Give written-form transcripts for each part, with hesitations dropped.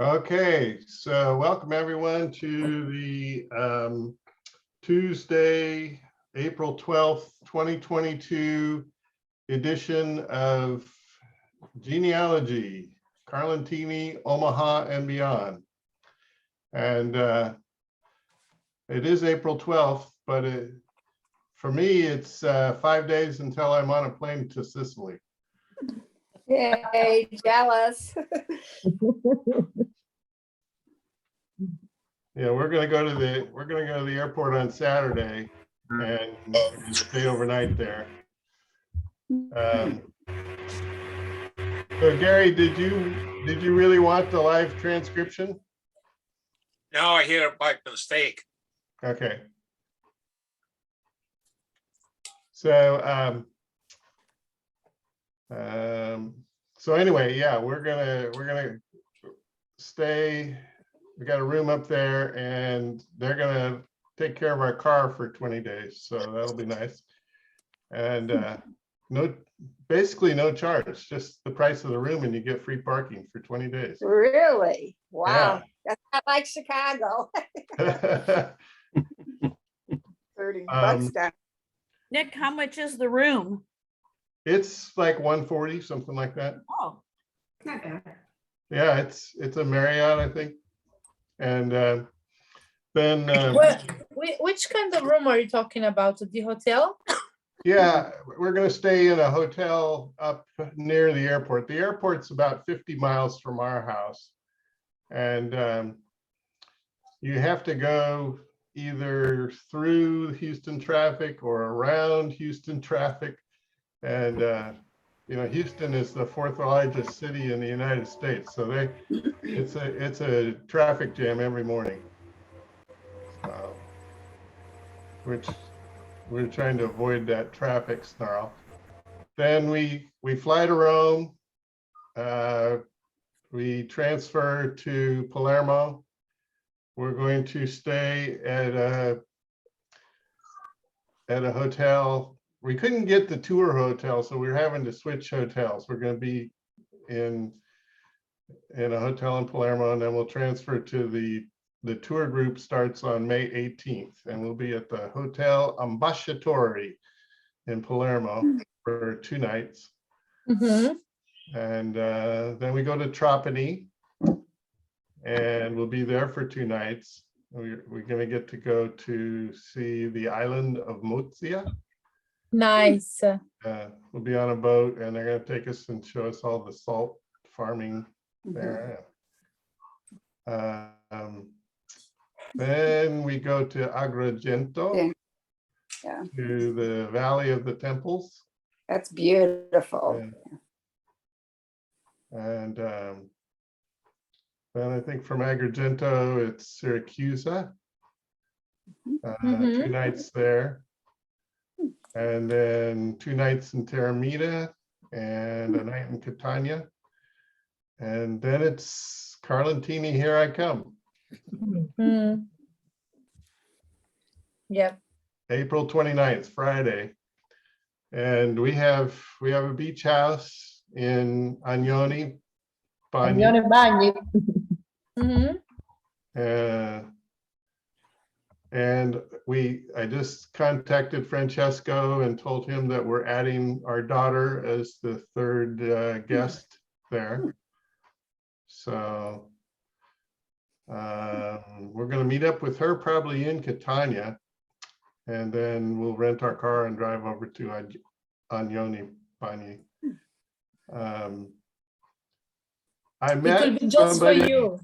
Okay, so welcome everyone to the Tuesday, April 12th, 2022 edition of Genealogy, Carlentini, Omaha, and beyond. And it is April 12th, but for me, it's 5 days until I'm on a plane to Sicily. Yay, jealous. Yeah, we're gonna go to the airport on Saturday and stay overnight there. So Gary, did you really want the live transcription? No, I hit it by mistake. Okay. So so anyway, yeah, we're gonna stay. We got a room up there, and they're gonna take care of our car for 20 days, so that'll be nice. And basically no charge, just the price of the room, and you get free parking for 20 days. Really? Wow. Yeah. That's not like Chicago. 30 bucks down. Nick, how much is the room? It's like 140, something like that. Oh, Not bad. Yeah, it's a Marriott, I think. And then Which kind of room are you talking about? The hotel? yeah, we're gonna stay in a hotel up near the airport. The airport's about 50 miles from our house. And you have to go either through Houston traffic or around Houston traffic. And you know, Houston is the 4th largest city in the United States, so it's a traffic jam every morning. Which we're trying to avoid that traffic snarl. Then we fly to Rome. We transfer to Palermo. We're going to stay at a hotel. We couldn't get the tour hotel, so we're having to switch hotels. We're going to be in a hotel in Palermo, and then we'll transfer to the tour group starts on May 18th, and we'll be at the Hotel Ambasciatori in Palermo for 2 nights. Mm-hmm. And then we go to Trapani, and we'll be there for 2 nights. We're going to get to go to see the island of Mozia. Nice. We'll be on a boat, and they're going to take us and show us all the salt farming there. Then we go to Agrigento, Yeah. to the Valley of the Temples. That's beautiful. And then I think from Agrigento, it's Siracusa. 2 nights there. And then 2 nights in Taormina and a night in Catania. And then it's Carlentini, here I come. Mm-hmm. Yep. April 29th, Friday. And we have a beach house in Agnone, Bagni. Mm-hmm. And I just contacted Francesco and told him that we're adding our daughter as the 3rd guest there. So we're going to meet up with her probably in Catania, and then we'll rent our car and drive over to Agnone, Bagni. I met just for somebody. you.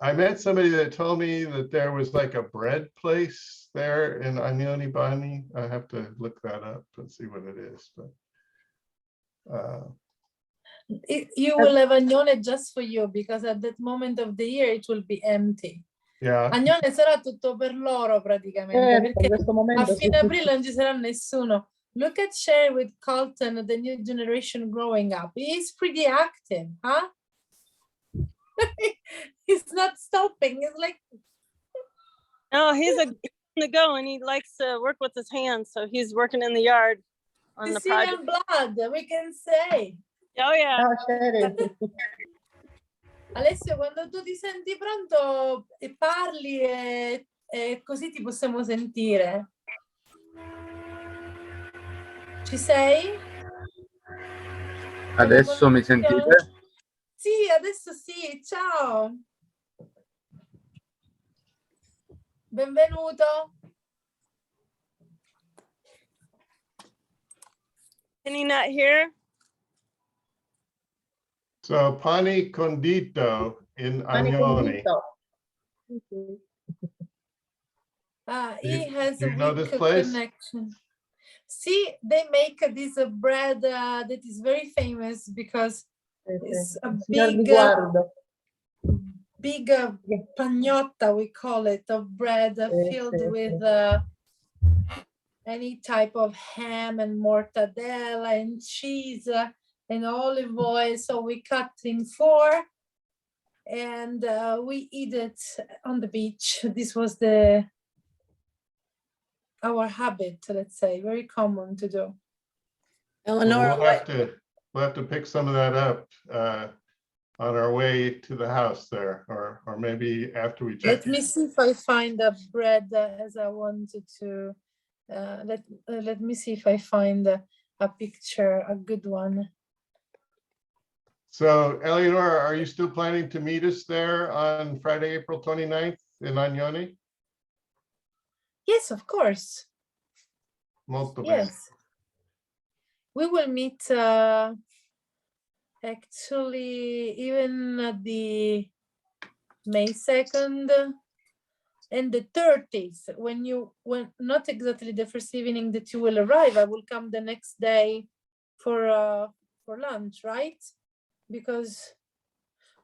I met somebody that told me that there was like a bread place there in Agnone, Bagni. I have to look that up and see what it is. But You will have Agnone just for you, because at that moment of the year it will be empty. yeah, Agnone sarà tutto per loro praticamente, perché a fine aprile non ci sarà nessuno. Look at Shay with Colton, the new generation growing up. He's pretty active, huh? He's not stopping. He's like, no, he's on the go, and he likes to work with his hands. So he's working in the yard on the project. Sicilian blood, we can say. Oh yeah. Alessio, quando tu ti senti pronto e parli e così ti possiamo sentire. Ci sei? Adesso mi sentite? Sì, adesso sì, ciao. Benvenuto. Can he not hear? So Pani Condito in Agnoni. He has Do a you know weak this place? connection. See, they make this bread that is very famous because it's a big pagnotta, we call it, of bread filled with any type of ham and mortadella and cheese and olive oil. So we cut in 4 and we eat it on the beach. This was our habit, let's say, very common to do. Eleanor, We'll have to pick some of that up on our way to the house there, or maybe after we check. Let me see if I find a bread as I wanted to. Let me see if I find a picture, a good one. So Eleanor, are you still planning to meet us there on Friday, April 29th in Agnoni? Yes, of course. Molto bene. Yes. We will meet actually even the May 2nd and the 30th, when not exactly the first evening that you will arrive. I will come the next day for lunch, right? Because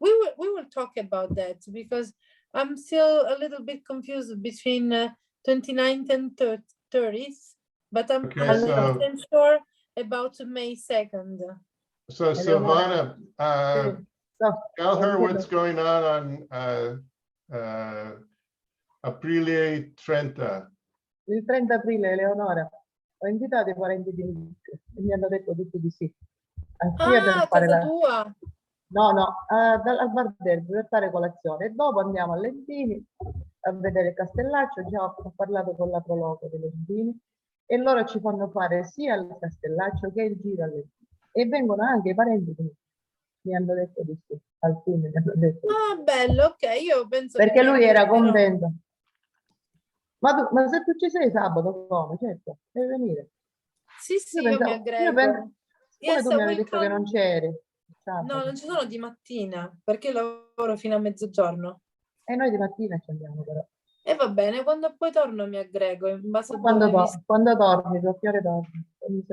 we will talk about that, because I'm still a little bit confused between 29th and 30th, but I'm Okay, 100% sure about May 2nd. So Silvana, tell her what's going on Aprile 30. Il 30 aprile, Eleonora, ho invitato i parenti di Nick e mi hanno detto tutti di sì. Ah, a casa tua? No, al bar Derby per fare colazione. E dopo andiamo a Lentini a vedere il castellaccio. Già ho parlato con la proloco dei Lentini e loro ci fanno fare sia il castellaccio che il giro a Lentini. E vengono anche i parenti di Nick. Mi hanno detto di sì, alcuni mi hanno detto di sì. Ah, bello, ok, io penso perché che lui era contento. Ma se tu ci sei sabato, come? Certo, devi venire. Sì, sì, io mi aggrego. Come tu mi avevi detto che non c'eri? No, non ci sono di mattina, perché lavoro fino a mezzogiorno. E noi di mattina ci andiamo però. E va bene, quando poi torno mi aggrego, in base a quando torni, che ore torni?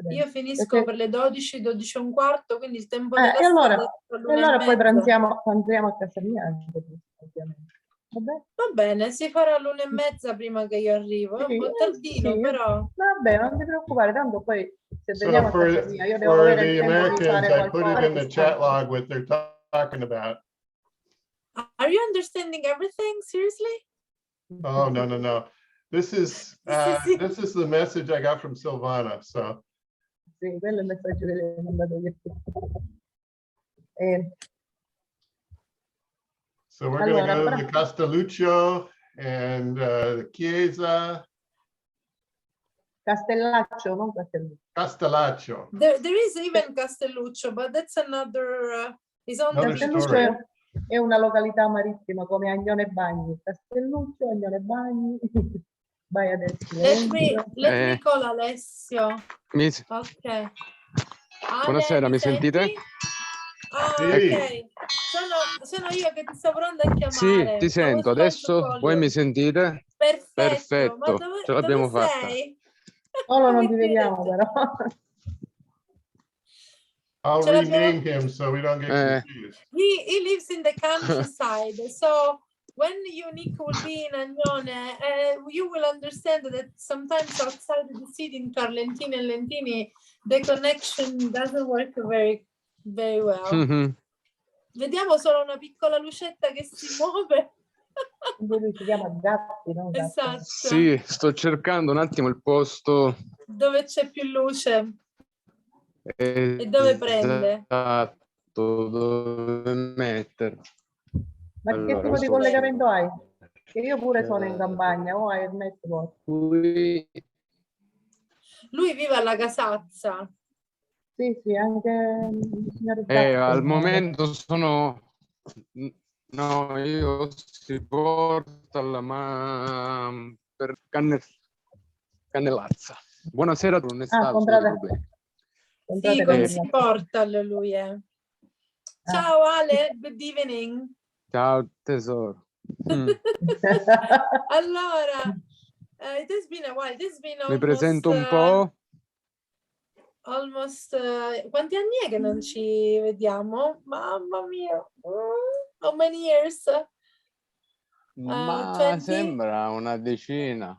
Io finisco per le 12, 12 e un quarto, quindi il tempo e allora poi pranziamo a casa mia, ovviamente. Va bene, si farà l'1:30 prima che io arrivo, è un po' tardino, però. Vabbè, non ti preoccupare, tanto poi se So veniamo a casa mia, io devo avere il tempo di fare I put it qualcosa. in the chat log what they're talking about. Are you understanding everything? Seriously? Oh, no. This is the message I got from Silvana. So. Sì, quello è il messaggio che le ho mandato io. So we're going to go to the Castelluccio and the Chiesa. Castellaccio, non Castelluccio. Castellaccio. There is even Castelluccio, but that's another. Is on the Castelluccio è una località marittima come Agnone Bagni. Castelluccio, Agnone Bagni. Vai adesso. Let me call Alessio. Ok. Buonasera, mi sentite? Ah, Sì. ok. Sono io che ti sto provando a chiamare. Sì, ti sento. Adesso voi mi sentite? Perfetto. Ma Ce l'abbiamo dove fatta. sei? Solo non ti vediamo però. I'll rename him so we don't get confused. He lives in the countryside, so when Nick will be in Agnone, you will understand that sometimes outside the city in Carlentini and Lentini, the connection doesn't work very, very well. Vediamo solo una piccola lucetta che si muove. Lui si chiama Gatti, no? Esatto. Sì, sto cercando un attimo il posto dove c'è più luce e dove prende. Esatto, dove mettere. Ma che Allora, tipo di questo collegamento hai? Che io pure sono in campagna, o hai il network? qui Lui vive alla Casazza. Sì, sì, anche il signor al Gatto. momento sono... No, io si porta ma per Cannellazza. Buonasera, non è stato solo dei problemi. Sì, comprate con la si porta lui. Ah. Ciao Ale, good evening. Ciao tesoro. Allora, it has been a while. It has been Mi presento un po'. Quanti anni è che non ci vediamo? Mamma mia. How many years? Ma 20? sembra una decina.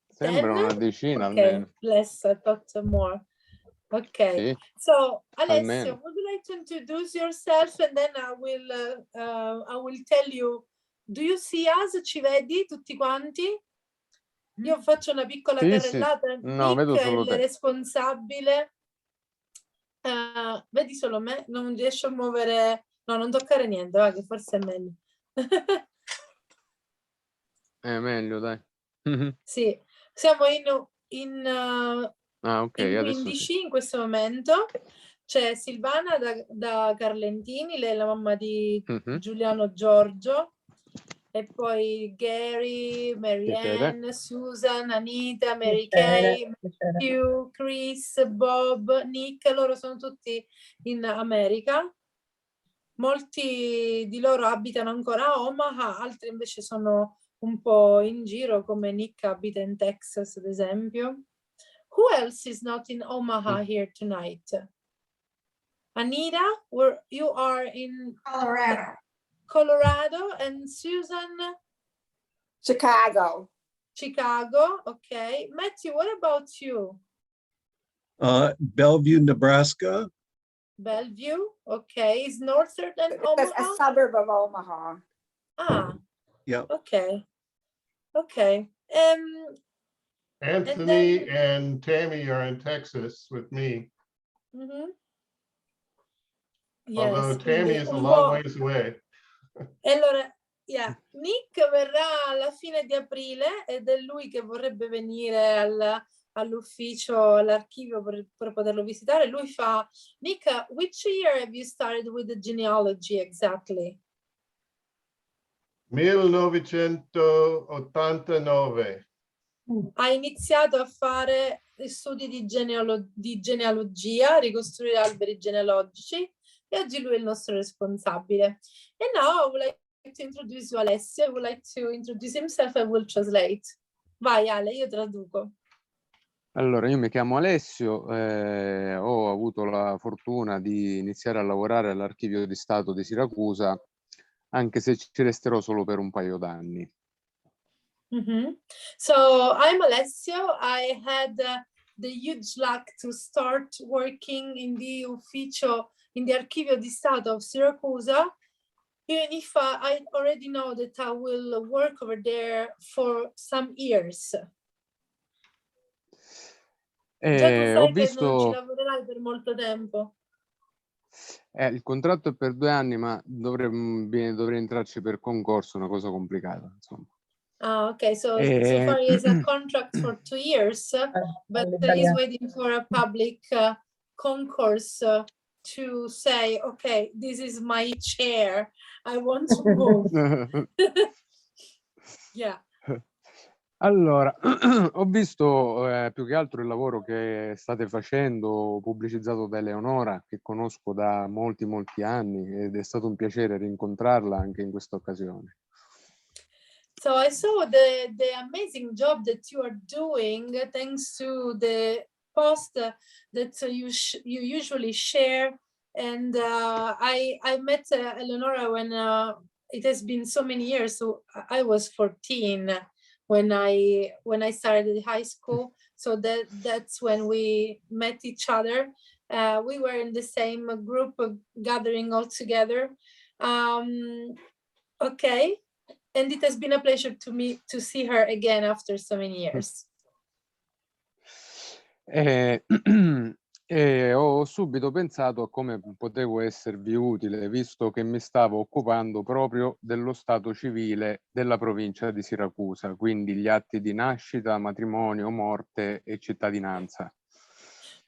10? Sembra una decina Okay, almeno. less, I thought more. Okay, Sì, so Alessio, almeno. would you like to introduce yourself and then I will tell you, do you see us? Ci vedi tutti quanti? Io faccio una piccola Sì, sì. carrellata. No, Nick vedo è solo il te. responsabile. Vedi solo me? Non riesco a muovere. No, non toccare niente, va, che forse è meglio. È meglio, dai. Sì, siamo in Ok, in adesso sì. 15 in questo momento. C'è Silvana da Carlentini, lei è la mamma di Giuliano Giorgio, e poi Gary, Marianne, Susan, Anita, Mary Kay, Hugh, Chris, Bob, Nick, loro sono tutti in America. Molti di loro abitano ancora a Omaha, altri invece sono un po' in giro, come Nick abita in Texas, ad esempio. Who else is not in Omaha here tonight? Anita, you are in Colorado, and Susan? Chicago. Chicago, okay. Matthew, what about you? Bellevue, Nebraska. Bellevue, okay. Is northern than It's Omaha? a suburb of Omaha. Ah, Yeah. okay. Okay. Anthony and Tammy are in Texas with me, although Yes, Tammy quindi is a un long po'. ways away. E allora, Nick verrà alla fine di aprile ed è lui che vorrebbe venire all'ufficio, all'archivio per poterlo visitare. Lui fa, Nick, which year have you started with the genealogy exactly? 1989. Ha iniziato a fare studi di genealogia, ricostruire alberi genealogici, e oggi lui è il nostro responsabile. And now I would like to introduce you Alessio. I would like to introduce himself. I will translate. Vai Ale, io traduco. Allora, io mi chiamo Alessio, ho avuto la fortuna di iniziare a lavorare all'Archivio di Stato di Siracusa, anche se ci resterò solo per un paio d'anni. So I'm Alessio. I had the huge luck to start working in the ufficio, in the Archivio di Stato of Siracusa, even if I already know that I will work over there for some years. Già tu sai che non ci lavorerai per molto tempo. Il contratto è per 2 anni, ma dovrei entrarci per concorso, una cosa complicata, insomma. Ah, okay. So far he has a contract for 2 years, but he's waiting for a public concourse to say, okay, this is my chair. I want to move. Yeah. Allora, ho visto più che altro il lavoro che state facendo, pubblicizzato da Eleonora, che conosco da molti anni, ed è stato un piacere rincontrarla anche in questa occasione. So I saw the amazing job that you are doing thanks to the post that you usually share, and I met Eleonora when it has been so many years. So I was 14 when I started high school. So that's when we met each other. We were in the same group gathering all together. Okay. And it has been a pleasure to me to see her again after so many years. E ho subito pensato a come potevo esservi utile, visto che mi stavo occupando proprio dello stato civile della provincia di Siracusa, quindi gli atti di nascita, matrimonio, morte e cittadinanza.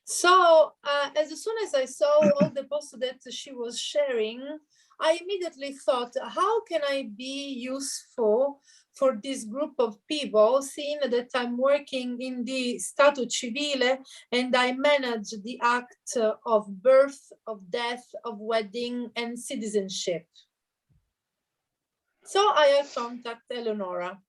So as soon as I saw all the posts that she was sharing, I immediately thought, how can I be useful for this group of people, seeing that I'm working in the Stato Civile and I manage the act of birth, of death, of wedding, and citizenship. So I contact Eleonora.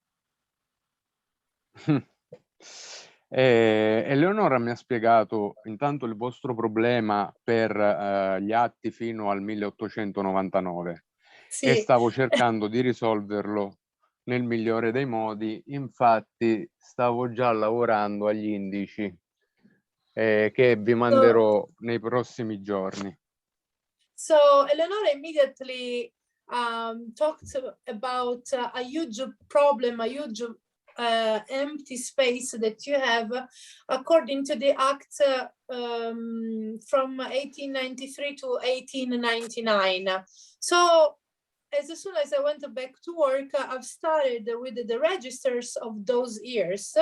Eleonora mi ha spiegato intanto il vostro problema per gli atti fino al 1899 e Sì. stavo cercando di risolverlo nel migliore dei modi. Infatti stavo già lavorando agli indici che vi manderò nei prossimi giorni. So Eleonora immediately talked about a huge problem, a huge empty space that you have according to the act from 1893 to 1899. So as soon as I went back to work, I've started with the registers of those years,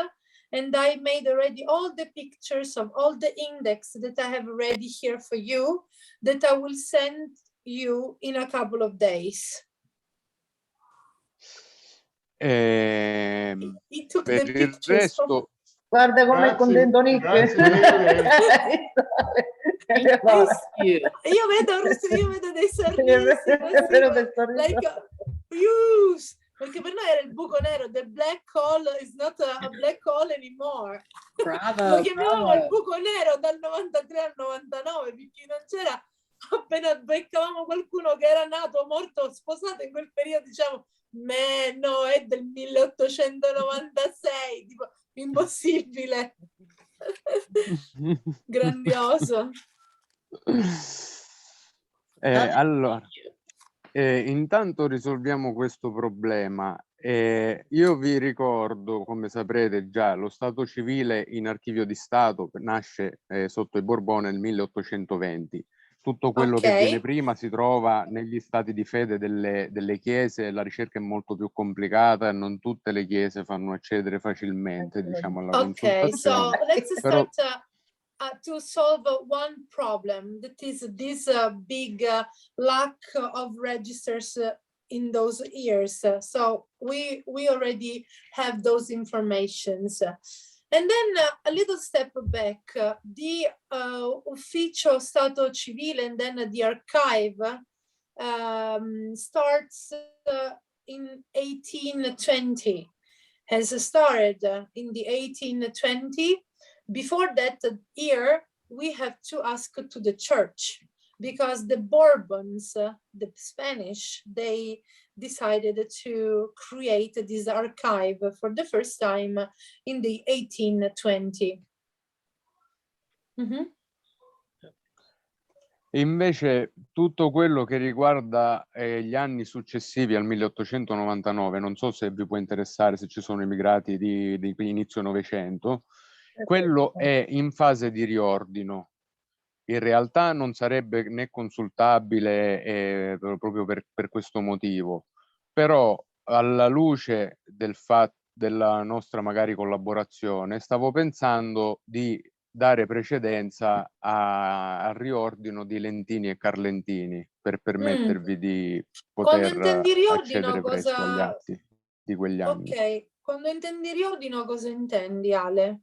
and I made already all the pictures of all the index that I have ready here for you, that I will send you in a couple of days. He took the Per il pictures from... resto, Guarda come è contento Nick. Grazie mille. Io vedo dei sorrisi così, like huge, perché per noi era il buco nero, the black hole is not a black hole anymore. Bravo, Lo chiamavamo il buco nero dal 93 al 99, perché non c'era, appena beccavamo qualcuno che era nato, morto, sposato in quel periodo, diciamo, no, è del 1896, tipo, impossibile. Grandioso. Allora, intanto risolviamo questo problema. Io vi ricordo, come saprete già, lo Stato civile in Archivio di Stato nasce sotto i Borbone nel 1820. Tutto quello che viene prima si trova negli stati di fede delle chiese. La ricerca è molto più complicata e non tutte le chiese fanno accedere facilmente, diciamo, alla Okay, so consultazione. let's Però- start to solve one problem, that is this big lack of registers in those years. So we already have those informations. And then a little step back, the Ufficio Stato Civile and then the archive starts in 1820, has started in the 1820. Before that year, we have to ask to the church, because the Bourbons, the Spanish, they decided to create this archive for the first time in the 1820. Invece tutto quello che riguarda gli anni successivi al 1899, non so se vi può interessare, se ci sono immigrati di inizio Novecento, quello è in fase di riordino. In realtà non sarebbe né consultabile proprio per questo motivo, però alla luce della nostra magari collaborazione, stavo pensando di dare precedenza al riordino di Lentini e Carlentini per permettervi di Quando poter intendi riordino, accedere presto agli cosa... atti di quegli anni. Ok, quando intendi riordino cosa intendi, Ale?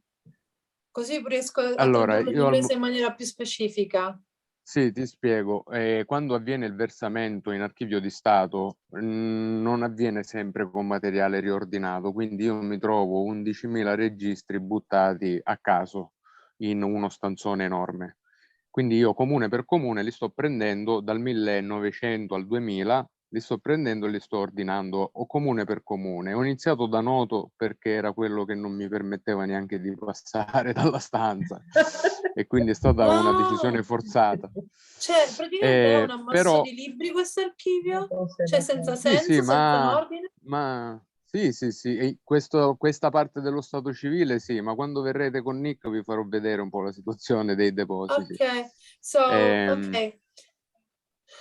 Così riesco a Allora, tradurlo in io inglese in maniera più specifica. Sì, ti spiego. Quando avviene il versamento in Archivio di Stato, non avviene sempre con materiale riordinato, quindi io mi trovo 11.000 registri buttati a caso in uno stanzone enorme. Quindi io comune per comune li sto prendendo dal 1900 al 2000, li sto prendendo e li sto ordinando o comune per comune. Ho iniziato da noto perché era quello che non mi permetteva neanche di passare dalla stanza e quindi è stata una decisione forzata. Cioè, praticamente è un ammasso Però, di libri questo archivio? Cioè, senza senso, sì, senza un ordine? Sì, e questa parte dello stato civile sì, ma quando verrete con Nick vi farò vedere un po' la situazione dei depositi. Okay, so okay.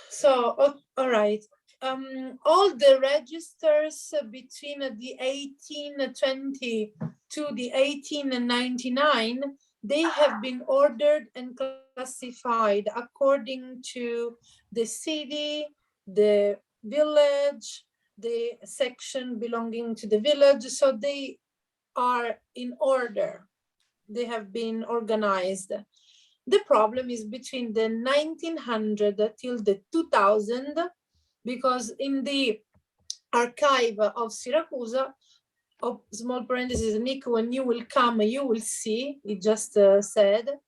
So all right. All the registers between the 1820 to the 1899, they have been ordered and classified according to the city, the village, the section belonging to the village. So they are in order. They have been organized. The problem is between the 1900 till the 2000, because in the archive of Siracusa, of small parentheses, Nick, when you will come, you will see, he just said,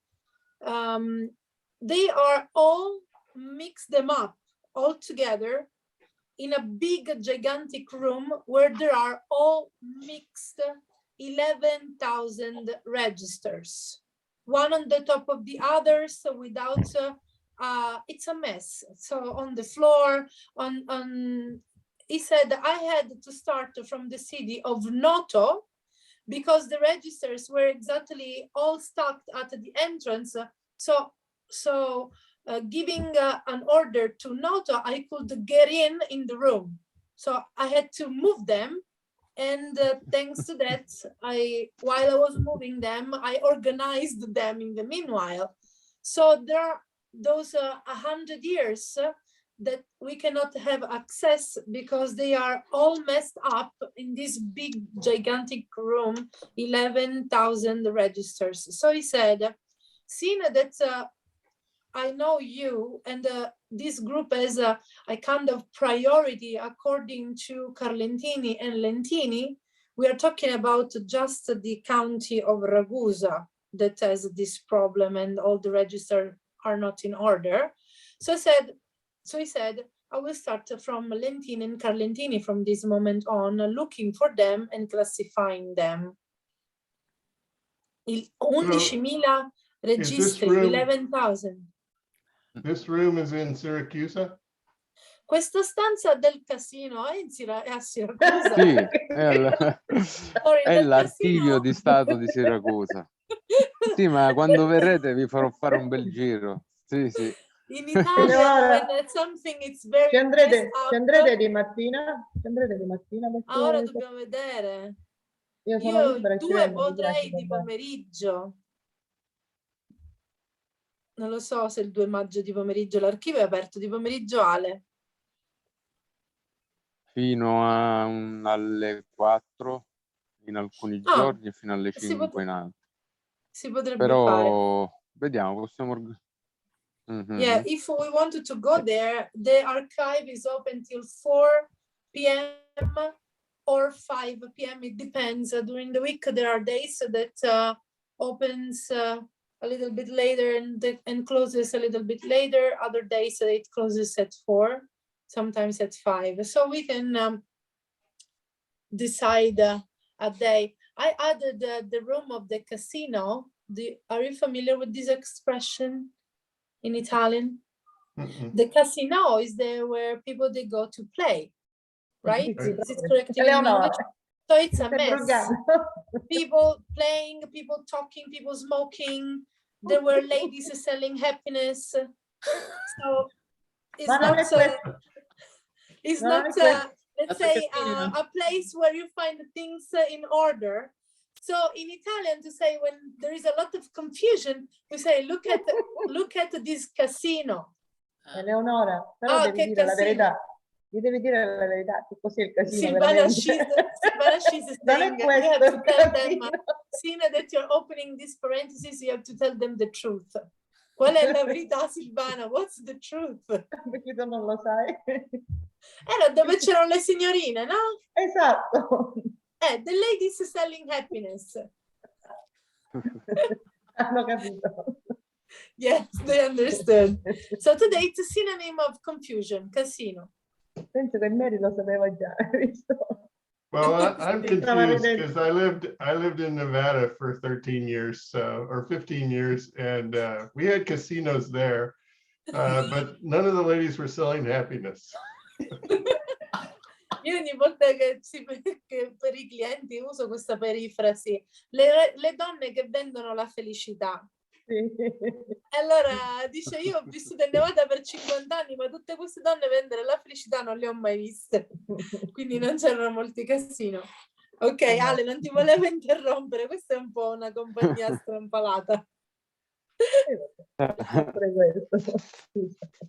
they are all mixed them up all together in a big, gigantic room where there are all mixed 11,000 registers, one on the top of the other, so without, it's a mess. So on the floor, he said, I had to start from the city of Noto because the registers were exactly all stacked at the entrance. So giving an order to Noto, I could get in the room. So I had to move them. And thanks to that, while I was moving them, I organized them in the meanwhile. So there are those 100 years that we cannot have access because they are all messed up in this big, gigantic room, 11,000 registers. So he said, seeing that I know you and this group has a kind of priority according to Carlentini and Lentini, we are talking about just the county of Ragusa that has this problem and all the registers are not in order. So he said, I will start from Lentini and Carlentini from this moment on, looking for them and classifying them. 11.000 registri, 11,000. This room is in Siracusa? Questa stanza del casino è a Siracusa. Sì, è l'archivio di Stato di Siracusa. Sì, ma quando verrete vi farò fare un bel giro. Sì, sì. In Italia, when something is very ci andrete di mattina? Ora dobbiamo vedere. Io sono Io libera, 2 potrei di pomeriggio. Non lo so se il 2 maggio di pomeriggio l'archivio è aperto di pomeriggio, Ale. Fino alle 4 in alcuni giorni e fino alle 5 in altri. Si potrebbe Però fare. vediamo, possiamo... Yeah, if we wanted to go there, the archive is open till 4 p.m. or 5 p.m. It depends. During the week, there are days that opens a little bit later and closes a little bit later. Other days it closes at 4, sometimes at 5. So we can decide a day. I added the room of the casino. Are you familiar with this expression in Italian? The casino is there where people they go to play, right? Is it correct in English? So it's a mess. People playing, people talking, people smoking. There were ladies selling happiness. So it's not let's say a place where you find things in order. So in Italian, to say when there is a lot of confusion, we say look at this casino. Eleonora, però devi dire la verità. Gli devi dire la verità, che così il casino Silvana, she's saying you have to tell them, seeing that you're opening these parentheses, you have to tell them the truth. Qual è la verità, Silvana? What's the truth? Perché tu non lo sai. Era dove c'erano le signorine, no? Esatto. The ladies selling happiness. Hanno capito. Yes, they understood. So today it's a synonym of confusion, casino. Penso che il Mary lo sapeva già, visto? Well, I'm confused because I lived in Nevada for 13 years, or 15 years, and we had casinos there, but none of the ladies were selling happiness. Io ogni volta che per i clienti uso questa perifrasi, le donne che vendono la felicità. E allora dice, io ho vissuto in Nevada per 50 anni, ma tutte queste donne vendere la felicità non le ho mai viste, quindi non c'erano molti casino. Ok, Ale, non ti volevo interrompere, questa è un po' una compagnia strampalata.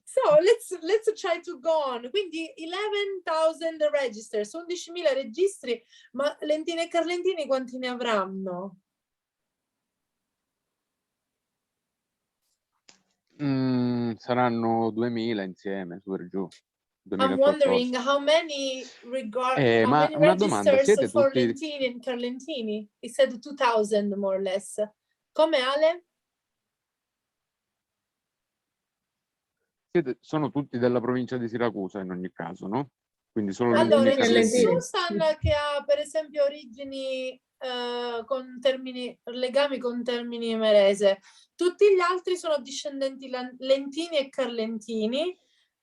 So let's try to go on. Quindi 11,000 registers, 11.000 registri, ma Lentini e Carlentini quanti ne avranno? Saranno 2000 insieme, su e giù. I'm 2014. wondering how many how ma many una domanda, registers siete for tutti, Lentini and Carlentini? He said 2,000 more or less. Come Ale? sono tutti della provincia di Siracusa in ogni caso, no? Quindi solo Allora, Lentini e c'è Carlentini. Susan che ha per esempio origini con legami con termini emerese. Tutti gli altri sono discendenti Lentini e Carlentini.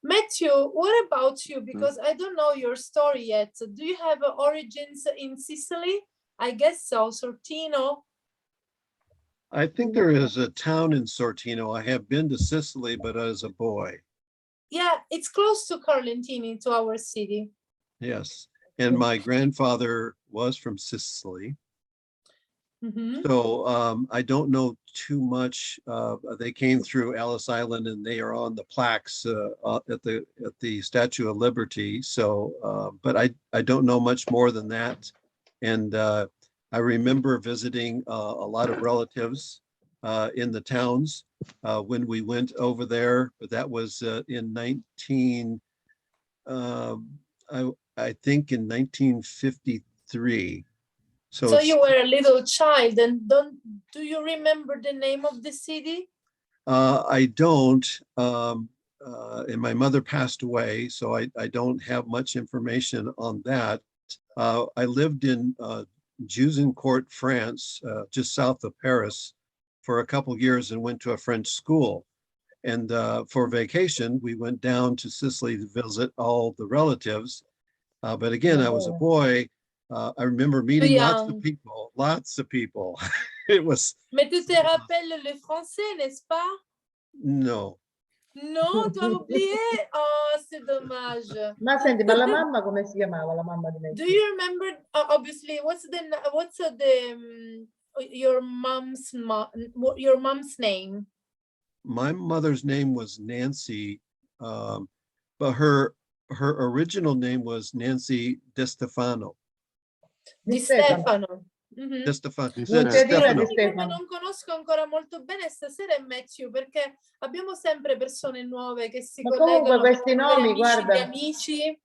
Matthew, what about you? Because I don't know your story yet. Do you have origins in Sicily? I guess so. Sortino? I think there is a town in Sortino. I have been to Sicily, but as a boy. Yeah, it's close to Carlentini, to our city. Yes. And my grandfather was from Sicily. Mm-hmm. So I don't know too much. They came through Ellis Island and they are on the plaques at the Statue of Liberty. So, but I don't know much more than that. And I remember visiting a lot of relatives in the towns when we went over there. But that was in I think in 1953. So you were a little child, and do you remember the name of the city? I don't, and my mother passed away, so I don't have much information on that. I lived in Juzincourt, France, just south of Paris, for a couple years and went to a French school. And for vacation, we went down to Sicily to visit all the relatives. But again, I was a boy. I remember meeting lots of people. It was. Mais tu te rappelles le français, n'est-ce pas? No. No, tu hai oublié? Oh, c'est dommage. Ma senti, ma la mamma come si chiamava, la mamma di lei? Do you remember, obviously, what's your mom's name? My mother's name was Nancy, but her original name was Nancy Di Stefano. Di Stefano. Mm-hmm. Di Stefano. Che non conosco ancora molto bene stasera è Matthew, perché abbiamo sempre persone nuove che si collegano. Comunque questi nomi, amici, guarda, amici.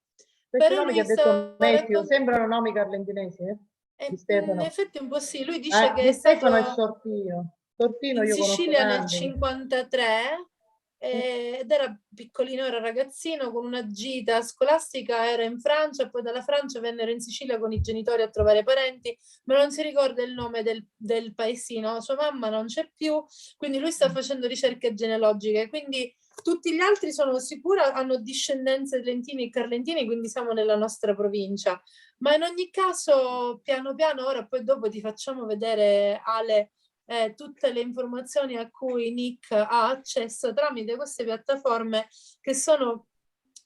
questi nomi che ha detto Matthew sembrano nomi carlentinesi, Di Stefano. In effetti un po' sì, lui dice che Di è Stefano è stato Sortino. Sortino in io Sicilia nel conosco 53 ed era piccolino, era ragazzino, con una gita scolastica era in Francia, poi dalla Francia vennero in Sicilia con i genitori a trovare parenti, ma non si ricorda il nome del paesino, sua mamma non c'è più, quindi lui sta facendo ricerche genealogiche, quindi tutti gli altri sono sicura hanno discendenze Lentini e Carlentini, quindi siamo nella nostra provincia, ma in ogni caso piano piano, ora poi dopo ti facciamo vedere, Ale, tutte le informazioni a cui Nick ha accesso tramite queste piattaforme che sono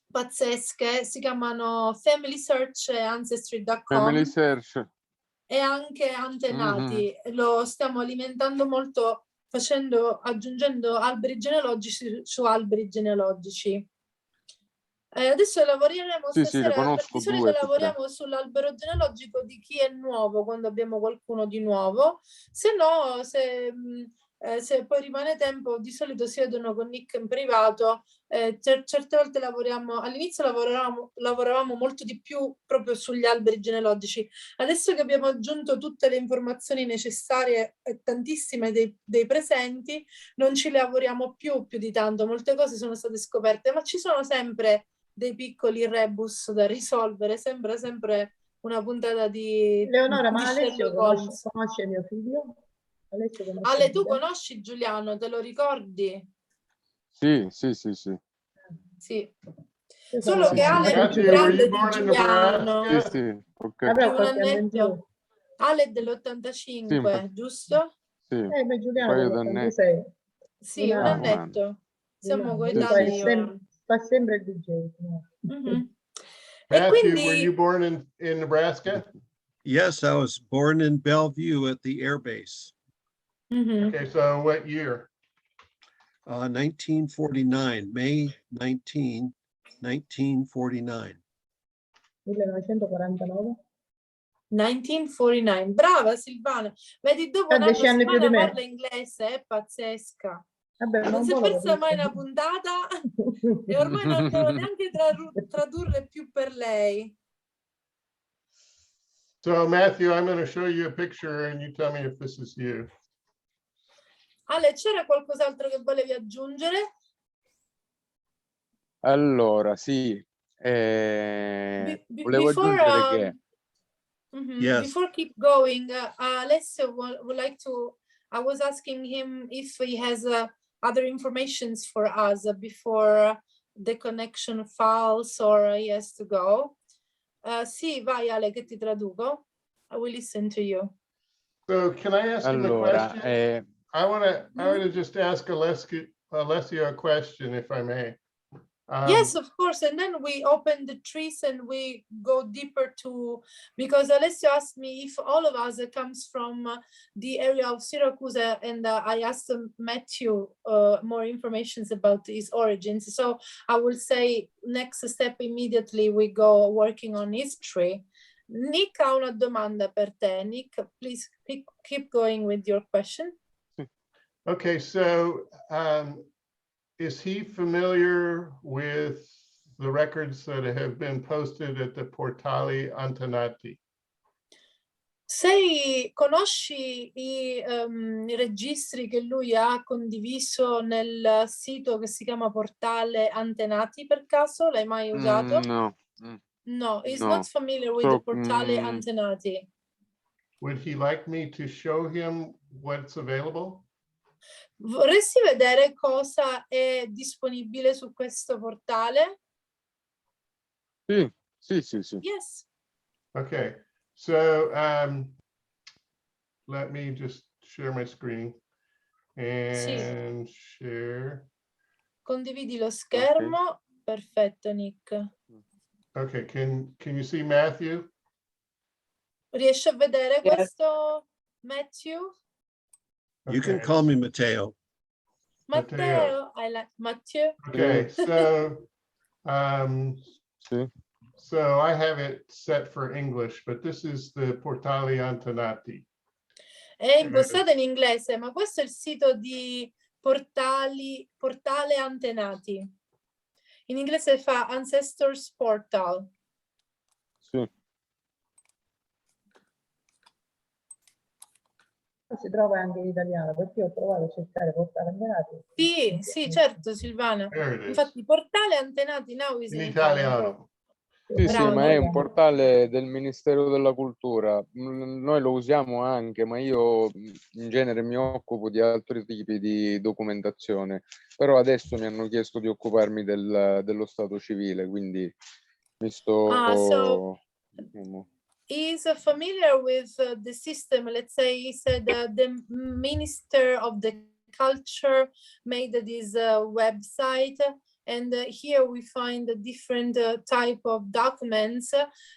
pazzesche, si chiamano Family Search e Ancestry.com. Family Search. E anche Antenati. Lo stiamo alimentando molto aggiungendo alberi genealogici su alberi genealogici. Adesso lavoreremo stasera, di solito lavoriamo sull'albero genealogico di chi è nuovo quando abbiamo qualcuno di nuovo, se no se poi rimane tempo di solito si vedono con Nick in privato, certe volte all'inizio lavoravamo molto di più proprio sugli alberi genealogici, adesso che abbiamo aggiunto tutte le informazioni necessarie e tantissime dei presenti non ci lavoriamo più di tanto, molte cose sono state scoperte, ma ci sono sempre dei piccoli rebus da risolvere, sembra sempre una puntata di Leonora, ma Alessio Sherlock conosce mio figlio? Ale, tu conosci Giuliano, te lo ricordi? Sì. Sì. Solo Sì, che sì. Ale è più Matthew, were grande you di born in Giuliano. Nebraska? Sì, sì, ok. Di Vabbè, un qualche anno in più. annetto. Ale è Sì, dell'85, giusto? sì, un Ma Giuliano paio d'annetti. dell'86. Sì, un Un anno. annetto. Siamo Sì, coetanei sì. ora. fa sempre il DJ. No? Mhm. E Matthew, were you quindi, born in Nebraska? Yes, I was born in Bellevue at the air base, mhm. Okay, so what year? 1949, May 19, 1949. 1949. 1949. Brava Silvana. Vedi, dopo Ha un 10 anno anni più di Silvana me. parla inglese, è pazzesca. Vabbè, ma Non un si è po' la persa mai una capisco. puntata e ormai non devo neanche tradurre più per lei. So Matthew, I'm going to show you a picture and you tell me if this is you. Ale, c'era qualcos'altro che volevi aggiungere? Allora, sì, volevo Before, aggiungere che Yes. before keep going, Alessio would like to, I was asking him if he has other informations for us before the connection falls or he has to go. Sì, vai Ale, che ti traduco. I will listen to you. So can I ask him a allora, question? I want to just ask Alessio a question, if I may. Yes, of course. And then we open the trees and we go deeper to, because Alessio asked me if all of us comes from the area of Syracuse, and I asked Matthew more information about his origins. So I will say next step immediately we go working on history. Nick ha una domanda per te. Nick, please keep going with your question. Okay, so is he familiar with the records that have been posted at the Portali Antenati? Conosci i registri che lui ha condiviso nel sito che si chiama Portale Antenati per caso? L'hai mai usato? no, No, he's no. not familiar with the Portale Antenati. Would he like me to show him what's available? Vorresti vedere cosa è disponibile su questo portale? Sì, sì, sì, sì. Yes. Okay, so let me just share my screen and share. Condividi lo schermo. Perfetto, Nick. Okay, can you see Matthew? Riesci a vedere questo, Matthew? You can Okay. call me Mateo. Matteo, I like Mathieu. Okay, so Sì. so I have it set for English, but this is the Portali Antenati. È impostato in inglese, ma questo è il sito di Portale Antenati. In inglese fa Ancestors Portal. Sì. Si trova anche in italiano, perché ho provato a cercare Portale Antenati. Sì, sì, certo, Silvana. There it is. Infatti, Portale Antenati now is In in Italian. italiano. Sì, sì, Bravo. ma è un portale del Ministero della Cultura. Noi lo usiamo anche, ma io in genere mi occupo di altri tipi di documentazione. Però adesso mi hanno chiesto di occuparmi dello stato civile, quindi mi sto... Is familiar with the system. Let's say he said the Minister of the Culture made this website, and here we find a different type of documents.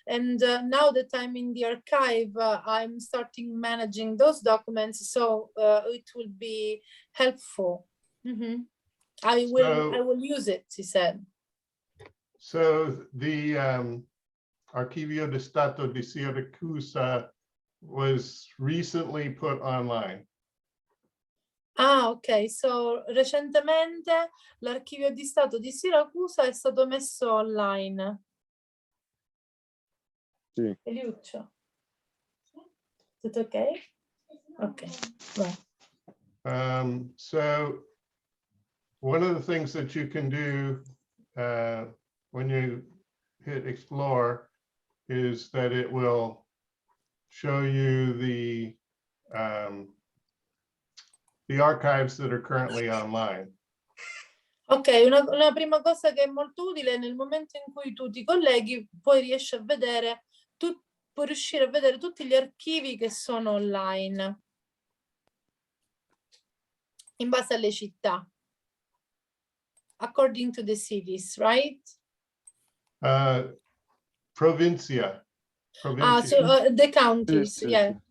And now that I'm in the archive, I'm starting managing those documents, so it will be helpful. I will use it, he said. So the Archive di State Siracusa was recently put online. Ah, ok. So, recentemente l'Archivio di Stato di Siracusa è stato messo online. Sì. Eliuccio. Tutto ok? Ok. Vai. So one of the things that you can do when you hit explore is that it will show you the archives that are currently online. Ok, una prima cosa che è molto utile nel momento in cui tu ti colleghi, poi riesci a vedere, puoi riuscire a vedere tutti gli archivi che sono online in base alle città, according to the cities, right? Provincia. Ah, so the counties, sì, yeah. sì.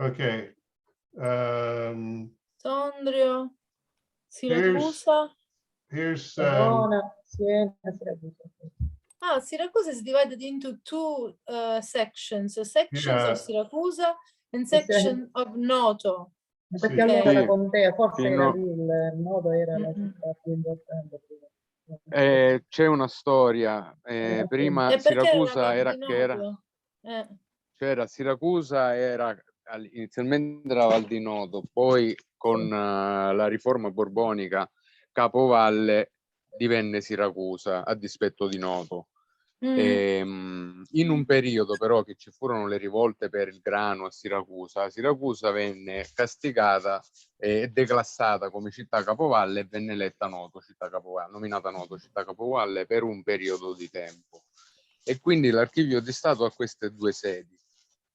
Okay. Sondrio, Here's Siracusa. Verona, Siena, Siracusa. Ah, Siracusa is divided into two sections Yeah. of Siracusa and Sì, sì. section of Noto. Perché Sì. allora Sì. era contea, forse era Fino- lì il nodo, era la Mm-mm. città più importante. C'è una storia. Prima E perché era una Siracusa parte era di che era. Noto? C'era Siracusa, inizialmente era Val di Noto, poi con la riforma borbonica Capovalle divenne Siracusa a dispetto di Noto. In un periodo però che ci furono le rivolte per il grano a Siracusa, Siracusa venne castigata e declassata come città capovalle e venne eletta Noto città capovalle, nominata Noto città capovalle per un periodo di tempo. E quindi l'Archivio di Stato ha queste due sedi.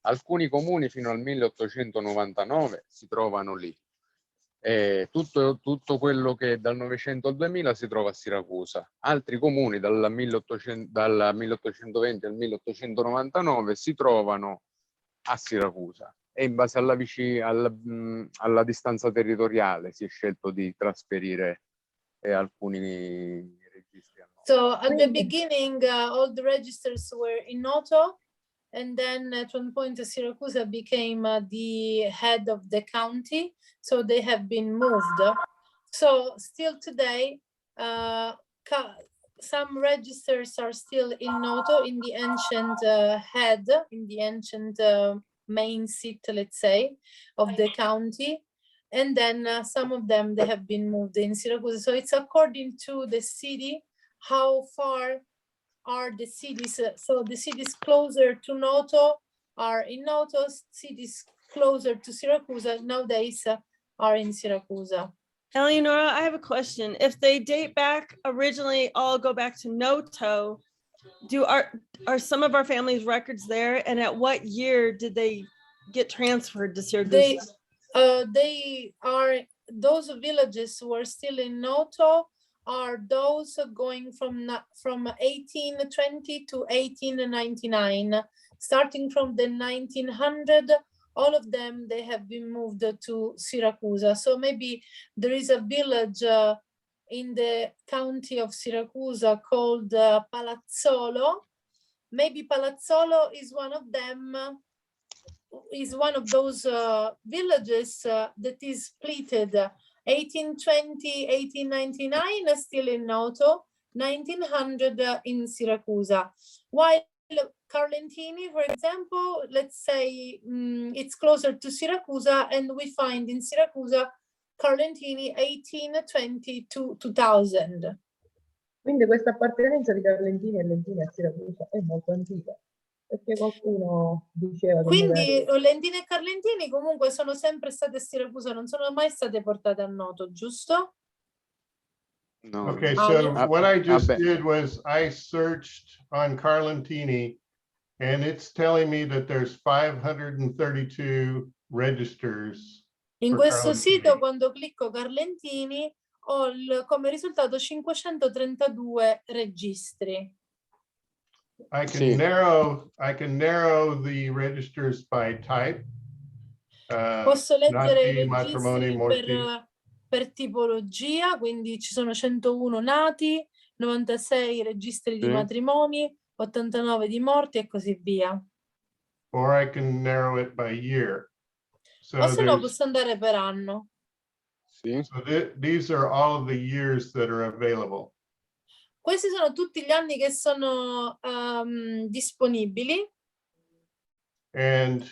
Alcuni comuni fino al 1899 si trovano lì. Tutto quello che è dal 900 al 2000 si trova a Siracusa. Altri comuni dal 1820 al 1899 si trovano a Siracusa. E in base alla distanza territoriale si è scelto di trasferire alcuni registri a Noto. So at the beginning, all the registers were in Noto, and then at one point Siracusa became the head of the county, so they have been moved. So still today, some registers are still in Noto, in the ancient head, in the ancient main seat, let's say, of the county. And then some of them, they have been moved in Siracusa. So it's according to the city, how far are the cities. So the cities closer to Noto are in Noto, cities closer to Siracusa nowadays are in Siracusa. Eleonora, I have a question. If they date back originally, all go back to Noto, are some of our family's records there? And at what year did they get transferred to Siracusa? They are, those villages who are still in Noto are those going from 1820 to 1899. Starting from the 1900, all of them, they have been moved to Siracusa. So maybe there is a village in the county of Siracusa called Palazzolo. Maybe Palazzolo is one of them, is one of those villages that is splitted 1820, 1899 still in Noto, 1900 in Siracusa. While Carlentini, for example, let's say it's closer to Siracusa, and we find in Siracusa Carlentini 1820 to 2000. Quindi questa appartenenza di Carlentini e Lentini a Siracusa è molto antica, perché qualcuno diceva che Quindi magari... Lentini e Carlentini comunque sono sempre state a Siracusa, non sono mai state portate a Noto, giusto? No. Okay, so Ah, what I just vabbè. did was I searched on Carlentini, and it's telling me that there's 532 registers. In per questo Carlentini. sito, quando clicco Carlentini, ho come risultato 532 registri. I Sì. can narrow the registers by type. Posso leggere i Nati, matrimoni, registri morti. per tipologia, quindi ci sono 101 nati, 96 registri di Sì. matrimoni, 89 di morti e così via. Or I can narrow it by year. So O se no there's, posso andare per anno. Sì. so these are all of the years that are available. Questi sono tutti gli anni che sono disponibili. And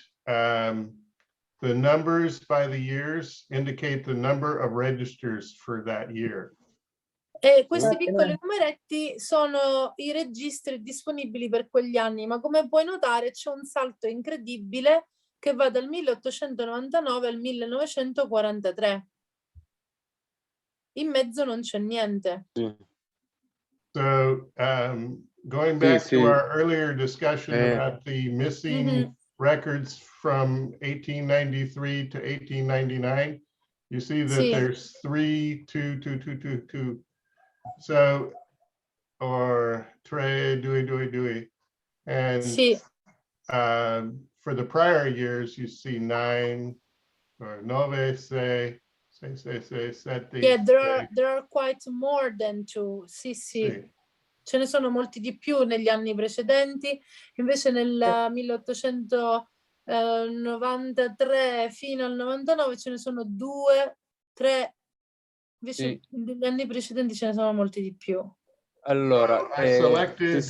the numbers by the years indicate the number of registers for that year. E questi piccoli numeretti sono i registri disponibili per quegli anni, ma come puoi notare c'è un salto incredibile che va dal 1899 al 1943. in mezzo non c'è niente. So going back sì. to our earlier discussion about the missing Mhm. records from 1893 to 1899, you see that Sì. there's 3, 2, 2, 2, 2, 2. So, or 3, 2, 2, 2. And Sì, for the prior years, you see 9 or 9, 6, 6, 6, 6, 7. yeah, there are quite more than 2. Sì, sì. Sì. Ce ne sono molti di più negli anni precedenti, invece nel 1893 fino al 99 ce ne sono 2, 3, invece Sì. negli anni precedenti ce ne sono molti di più. Allora, I selected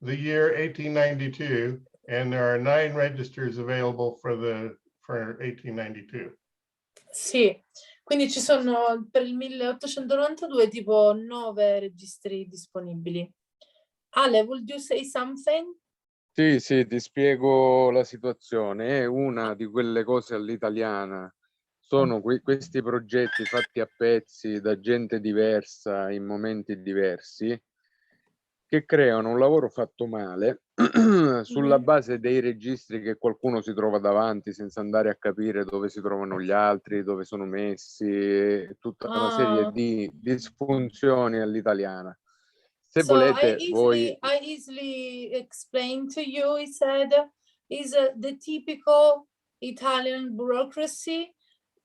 the year 1892, and there are 9 registers available for 1892. Sì, quindi ci sono per il 1892 tipo 9 registri disponibili. Ale, would you say something? Sì, ti spiego la situazione. È una di quelle cose all'italiana. Sono questi progetti fatti a pezzi da gente diversa in momenti diversi che creano un lavoro fatto male sulla base dei registri che qualcuno si trova davanti senza andare a capire dove si trovano gli altri, dove sono messi, tutta una serie di disfunzioni all'italiana. Se So volete, I easily explain to you, he said, is the typical Italian bureaucracy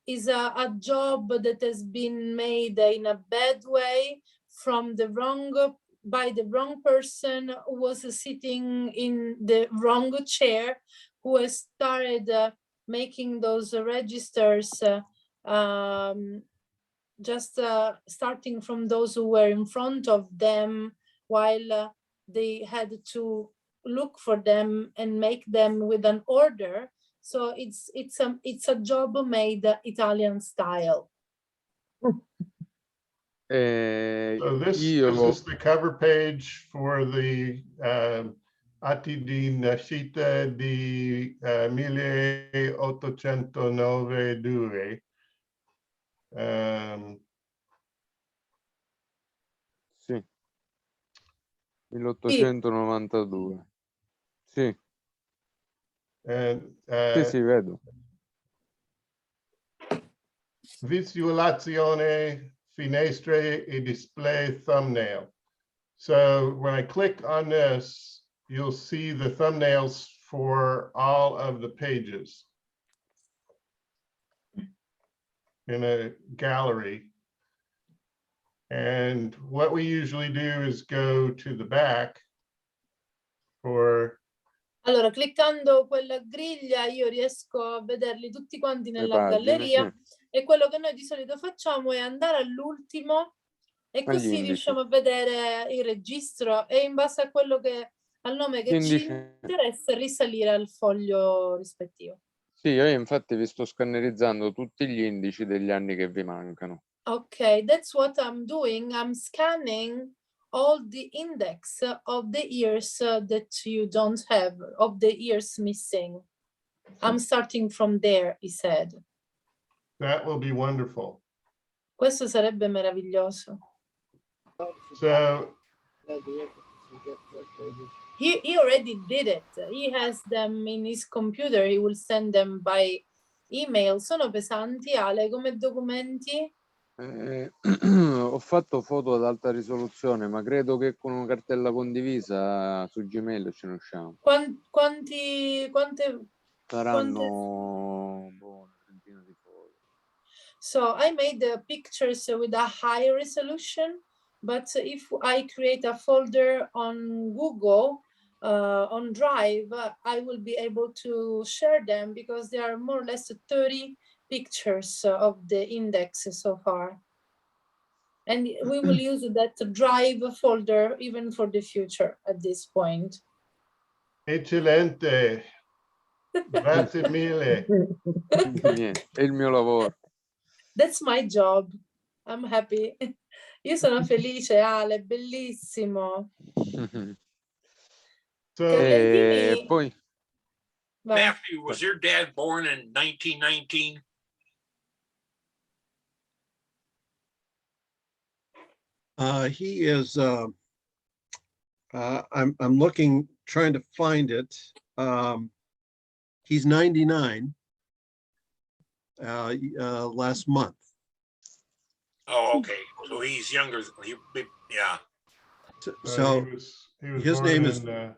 is a job that has been made in a bad way from by the wrong person who was sitting in the wrong chair, who has started making those registers just starting from those who were in front of them, while they had to look for them and make them with an order. So it's a job made Italian style. So this is the cover page for the Atti di Nascita di 1892. Sì, 1892. Sì. Sì, vedo. Visualizzazione, finestre e display thumbnail. So when I click on this, you'll see the thumbnails for all of the pages in a gallery. And what we usually do is go to the back for. Allora, cliccando quella griglia io riesco a vederli tutti quanti nella galleria, e quello che noi di solito facciamo è andare all'ultimo e così riusciamo a vedere il registro e in base a quello al nome che ci interessa risalire al foglio rispettivo. Sì, io infatti vi sto scannerizzando tutti gli indici degli anni che vi mancano. Ok, that's what I'm doing. I'm scanning all the index of the years that you don't have, of the years missing. I'm starting from there, he said. That will be wonderful. Questo sarebbe meraviglioso. So he already did it. He has them in his computer. He will send them by email. Sono pesanti, Ale, come documenti? Ho fatto foto ad alta risoluzione, ma credo che con una cartella condivisa su Gmail ce ne usciamo. Quante saranno una trentina di foto. So I made the pictures with a high resolution, but if I create a folder on Google, on Drive, I will be able to share them because there are more or less 30 pictures of the index so far. And we will use that Drive folder even for the future at this point. Eccellente. Grazie mille. È il mio lavoro. That's my job. I'm happy. Io sono felice, Ale, bellissimo. So, poi Matthew, was your dad born in 1919? He is, I'm looking, trying to find it. He's 99 last month. Oh, okay. So he's younger. Yeah. So he was his born name is, in,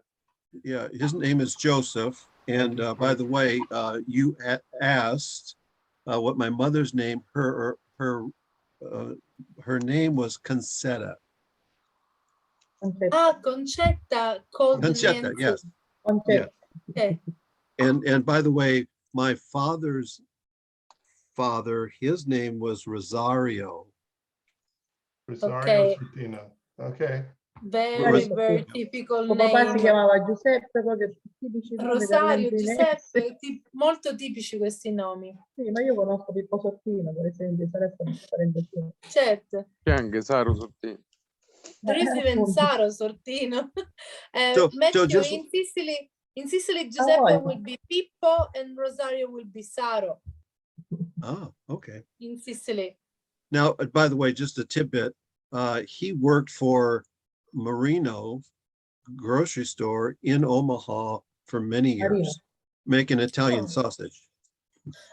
yeah, his name is Joseph. And by the way, you asked what my mother's name, her name was Concetta. Ah, Concetta, called Concetta, Nancy. yes. Concetta. Okay. And by the way, my father's father, his name was Rosario. Rosario Okay. Sortino. Okay. Very, very typical Suo papà si name. chiamava Giuseppe, proprio tipici nomi Rosario, carlentinesi. Giuseppe, molto tipici questi nomi. Sì, ma io conosco Pippo Sottino, per esempio, sarà parente suo. Certo. C'è anche Saro Sottino. There is even appunto. Saro Sortino. So Matthew, just- in Sicily, Giuseppe Oh. will be Pippo and Rosario will be Saro Oh, okay. in Sicily. Now, by the way, just a tidbit, he worked for Marino grocery store in Omaha for many Marino. years, making Italian Oh. sausage.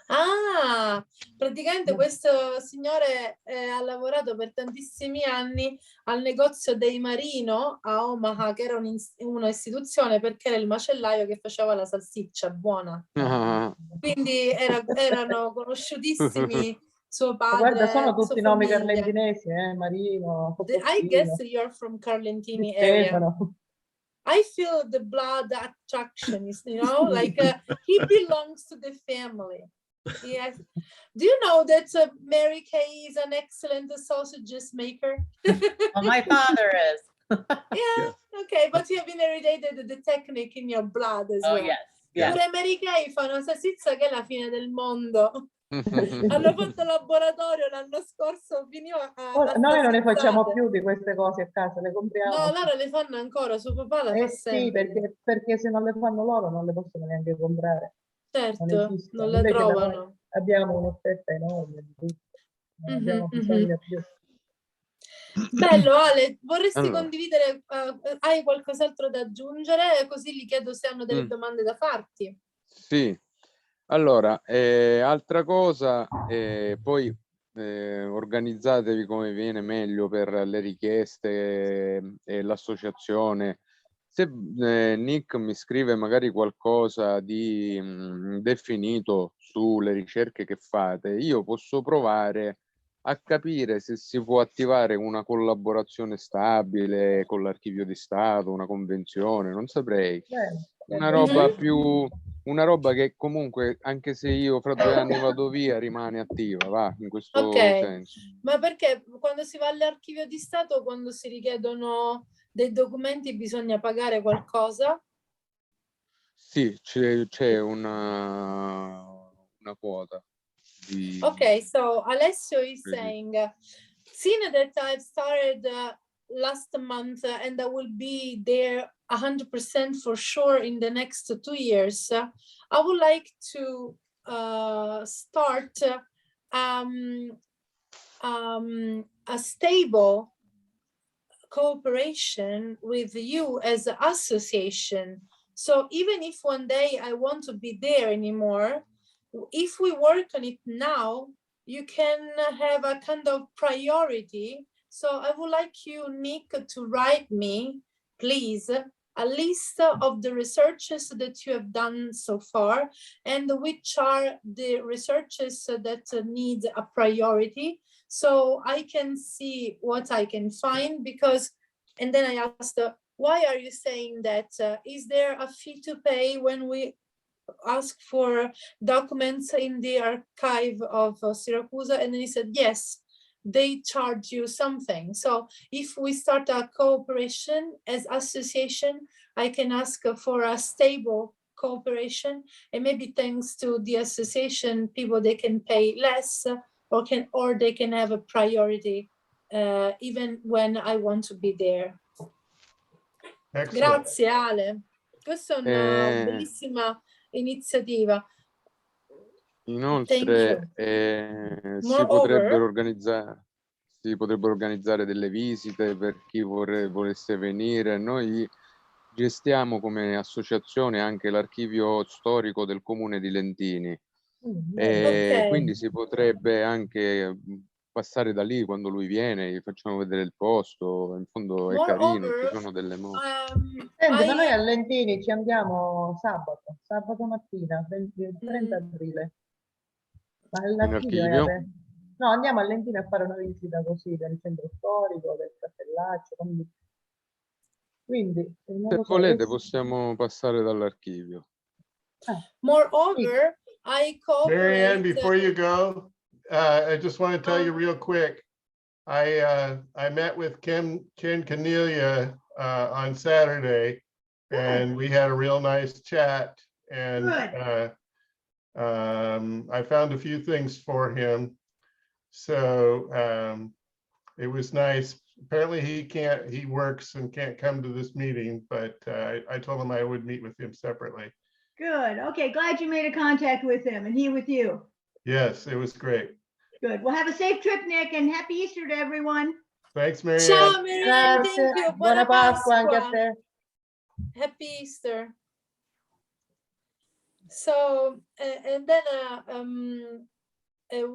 Ah, praticamente questo signore ha lavorato per tantissimi anni al negozio dei Marino a Omaha, che era un'istituzione perché era il macellaio che faceva la salsiccia buona. Ah, Quindi erano conosciutissimi suo Ma guarda, padre, sono sua tutti nomi famiglia. carlentinesi, Marino, I guess Cocottino, you're from Carlentini Di area. Stefano. I feel the blood attraction, you know, like he belongs to the family. Yes. Do you know that Mary Kay is an excellent sausages maker? Well, my father is. Yeah, okay, but you have inherited the technique in your blood as Oh, well. yes. Yes. Pure Mary Kay fa una salsiccia che è la fine del mondo. Hanno fatto laboratorio l'anno scorso, finiva Ora, noi non ne facciamo salsizzate. più di queste cose a casa, le compriamo. No, loro le fanno ancora, suo papà la fa Sì, sempre. perché se non le fanno loro non le possono neanche comprare. Certo, esistono. non le Invece da noi trovano. abbiamo un'offerta enorme di tutto, non abbiamo bisogno più. Bello Ale, vorresti Allora. condividere, hai qualcos'altro da aggiungere? Così gli chiedo se hanno delle domande da farti. sì, allora, altra cosa, poi organizzatevi come viene meglio per le richieste e l'associazione. Se Nick mi scrive magari qualcosa di definito sulle ricerche che fate, io posso provare a capire se si può attivare una collaborazione stabile con l'Archivio di Stato, una convenzione, non saprei. Una roba più, una roba che comunque, anche se io fra 2 anni vado via, rimane attiva, va, in questo senso. Ma perché quando si va all'Archivio di Stato, quando si richiedono dei documenti, bisogna pagare qualcosa? Sì, c'è una quota. Okay, so Alessio is saying, seeing that I've started last month and I will be there 100% for sure in the next 2 years, I would like to start a stable cooperation with you as an association. So even if one day I want to be there anymore, if we work on it now, you can have a kind of priority. So I would like you, Nick, to write me, please, a list of the researches that you have done so far and which are the researches that need a priority. So I can see what I can find, because, and then I asked, why are you saying that? Is there a fee to pay when we ask for documents in the archive of Siracusa? And then he said, yes, they charge you something. So if we start a cooperation as association, I can ask for a stable cooperation, and maybe thanks to the association, people, they can pay less, or they can have a priority even when I want to be there. Excellent. Grazie Ale, questa è una bellissima iniziativa. Inoltre si potrebbero organizzare, si potrebbero organizzare delle visite per chi volesse venire. Noi gestiamo come associazione anche l'archivio storico del comune di Lentini. E Ok. quindi si potrebbe anche passare da lì quando lui viene, gli facciamo vedere il posto, in fondo è carino, ci Moreover, sono delle mostre. Senti, ma noi I a Lentini ci andiamo sabato mattina, 30 aprile. Ma In l'archivio è archivio? aperto. No, andiamo a Lentini a fare una visita così del centro storico, del castellaccio. Quindi non Se lo so. volete possiamo passare dall'archivio. Sì. moreover, I Marianne, cooperate. before you go, I just want to tell you real quick. I met with Ken Cornelia on Saturday, and we had a real nice chat. And I found a few things for him, so it was nice. Apparently, he works and can't come to this meeting, but I told him I would meet with him separately. Good. Okay, glad you made a contact with him and he with you. Yes, it was great. Good. Well, have a safe trip, Nick, and happy Easter to everyone. Thanks, Marianne. Ciao Marianne, Grazie. thank you. Buona Pasqua anche a te. Happy Easter. So, and then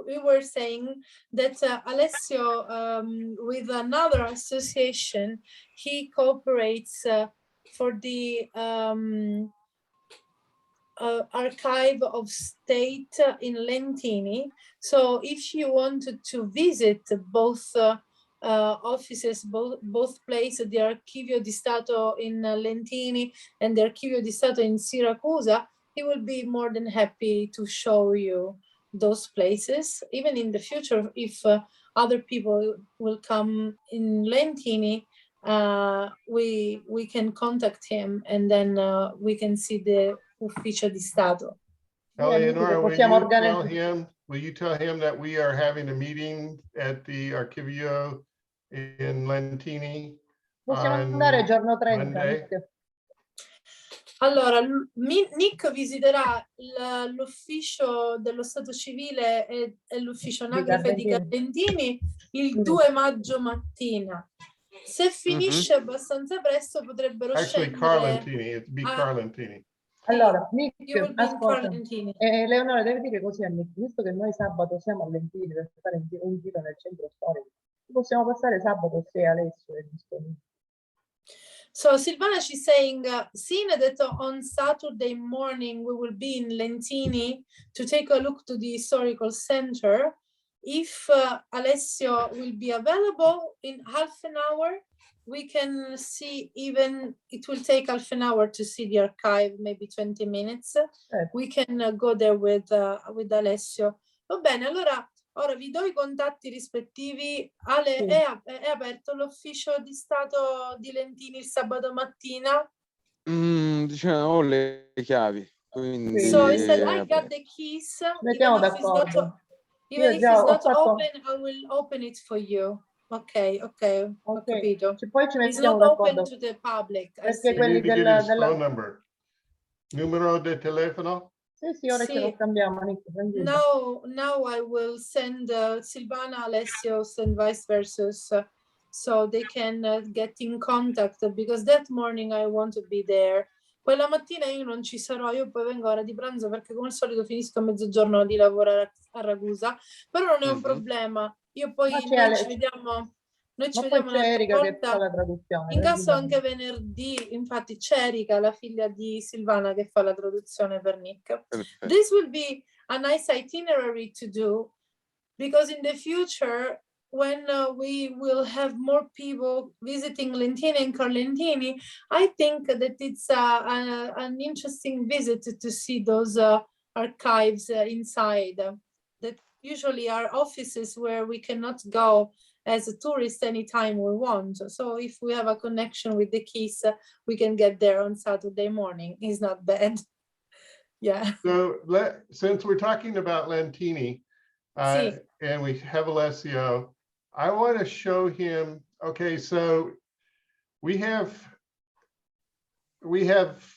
we were saying that Alessio, with another association, he cooperates for the Archive of State in Lentini. So if you wanted to visit both offices, both places, the Archivio di Stato in Lentini and the Archivio di Stato in Siracusa, he will be more than happy to show you those places. Even in the future, if other people will come in Lentini, we can contact him and then we can see the Ufficio di Stato. Eleonora, Possiamo organizzare. will you tell him that we are having a meeting at the Archivio in Lentini? Possiamo on andare giorno 30. Monday? Nick. Allora, Nick visiterà l'ufficio dello Stato civile e l'ufficio anagrafe di Carlentini il 2 maggio mattina. Se finisce abbastanza presto potrebbero Actually, scendere. Carlentini, it's B. Ah. Carlentini. Allora, Nick, You will be in ascolta. Carlentini. Leonora, devi dire così a Nick, visto che noi sabato siamo a Lentini per fare un giro nel centro storico, possiamo passare sabato se Alessio è disponibile. So Silvana, she's saying, seeing that on Saturday morning we will be in Lentini to take a look to the historical center. If Alessio will be available in half an hour, we can see, even it will take half an hour to see the archive, maybe 20 minutes. We can go there with Alessio. Va bene, allora ora vi do i contatti rispettivi. Ale, Sì. è aperto l'ufficio di Stato di Lentini il sabato mattina? Diciamo, ho le chiavi, quindi So he said, I vabbè. got the keys. Mettiamo Even if it's not, d'accordo. even Io if già it's ho not fatto- open, I will open it for you. Ok, ho capito. Poi ci It's mettiamo not open d'accordo. to the public. I Perché see. We quelli need to get della, his phone della... number. Numero de telefono? Sì, ora ce lo Sì. scambiamo, Nick, tranquillo. Now I will send Silvana, Alessio, and vice versa, so they can get in contact, because that morning I want to be there. Quella mattina io non ci sarò, io poi vengo ora di pranzo perché come al solito finisco a mezzogiorno di lavorare a Ragusa, però non è un problema. Io poi Ma c'è noi Ale- ci vediamo. Noi ci Ma poi vediamo c'è un'altra Erika che volta. fa la traduzione. In caso tranquillamente. anche venerdì, infatti c'è Erika, la figlia di Silvana, che fa la traduzione per Nick. Perfetto. This will be a nice itinerary to do, because in the future, when we will have more people visiting Lentini and Carlentini, I think that it's an interesting visit to see those archives inside. That usually are offices where we cannot go as a tourist anytime we want. So if we have a connection with the keys, we can get there on Saturday morning. It's not bad. Yeah. So since we're talking about Lentini, Sì. and we have Alessio, I want to show him, okay, so we have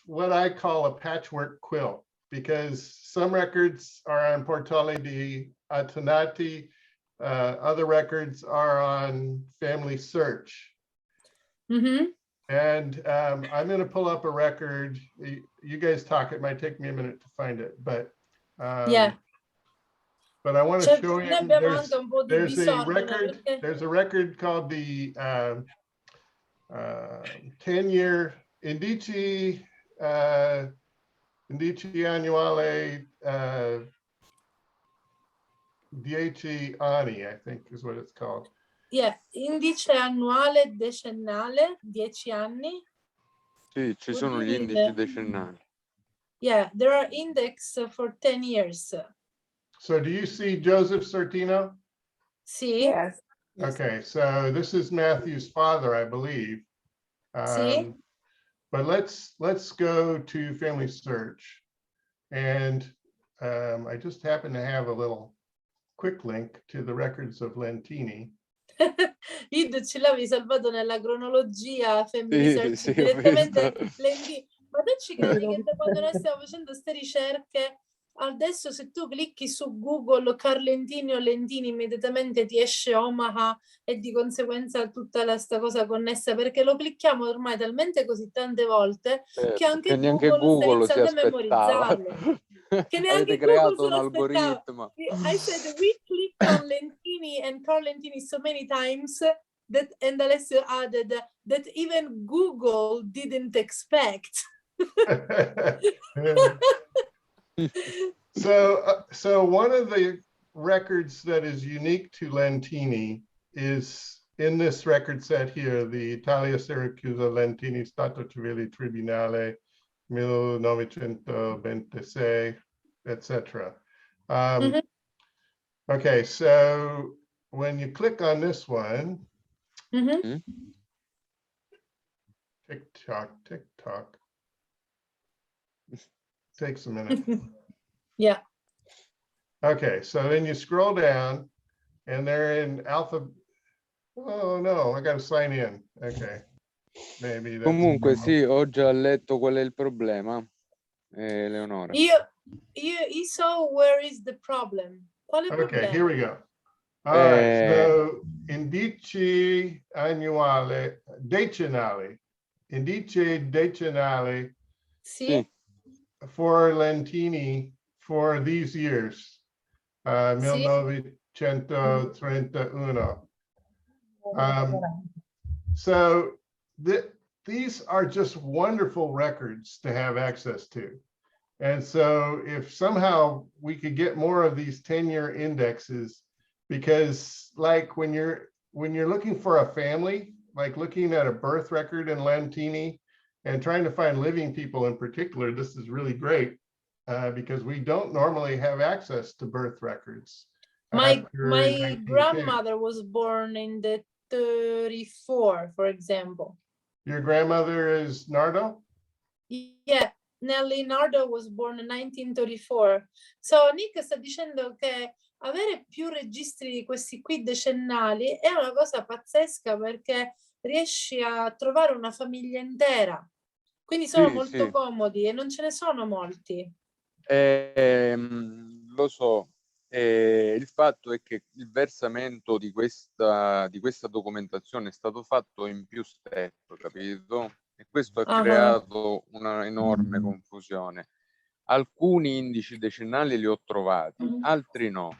what I call a patchwork quilt, because some records are on Portale di Antenati other records are on family search. Mhm. And I'm going to pull up a record. You guys talk. It might take me a minute to find it, but Yeah. but I want to Cioè, show noi you. abbiamo anche un po' di There's a bisogno, record. perché There's a record called the 10-year indici annuale 10 anni, I think is what it's called. yeah, indice annuale decennale, 10 anni. Sì, ci What sono do gli you indici mean? decennali. Yeah, there are index for 10 years. So do you see Joseph Sortino? Sì, Yes. Okay, so this is Matthew's father, I believe. sì. But let's go to family search. And I just happen to have a little quick link to the records of Lentini. Id ce l'avevi salvato nella cronologia Family Sì, Search sì, ho direttamente visto. Lentini. Ma te ci credi che da quando noi stiamo facendo queste ricerche, adesso se tu clicchi su Google Carlentini o Lentini, immediatamente ti esce Omaha e di conseguenza tutta sta cosa connessa, perché lo clicchiamo ormai talmente così tante volte che Certo, anche che neanche Google sta Google si iniziando a aspettava. memorizzarlo. Che Avete neanche Google creato se un lo aspettava. algoritmo. I said we clicked on Lentini and Carlentini so many times that, and Alessio added that even Google didn't expect. So one of the records that is unique to Lentini is in this record set here, the Italia Siracusa Lentini Stato Civile Tribunale 1926, etc. Mhm. Okay, so when you click on this one, Mhm. TikTok. Takes a minute. Yeah. Okay, so then you scroll down and they're in alpha. Oh no, I gotta sign in. Okay. Maybe that's Comunque sì, ho già letto qual è il problema, Leonora. You saw where is the problem. Quale okay, problema? here we go. All right, so indice annuale decennale. Indice decennale Sì. for Lentini for these years. Sì. 1931. So these are just wonderful records to have access to. And so if somehow we could get more of these 10-year indexes, because like when you're looking for a family, like looking at a birth record in Lentini and trying to find living people in particular, this is really great because we don't normally have access to birth records. My grandmother was born in the 34, for example. Your grandmother is Nardo? Yeah, Nelly Nardo was born in 1934. So Nick sta dicendo che avere più registri di questi qui decennali è una cosa pazzesca perché riesci a trovare una famiglia intera. Quindi sono molto comodi e non ce ne sono molti. Lo so. Il fatto è che il versamento di questa documentazione è stato fatto in più step, capito? E questo ha creato una enorme confusione. Alcuni indici decennali li ho trovati, altri no.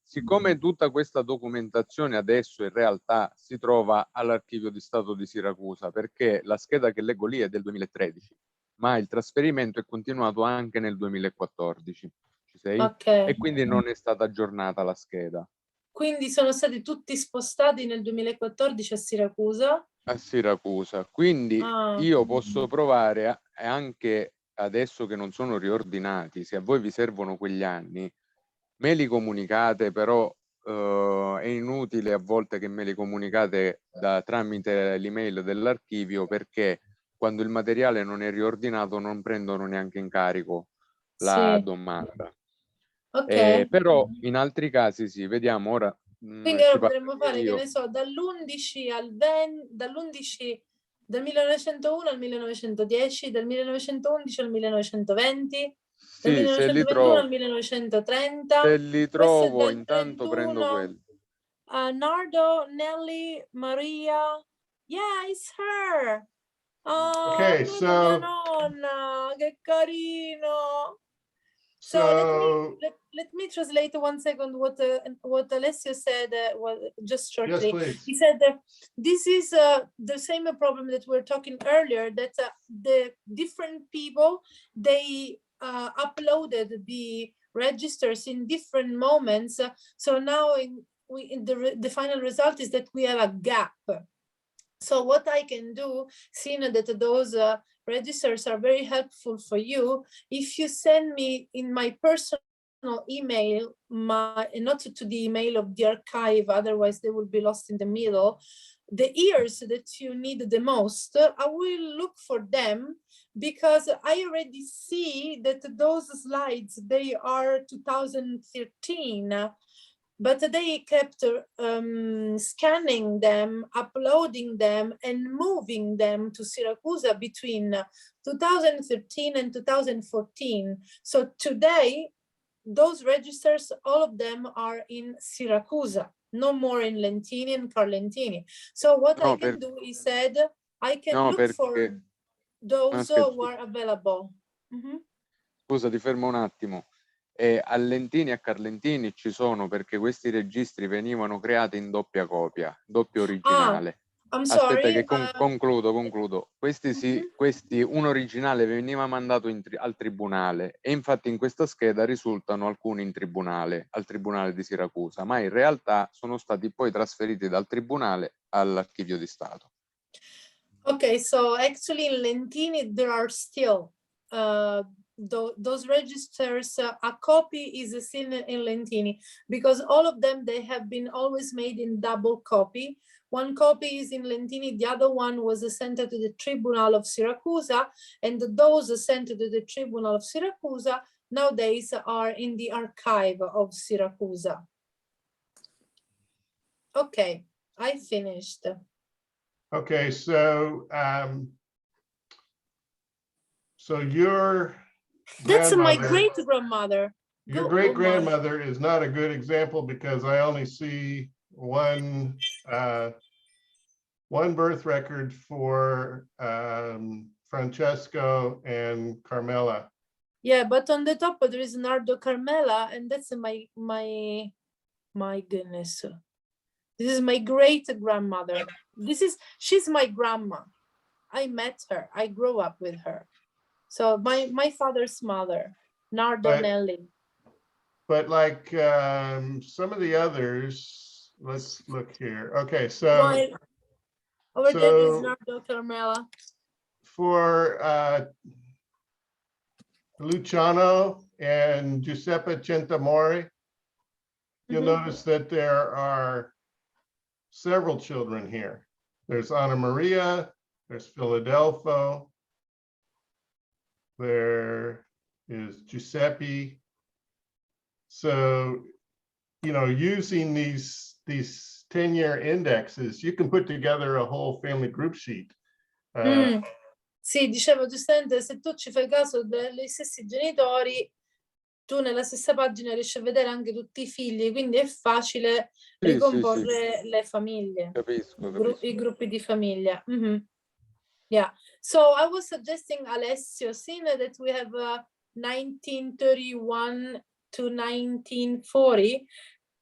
Siccome tutta questa documentazione adesso in realtà si trova all'Archivio di Stato di Siracusa, perché la scheda che leggo lì è del 2013, ma il trasferimento è continuato anche nel 2014. Okay. E quindi non è stata aggiornata la scheda. Quindi sono stati tutti spostati nel 2014 a Siracusa? A Siracusa. Quindi io posso provare anche adesso che non sono riordinati, se a voi vi servono quegli anni, me li comunicate, però è inutile a volte che me li comunicate tramite l'email dell'archivio, perché quando il materiale non è riordinato non prendono neanche in carico la domanda. Ok. Però in altri casi sì, vediamo ora. Quindi ora potremmo fare, che ne so, dall'11 al 20, dal 1901 al 1910, dal 1911 al 1920. Dal Sì, se li 1921 al trovo, 1930. se li Questo è trovo del intanto prendo 31. quelli. Nardo, Nelly, Maria. Yeah, it's her. Oh, Okay, mia so nonna, che carino. So let me translate 1 second what Alessio said just yes, shortly. please. He said that this is the same problem that we were talking earlier, that the different people, they uploaded the registers in different moments. So now the final result is that we have a gap. So what I can do, seeing that those registers are very helpful for you, if you send me in my personal email, not to the email of the archive, otherwise they will be lost in the middle, the years that you need the most, I will look for them, because I already see that those slides, they are 2013. But they kept scanning them, uploading them, and moving them to Siracusa between 2013 and 2014. So today, those registers, all of them are in Siracusa, no more in Lentini and Carlentini. So what I can do is said, I can look for those who are available. Scusa, ti fermo un attimo. A Lentini e a Carlentini ci sono, perché questi registri venivano creati in doppia copia, doppio originale. I'm Aspetta sorry, che concludo. Questi, un originale veniva mandato al tribunale, e infatti in questa scheda risultano alcuni in tribunale, al tribunale di Siracusa, ma in realtà sono stati poi trasferiti dal tribunale all'archivio di Stato. Okay, so actually in Lentini there are still those registers. A copy is seen in Lentini, because all of them, they have been always made in double copy. One copy is in Lentini, the other one was sent to the Tribunal of Siracusa, and those sent to the Tribunal of Siracusa nowadays are in the Archive of Siracusa. Okay, I finished. Okay, so so your That's my grandmother, great-grandmother. your great-grandmother is not a good example, because I only see one birth record for Francesco and Carmela. Yeah, but on the top there is Nardo Carmela, and that's my goodness. This is my great-grandmother. She's my grandma. I met her. I grew up with her. So my father's mother, Nardo Nelli. But like some of the others, let's look here. Okay, so Over there is Nardo Carmela. For Luciano and Giuseppe Centamori, you'll notice that there are several children here. There's Anna Maria, there's Philadelphia, there is Giuseppe. So, you know, using these 10-year indexes, you can put together a whole family group sheet. Sì, dicevo giustamente, se tu ci fai caso degli stessi genitori, tu nella stessa pagina riesci a vedere anche tutti i figli, quindi è facile ricomporre le famiglie, i gruppi di famiglia. Yeah, so I was suggesting, Alessio, seeing that we have 1931 to 1940,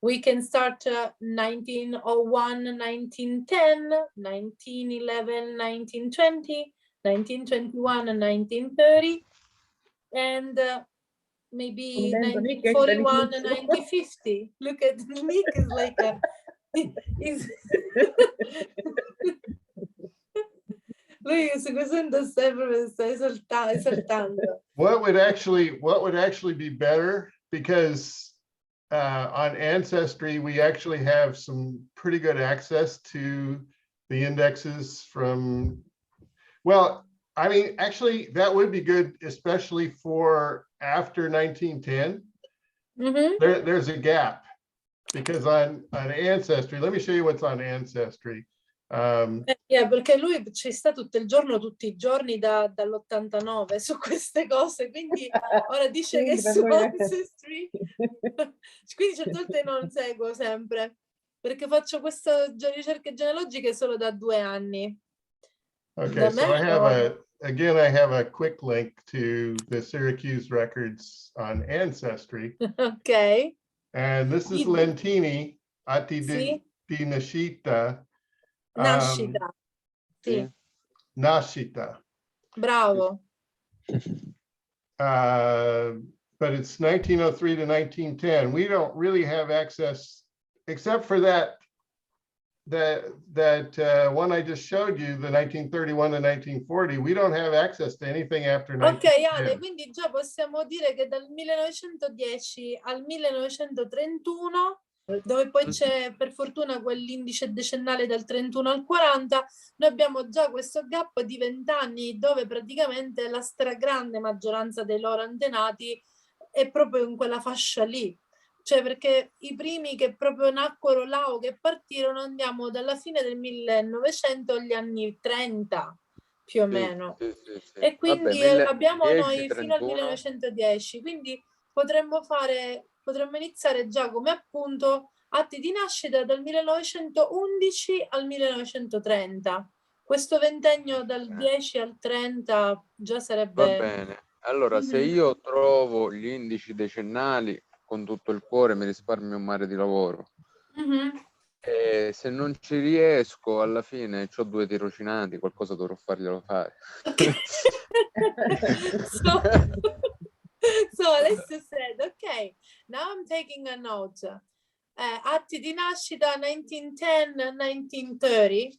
we can start 1901, 1910, 1911, 1920, 1921 and 1930, and maybe 1941 and 1950. Look at Nick, is like lui su questo sempre sta esaltando. What would actually be better, because on Ancestry we actually have some pretty good access to the indexes from, well, I mean, actually that would be good, especially for after 1910. There's a gap, because on Ancestry, let me show you what's on Ancestry. Yeah, perché lui ci sta tutto il giorno, tutti i giorni dall'89 su queste cose, quindi ora dice che Sì, per su lui è- Ancestry, quindi certe volte non seguo sempre, perché faccio queste ricerche genealogiche solo da 2 anni. Okay, Da so me I have o- I have a quick link to the Syracuse records on Ancestry. Ok, And this is Di- Lentini, Atti sì, di Nascita, nascita, sì, Nascita. bravo. But it's 1903 to 1910. We don't really have access, except for that one I just showed you, the 1931 to 1940. We don't have access to anything after Ok, 1910. Ale, quindi già possiamo dire che dal 1910 al 1931, dove poi c'è per fortuna quell'indice decennale dal 31 al 40, noi abbiamo già questo gap di 20 anni dove praticamente la stragrande maggioranza dei loro antenati è proprio in quella fascia lì. Cioè perché i primi che proprio nacquero là o che partirono andiamo dalla fine del 1900 agli anni 30 più o meno. E quindi abbiamo noi fino al 1910, quindi potremmo iniziare già come appunto atti di nascita dal 1911 al 1930. Questo ventennio dal 10 al 30 già sarebbe... Va bene. Allora, se io trovo gli indici decennali, con tutto il cuore mi risparmio un mare di lavoro. E se non ci riesco, alla fine ho 2 tirocinanti, qualcosa dovrò farglielo fare. Okay. So Alessio said, okay, now I'm taking a note. Atti di nascita 1910, 1930.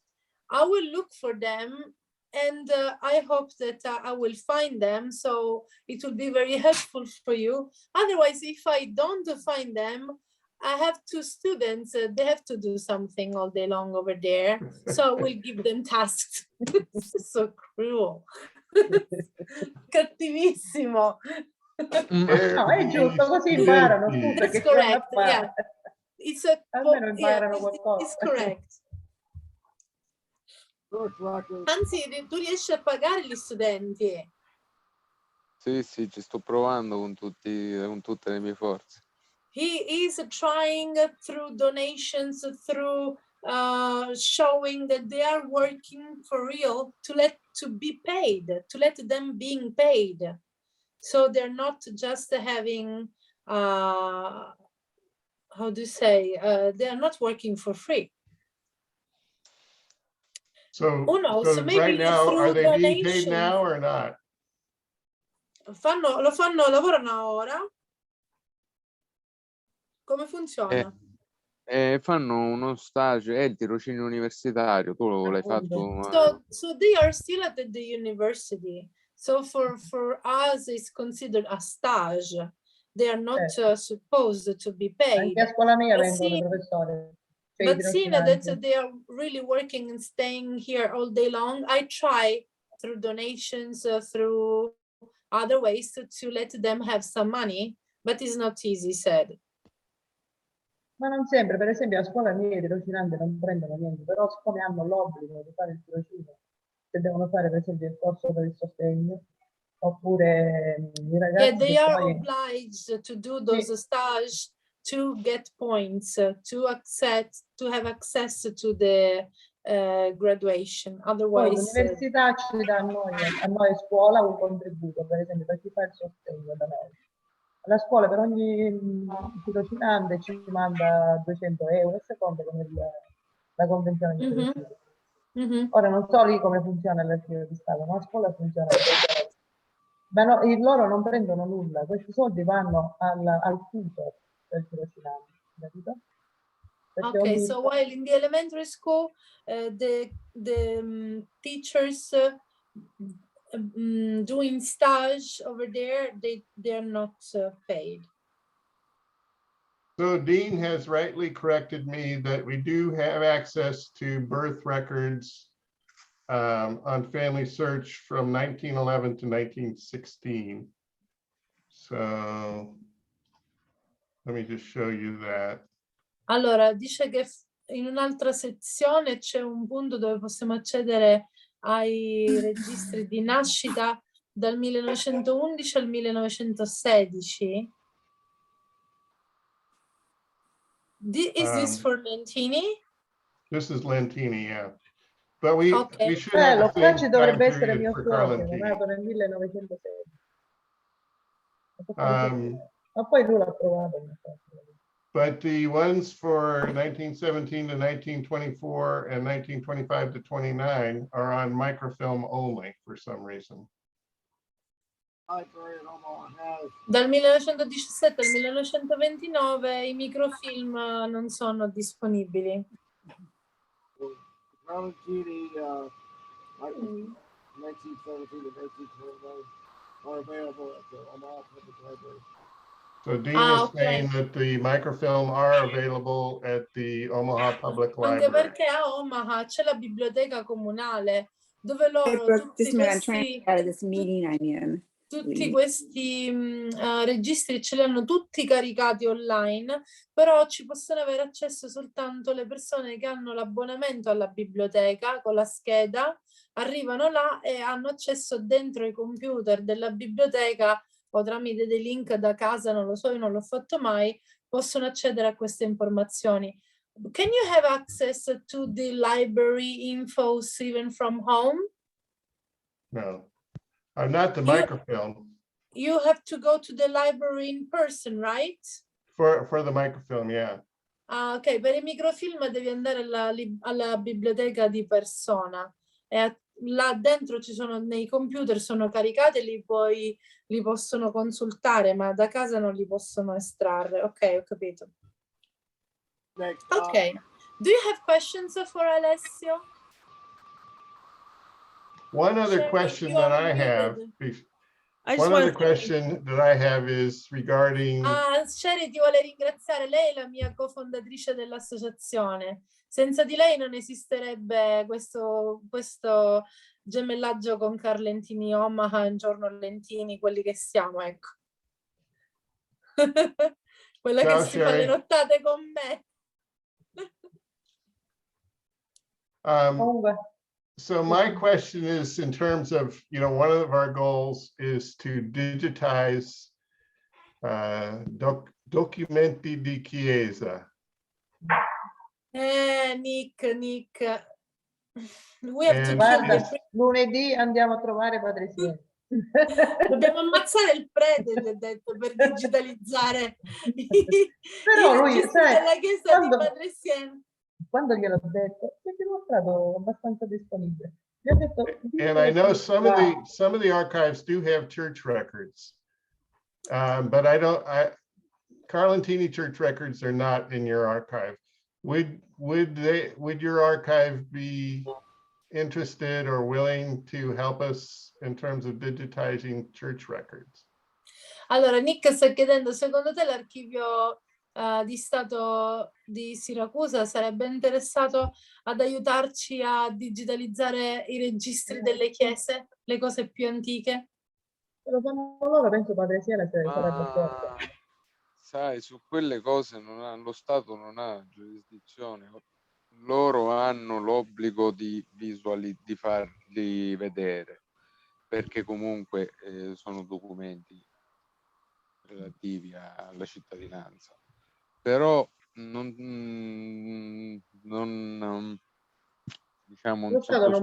I will look for them and I hope that I will find them. So it will be very helpful for you. Otherwise, if I don't find them, I have 2 students. They have to do something all day long over there. So we'll give them tasks. This is so cruel. Cattivissimo. No, è giusto, così imparano, scusa, That's che ci vanno a correct. fare. Yeah. It's a Almeno imparano it's qualcosa. correct. Anzi, tu riesci a pagare gli studenti. Sì, ci sto provando con tutte le mie forze. He is trying through donations, through showing that they are working for real to let them being paid. So they're not just having, how do you say, they are not working for free. So, so maybe right now, are through they being paid donations. now or not? Lavorano ora? Come funziona? Fanno uno stage, è il tirocinio universitario, tu l'hai fatto? So they are still at the university. So for us, it's considered a stage. They are not supposed to be paid. Anche a scuola mia vengono professori. But seeing that they are really working and staying here all day long, I try through donations, through other ways to let them have some money, but it's not easy, said. Ma non sempre, per esempio a scuola mia i tirocinanti non prendono niente, però siccome hanno l'obbligo di fare il tirocinio, se devono fare per esempio il corso per il sostegno, oppure i ragazzi... Yeah, they are obliged to do those stage to get points, to have access to the graduation. Otherwise, l'università ci dà a noi scuola un contributo, per esempio per chi fa il sostegno da noi. La scuola per ogni tirocinante ci manda 200 euro a seconda come la convenzione di tirocinio. Ora non so lì come funziona l'Archivio di Stato, ma a scuola funziona così. Ma no, loro non prendono nulla, questi soldi vanno al tutor del tirocinante, capito? Okay, so while in the elementary school, the teachers doing stage over there, they're not paid. So Dean has rightly corrected me that we do have access to birth records on Family Search from 1911 to 1916. So let me just show you that. Allora, dice che in un'altra sezione c'è un punto dove possiamo accedere ai registri di nascita dal 1911 al 1916. Is this for Lentini? This is Lentini, yeah. But we Okay. should have Lo the same Facci dovrebbe time essere period mio for suocero, Carlentini. nato nel 1906. Um, Ma poi lui l'ha provato. But the ones for 1917 to 1924 and 1925 to 29 are on microfilm only for some reason. Dal 1917 al 1929 i microfilm non sono disponibili. Carlentini, 1917 to 1929 are available at the Omaha Public Library. So Dean is saying that the microfilm are available at the Omaha Public Anche Library. perché a Omaha c'è la biblioteca comunale dove loro This man, I'm trying to get out of this meeting I'm in. tutti questi registri ce li hanno tutti caricati online, però ci possono avere accesso soltanto le persone che hanno l'abbonamento alla biblioteca con la scheda, arrivano là e hanno accesso dentro i computer della biblioteca o tramite dei link da casa, non lo so, io non l'ho fatto mai, possono accedere a queste informazioni. Can you have access to the library infos even from home? No, not the microfilm. You have to go to the library in person, right? For the microfilm, yeah. Ah, ok, per i microfilm devi andare alla biblioteca di persona. E là dentro ci sono, nei computer sono caricati e li possono consultare, ma da casa non li possono estrarre. Ok, ho capito. Ok. Do you have questions for Alessio? One other Sharon, question you that are I have, muted. one other question that I have is regarding. Sherry ti vuole ringraziare, lei è la mia cofondatrice dell'associazione. Senza di lei non esisterebbe questo gemellaggio con Carlentini Omaha, un giorno Lentini, quelli che siamo, ecco. Quella Ciao, che si fa le Sherry. nottate con me. So my question is in terms of, one of our goals is to digitize documenti di chiesa. Nick. We have to Guarda, lunedì andiamo a trovare Padre Siena. Dobbiamo ammazzare il prete, ti ho detto, per digitalizzare Però lui, sai, della chiesa di Padre Siena. Quando gliel'ho detto, si è dimostrato abbastanza disponibile. Gli ho detto, And I know some of the archives do have church records, but Carlentini church records are not in your archive. Would your archive be interested or willing to help us in terms of digitizing church records? Allora, Nick sta chiedendo, secondo te l'archivio di Stato di Siracusa sarebbe interessato ad aiutarci a digitalizzare i registri delle chiese, le cose più antiche? Se lo fanno loro, penso Padre Siena sarebbe d'accordo. Sai, su quelle cose lo Stato non ha giurisdizione. Loro hanno l'obbligo di farli vedere, perché comunque sono documenti relativi alla cittadinanza. Però non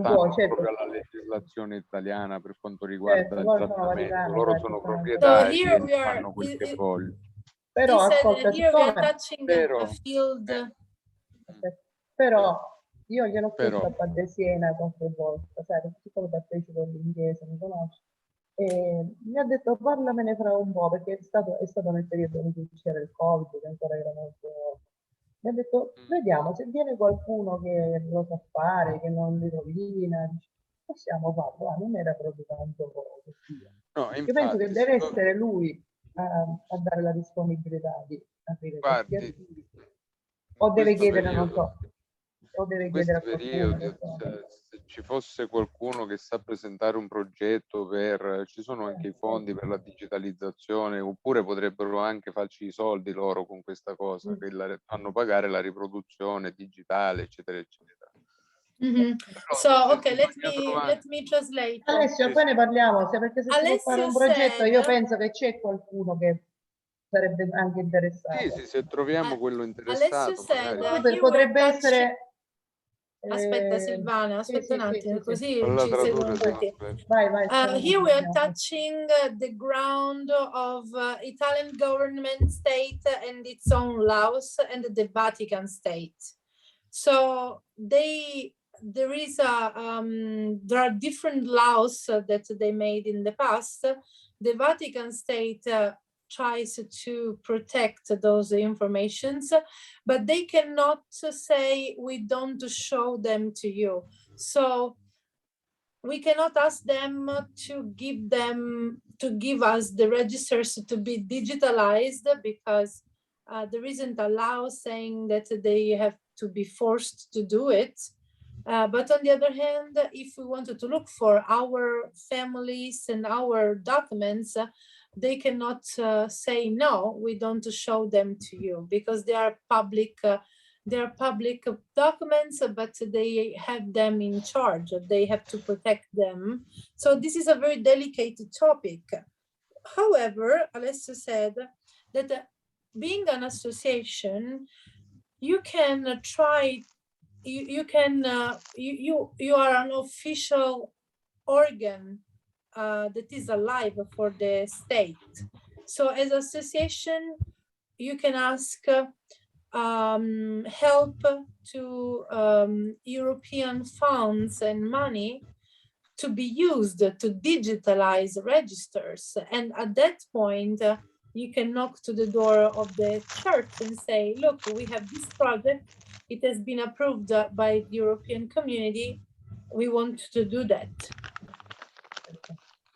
può, certo. proprio alla legislazione italiana per quanto riguarda il loro sono trattamento. vaticani, Loro sono proprietari e fanno quel che vogliono. Però ascolta, però io gliel'ho chiesto a Padre Siena qualche volta, sai, siccome partecipo all'inglese, mi conosce, e mi ha detto parlamene fra un po', perché è stato nel periodo in cui c'era il Covid, che ancora era molto. Mi ha detto, vediamo, se viene qualcuno che lo sa fare, che non li rovina, possiamo farlo, non era proprio tanto così. No, Io penso che deve essere lui a dare la disponibilità di aprire questi archivi. O deve chiedere, non so, o deve chiedere a qualcuno. Se ci fosse qualcuno che sa presentare un progetto per, ci sono anche i fondi per la digitalizzazione, oppure potrebbero anche farci i soldi loro con questa cosa, che fanno pagare la riproduzione digitale, eccetera, eccetera. So, okay, let trovare. me translate. Alessio, Sì, poi sì. ne parliamo, perché se si può fare un Alessio progetto, io said- penso che c'è qualcuno che sarebbe anche Sì, interessato. sì, se troviamo quello Alessio interessato, said magari. he were Potrebbe touching. essere... Aspetta sì, Silvana, aspetta un sì, attimo, sì, sì. così Falla ci tradurre, seguono se no, tutti. aspetta. Vai, Here we are andiamo. touching the ground of Italian government, state, and its own laws, and the Vatican state. So there are different laws that they made in the past. The Vatican state tries to protect those informations, but they cannot say we don't show them to you. So we cannot ask them to give us the registers to be digitalized, because there isn't a law saying that they have to be forced to do it. But on the other hand, if we wanted to look for our families and our documents, they cannot say no, we don't show them to you, because they are public documents, but they have them in charge. They have to protect them. So this is a very delicate topic. However, Alessio said that being an association, you can try. You are an official organ that is alive for the state. So as association, you can ask help to European funds and money to be used to digitalize registers. And at that point, you can knock to the door of the church and say, look, we have this project. It has been approved by the European community. We want to do that.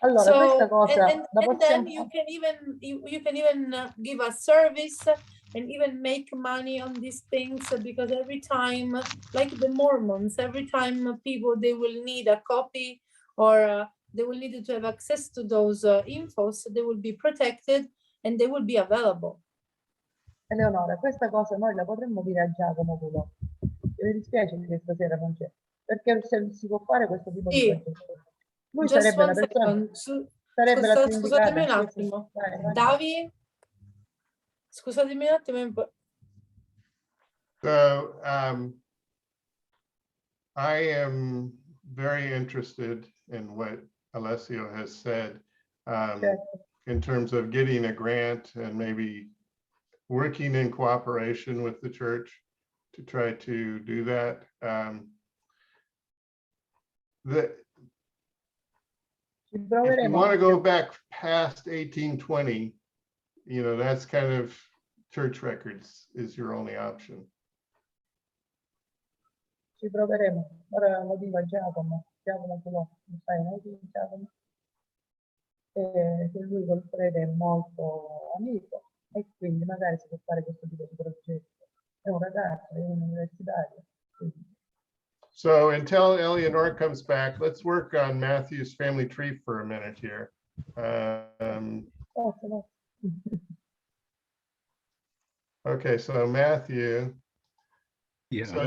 Allora, So, questa cosa and then you can even give a service and even make money on these things, because every time, like the Mormons, every time people, they will need a copy, or they will need to have access to those infos, they will be protected and they will be available. Eleonora, questa cosa noi la potremmo dire a Giacomo Pulò. Mi dispiace che stasera non c'è, perché se si può fare questo tipo di progetto. Lui Just sarebbe la one persona, second. sarebbe la più Scusatemi un indicata. attimo. Vai. Davi? Scusatemi un attimo. So I am very interested in what Alessio has said in terms of getting a grant and maybe working in cooperation with the church to try to do that. If you want to go back past 1820, you know, that's kind of church records is your only option. Ci proveremo. Ora lo dico a Giacomo Pulò, sai, no? Giacomo. Che lui col prete è molto amico e quindi magari si può fare questo tipo di progetto. È un ragazzo, è un universitario. So until Eleanor comes back, let's work on Matthew's family tree for a minute here. Okay, so Matthew. Yes. So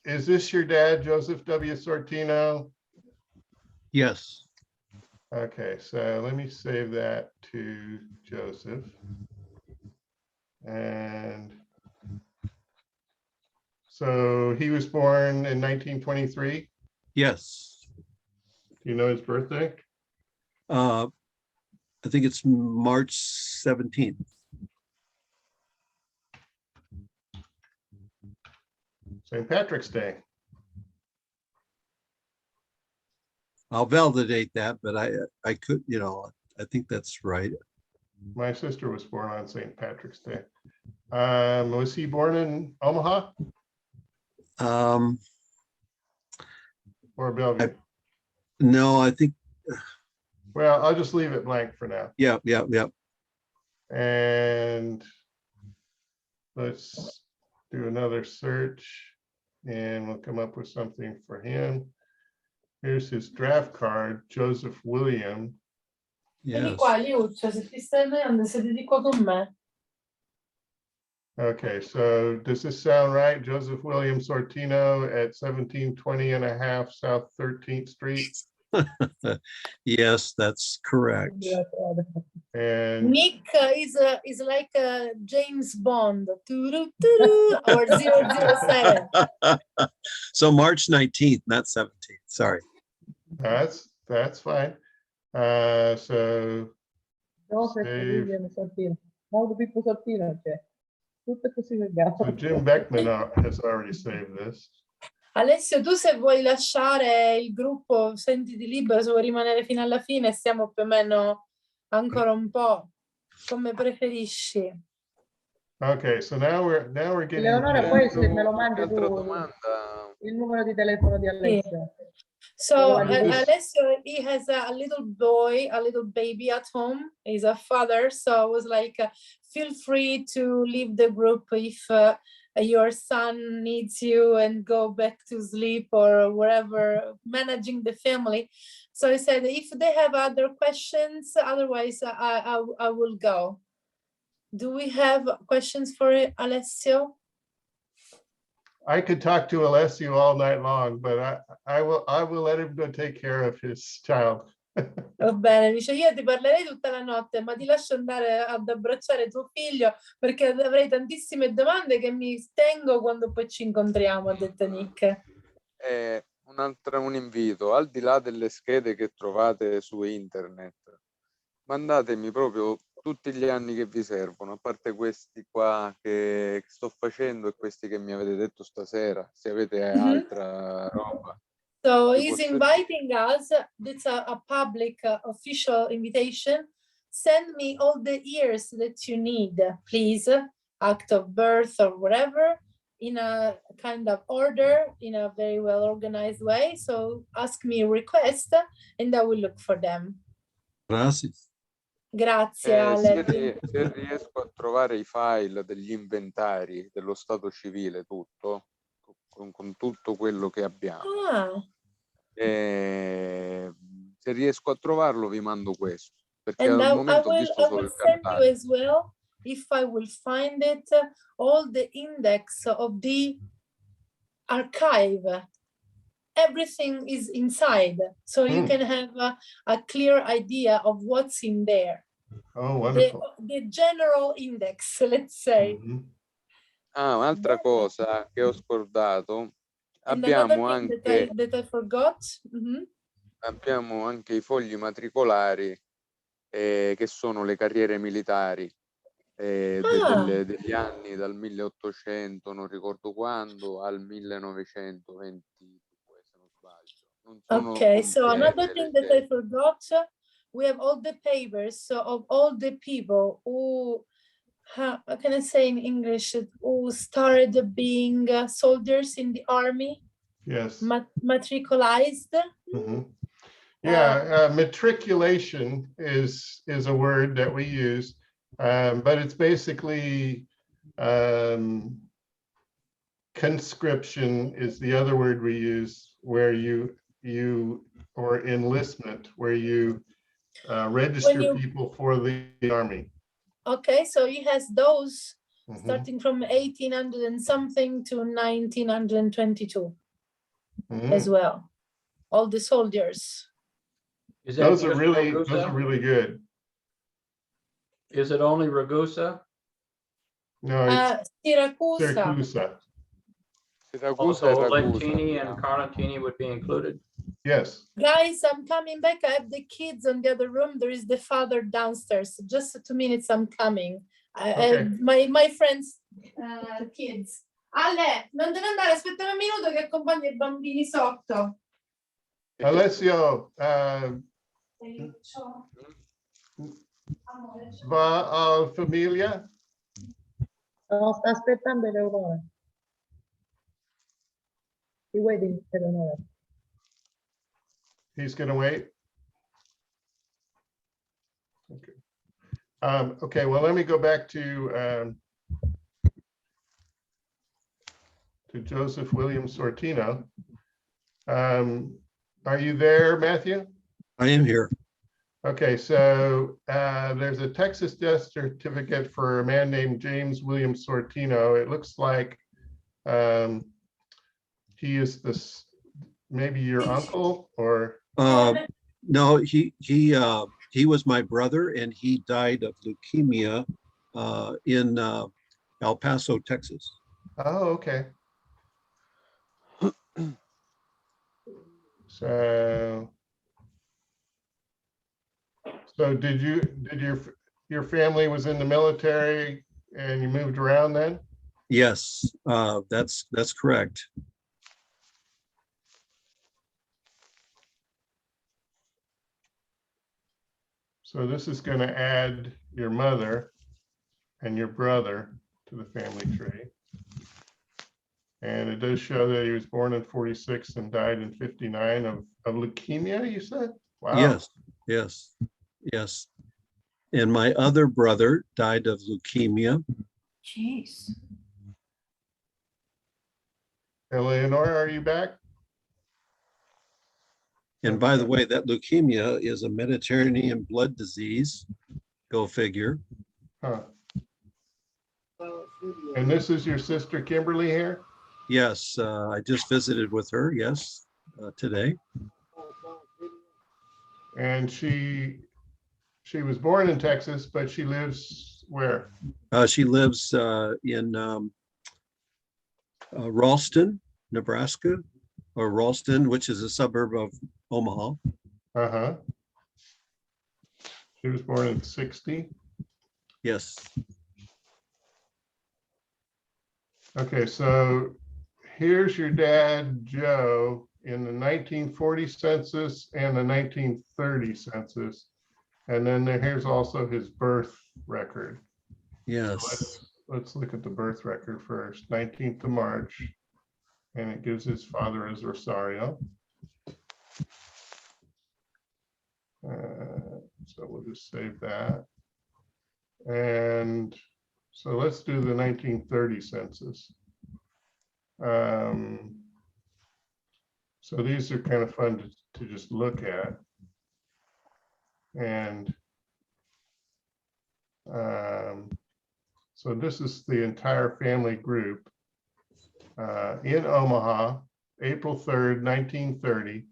is this your dad, Joseph W. Sortino? Yes. Okay, so let me save that to Joseph. And so he was born in 1923? Yes. Do you know his birthday? I think it's March 17th. St. Patrick's Day. I'll validate that, but I could, you know, I think that's right. My sister was born on St. Patrick's Day. Was he born in Omaha? Or Bellevue? No, I think. Well, I'll just leave it blank for now. Yeah. And let's do another search and we'll come up with something for him. Here's his draft card, Joseph William. Vieni Yes. qua, Liuccio, se ti stai vedendo, sediti qua con me. Okay, so does this sound right? Joseph William Sortino at 1720 and a half South 13th Street. Yes, that's correct. And Nick is like James Bond, or 007. So March 19th, not 17th. Sorry. that's fine. So Joseph Save. William Sortino. Molto Pippo Sortino c'è. Tutto così legato. So Jim Beckman has already saved this. Alessio, tu se vuoi lasciare il gruppo, sentiti libero, se vuoi rimanere fino alla fine, stiamo più o meno ancora un po', come preferisci. Okay, so now we're getting. Eleonora, poi se me lo Qualche mandi altra tu domanda? il numero di telefono di Alessio. So Yes. Alessio, he has a little boy, a little baby at home. He's a father, so I was like, feel free to leave the group if your son needs you and go back to sleep or wherever, managing the family. So I said, if they have other questions, otherwise I will go. Do we have questions for Alessio? I could talk to Alessio all night long, but I will let him go take care of his child. Va bene, dice io ti parlerei tutta la notte, ma ti lascio andare ad abbracciare tuo figlio perché avrei tantissime domande che mi tengo quando poi ci incontriamo, ha detto Nick. Un invito, al di là delle schede che trovate su internet, mandatemi proprio tutti gli anni che vi servono, a parte questi qua che sto facendo e questi che mi avete detto stasera, se avete altra roba. So Vi he's posso inviting us, it's a public official invitation. Send me all the years that you need, please, act of birth or whatever, in a kind of order, in a very well organized way. So ask me a request and I will look for them. Gracias. Grazie Ale. Se riesco a trovare i file degli inventari dello stato civile, tutto, con tutto quello che abbiamo. Se riesco a trovarlo vi mando questo, perché And al momento ho I visto solo will il send you cartaceo. as well, if I will find it, all the index of the archive. Everything is inside, so you can have a clear idea of what's in there. Oh, wonderful. The general index, let's say. Un'altra cosa che ho scordato, And another abbiamo thing anche, that I forgot. abbiamo anche i fogli matricolari che sono le carriere militari degli anni dal 1800, non ricordo quando, al 1922, se non sbaglio. Non sono Okay, so another complete, thing that I forgot, we have all the papers of all the people who, how can I say in English, who started being soldiers in the army. Yes. Matriculized. Yeah, matriculation is a word that we use, but it's basically conscription is the other word we use, where you or enlistment, where you register people for the army. Okay, so he has those starting from 1800 and something to 1922 as well. All the soldiers. Those are really good. Is it only Ragusa? No, it's Siracusa. Also, Lentini and Carlentini would be included. Yes. Guys, I'm coming back. I have the kids on the other room. There is the father downstairs. Just 2 minutes, I'm coming. Okay. My friends, kids. Ale, non deve andare, aspetta un minuto che accompagno i bambini sotto. Alessio, va a famiglia? No, sta aspettando Eleonora. He waiting for Eleonora. He's going to wait. Okay. Okay, well, let me go back to Joseph William Sortino. Are you there, Matthew? I am here. Okay, so there's a Texas death certificate for a man named James William Sortino. It looks like he is this, maybe your uncle or? No, he was my brother, and he died of leukemia in El Paso, Texas. Oh, okay. So did your family was in the military and you moved around then? Yes, that's correct. So this is going to add your mother and your brother to the family tree. And it does show that he was born in 46 and died in 59 of leukemia, you said? Wow. Yes. And my other brother died of leukemia. Jeez. Eleonora, are you back? And by the way, that leukemia is a Mediterranean blood disease. Go figure. Huh. And this is your sister Kimberly here? Yes, I just visited with her, yes, today. And she was born in Texas, but she lives where? She lives in Ralston, Nebraska, or Ralston, which is a suburb of Omaha. Uh-huh. She was born in 60. Yes. Okay, so here's your dad, Joe, in the 1940 census and the 1930 census. And then here's also his birth record. Yes. Let's look at the birth record first, 19th of March. And it gives his father as Rosario. So we'll just save that. And so let's do the 1930 census. So these are kind of fun to just look at. And so this is the entire family group in Omaha, April 3rd, 1930.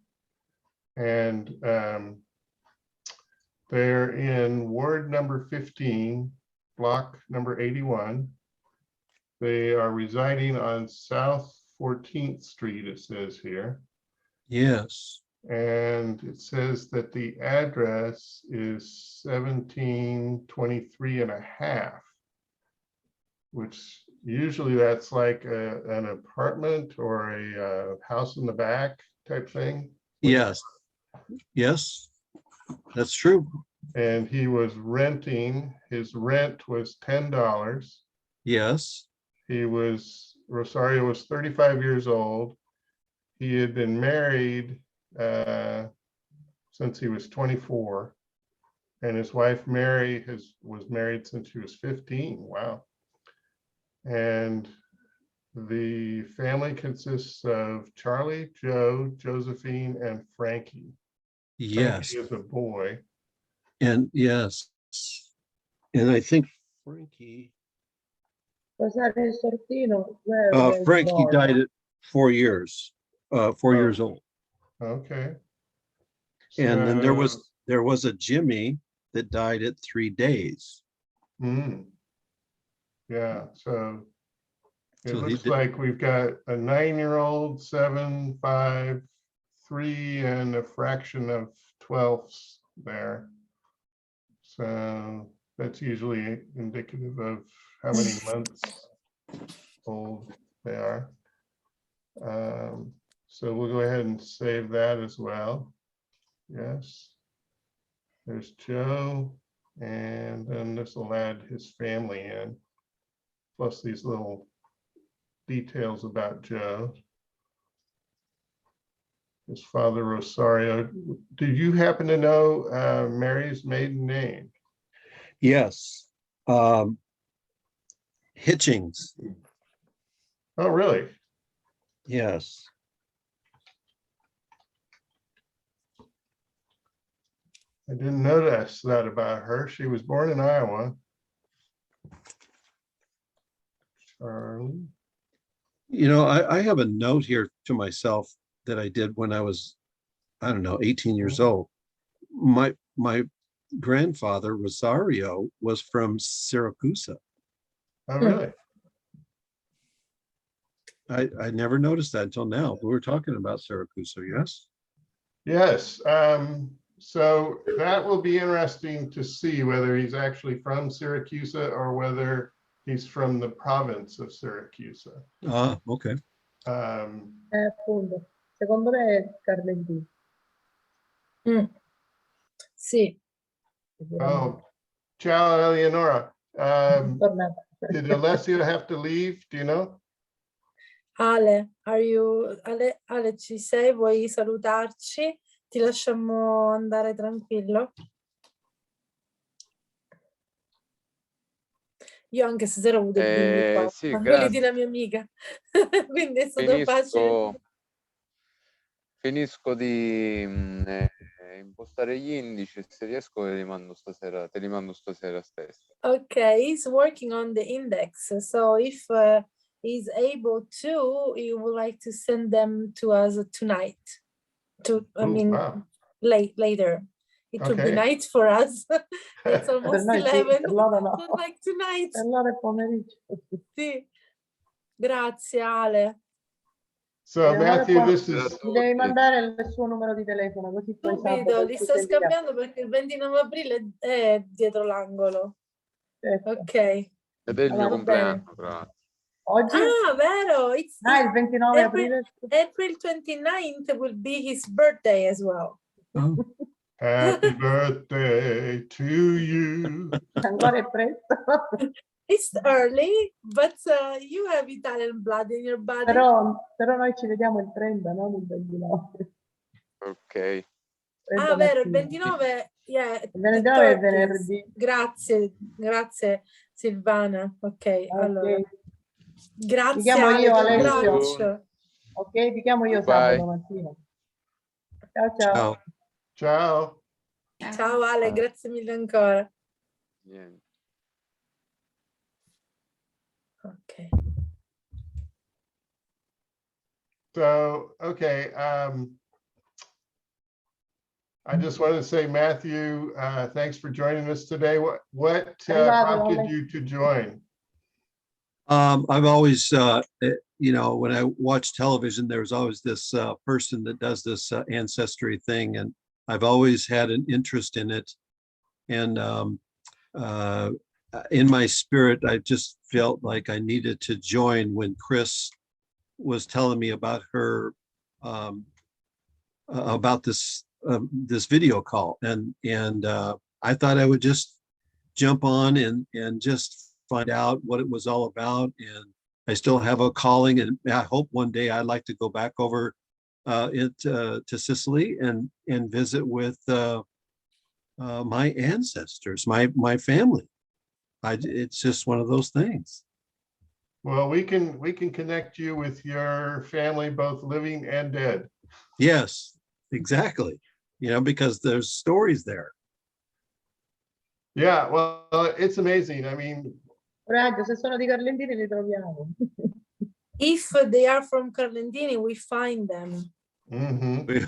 And they're in ward number 15, block number 81. They are residing on South 14th Street, it says here. Yes. And it says that the address is 1723 and a half, which usually that's like an apartment or a house in the back type thing. Yes. Yes, that's true. And he was renting, his rent was $10. Yes. Rosario was 35 years old. He had been married since he was 24. And his wife, Mary, was married since she was 15. Wow. And the family consists of Charlie, Joe, Josephine, and Frankie. Yes. Frankie is a boy. And yes. And I think Frankie. Rosario Sortino, where Frankie born? died at 4 years, 4 years old. Okay. And then there was a Jimmy that died at 3 days. Yeah, so it So he looks did- like we've got a 9-year-old, 7, 5, 3, and a fraction of 12ths there. So that's usually indicative of how many months old they are. So we'll go ahead and save that as well. Yes. There's Joe, and then this will add his family in, plus these little details about Joe. His father, Rosario. Did you happen to know Mary's maiden name? Yes. Hitchings. Oh, really? Yes. I didn't notice that about her. She was born in Iowa. Charlie. You know, I have a note here to myself that I did when I was, I don't know, 18 years old. My grandfather, Rosario, was from Siracusa. Oh, really? I never noticed that until now. We were talking about Siracusa, yes? Yes. So that will be interesting to see whether he's actually from Siracusa or whether he's from the province of Siracusa. Ah, okay. Appunto, secondo me è Carlentini. Sì. Oh, ciao, Eleonora. Tornata. Did Alessio have to leave? Do you know? Ale, Ale, ci sei? Vuoi salutarci? Ti lasciamo andare tranquillo? Io anche stasera ho avuto il bimbi qua, sì, quelli grazie. della mia amica, quindi è stato facile. Finisco di impostare gli indici e se riesco te li mando stasera stesso. Okay, he's working on the index, so if he's able to, he would like to send them to us tonight. I mean, wow. later. It would be Okay. night for us. It's almost noi sì, 11. per loro no. But like tonight. Per loro è pomeriggio. Sì. Grazie Ale. So Eleonora, Matthew, qua this is mi devi mandare il suo numero di telefono così poi Subito, sabato li ci sto sentiamo. scambiando perché il 29 aprile è dietro l'angolo. Certo. Ok. Ed è il mio Allora, compleanno, tra Oggi? Ah, vero? It's il 29 aprile. April 29th will be his birthday as well. Oh. happy birthday to you. Ancora è presto. It's early, but you have Italian blood in your body. Però noi ci vediamo il 30, non il 29. Ok. Ah, vero, il 29, yeah, Il 29 è 30th. venerdì. Grazie Silvana. Ok, allora. Grazie Ti chiamo Ale, io, ti Alessio. abbraccio. Ok, ti chiamo io Bye. sabato mattina. Ciao ciao. Ciao. Ciao Ale, grazie mille ancora. Niente. Ok. So, okay. I just want to say, Matthew, thanks for joining us today. What prompted you to join? I've always, you know, when I watch television, there's always this person that does this ancestry thing, and I've always had an interest in it. And in my spirit, I just felt like I needed to join when Chris was telling me about her, about this video call, and I thought I would just jump on and just find out what it was all about. And I still have a calling, and I hope one day I'd like to go back over to Sicily and visit with my ancestors, my family. It's just one of those things. Well, we can connect you with your family, both living and dead. Yes, exactly. You know, because there's stories there. Yeah, well, it's amazing. I mean, Coraggio, se sono di Carlentini li troviamo. If they are from Carlentini, we find them. mm-hmm.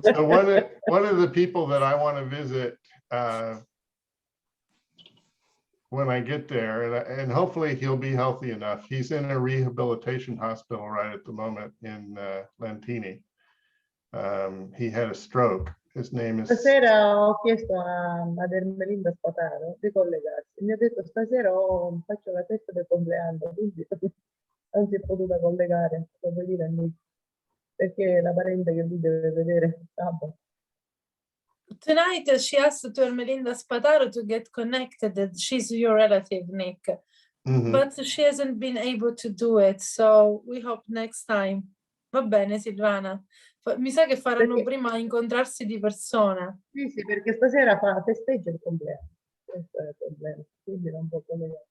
So one of the people that I want to visit when I get there, and hopefully he'll be healthy enough. He's in a rehabilitation hospital right at the moment in Lentini. He had a stroke. His name is... Stasera ho chiesto ad Ermelinda Spataro di collegarsi. Mi ha detto stasera faccio la festa del compleanno, quindi non si è potuta collegare, lo puoi dire a Nick, perché la parente che lui deve vedere sabato. Tonight she asked to Ermelinda Spataro to get connected. She's your relative, Nick. Mm-hmm. But she hasn't been able to do it, so we hope next time. Va bene, Silvana. Mi sa che faranno prima incontrarsi di persona. Sì, sì, perché stasera festeggia il compleanno. Questo è il problema, quindi non può collegare.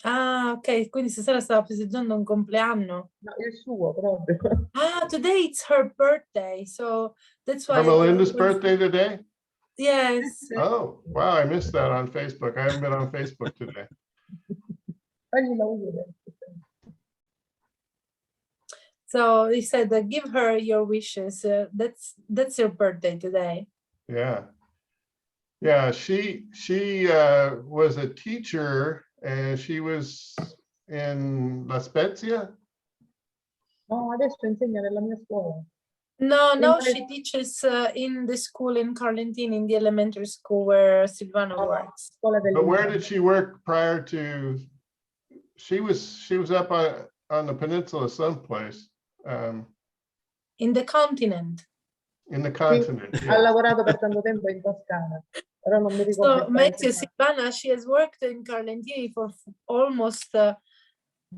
Ah, ok, quindi stasera stava festeggiando un compleanno. No, il suo proprio. Ah, today it's her birthday, so that's why. Melinda's birthday today? Yes. Oh, wow, I missed that on Facebook. I haven't been on Facebook today. Fagli l'augurio. So he said, give her your wishes. That's your birthday today. Yeah. Yeah, she was a teacher and she was in La Spezia. No, adesso insegna nella mia scuola. No, In she teaches in the school in Carlentini, in the elementary school where Silvana works. Scuola But where dell'infanzia. did she work prior to? She was up on the peninsula someplace, In the continent. in the Sì, continent. ha Yes. lavorato per tanto tempo in Toscana, però non mi ricordo So il Matthew, paese. Silvana, she has worked in Carlentini for almost 2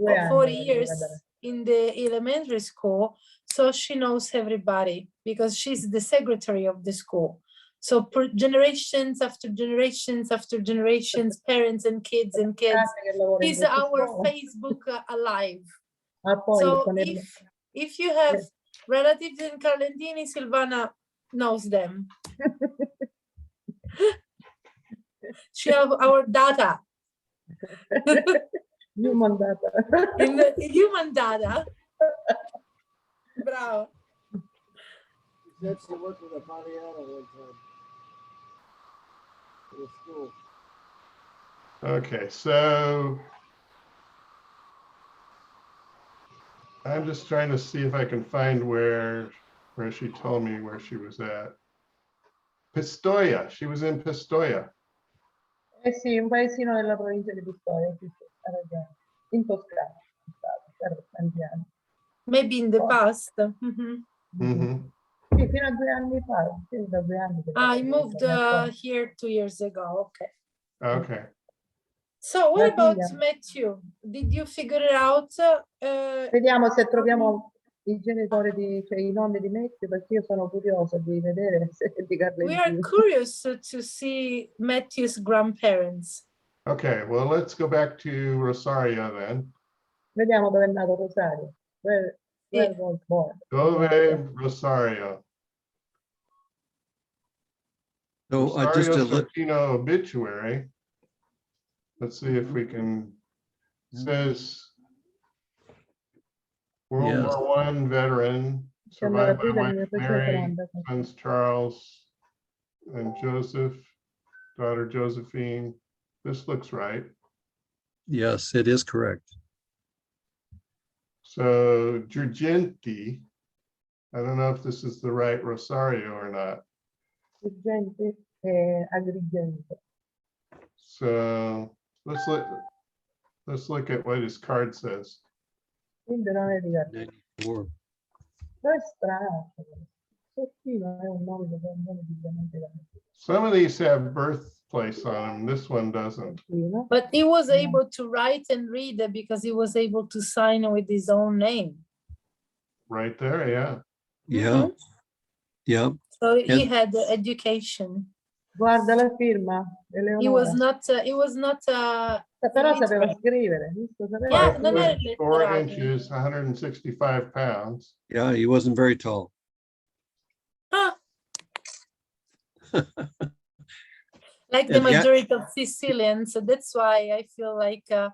anni. 4 deve years andare. in the elementary school, so she knows everybody because she's the secretary of the school. So for generations after generations after generations, parents and kids, Anni che lavora in is questa our scuola. Facebook alive. Ah, poi So con il- if you have relatives in Carlentini, Silvana knows them. She have our data. human data. In the human data. Bravo. She said she worked with a Mariana one time. In the school. Okay, so I'm just trying to see if I can find where she told me where she was at. Pistoia. She was in Pistoia. Eh sì, un paesino della provincia di Pistoia, sì, sì, ha ragione. In Toscana, è stato, per tanti anni. Maybe in the past. Mhm. Mm-hmm. Sì, fino a 2 anni fa, sì, da 2 anni. che I lavoro, moved mi accorgo. here 2 years ago. Okay. Okay. So what La about figlia. Matthew? Did you figure it out? Vediamo se troviamo i genitori cioè i nonni di Matthew, perché io sono curiosa di vedere se di We are Carlentini. curious to see Matthew's grandparents. Okay, well, let's go back to Rosario then. Vediamo dove è nato Rosario. Where was born? Dove Rosario. So Rosario just a Sortino obituary. Let's see if we can, says World Yes. War I veteran, Sembra survived più by del wife Mary, 1930. sons Charles and Joseph, daughter Josephine. This looks right. yes, it is correct. So Giurgenti, I don't know if this is the right Rosario or not. Gente e Agrigento. So let's look at what his card says. Quindi non è diverso. 94. Però è strano. Sottino è un nome decisamente grande. Some of these have birthplace on them. This one doesn't. Sottino. But he was able to write and read because he was able to sign with his own name. Right there, yeah. Yeah. Yeah. So he And- had education. Guarda la firma, He was Eleonora. not Però sapeva illiterate. scrivere, visto? Sapeva Yeah, Five non scrivere. è foot 4 letterato. inches, 165 pounds. Yeah, he wasn't very tall. Ah, like the And yet- majority of Sicilians. So that's why I feel like an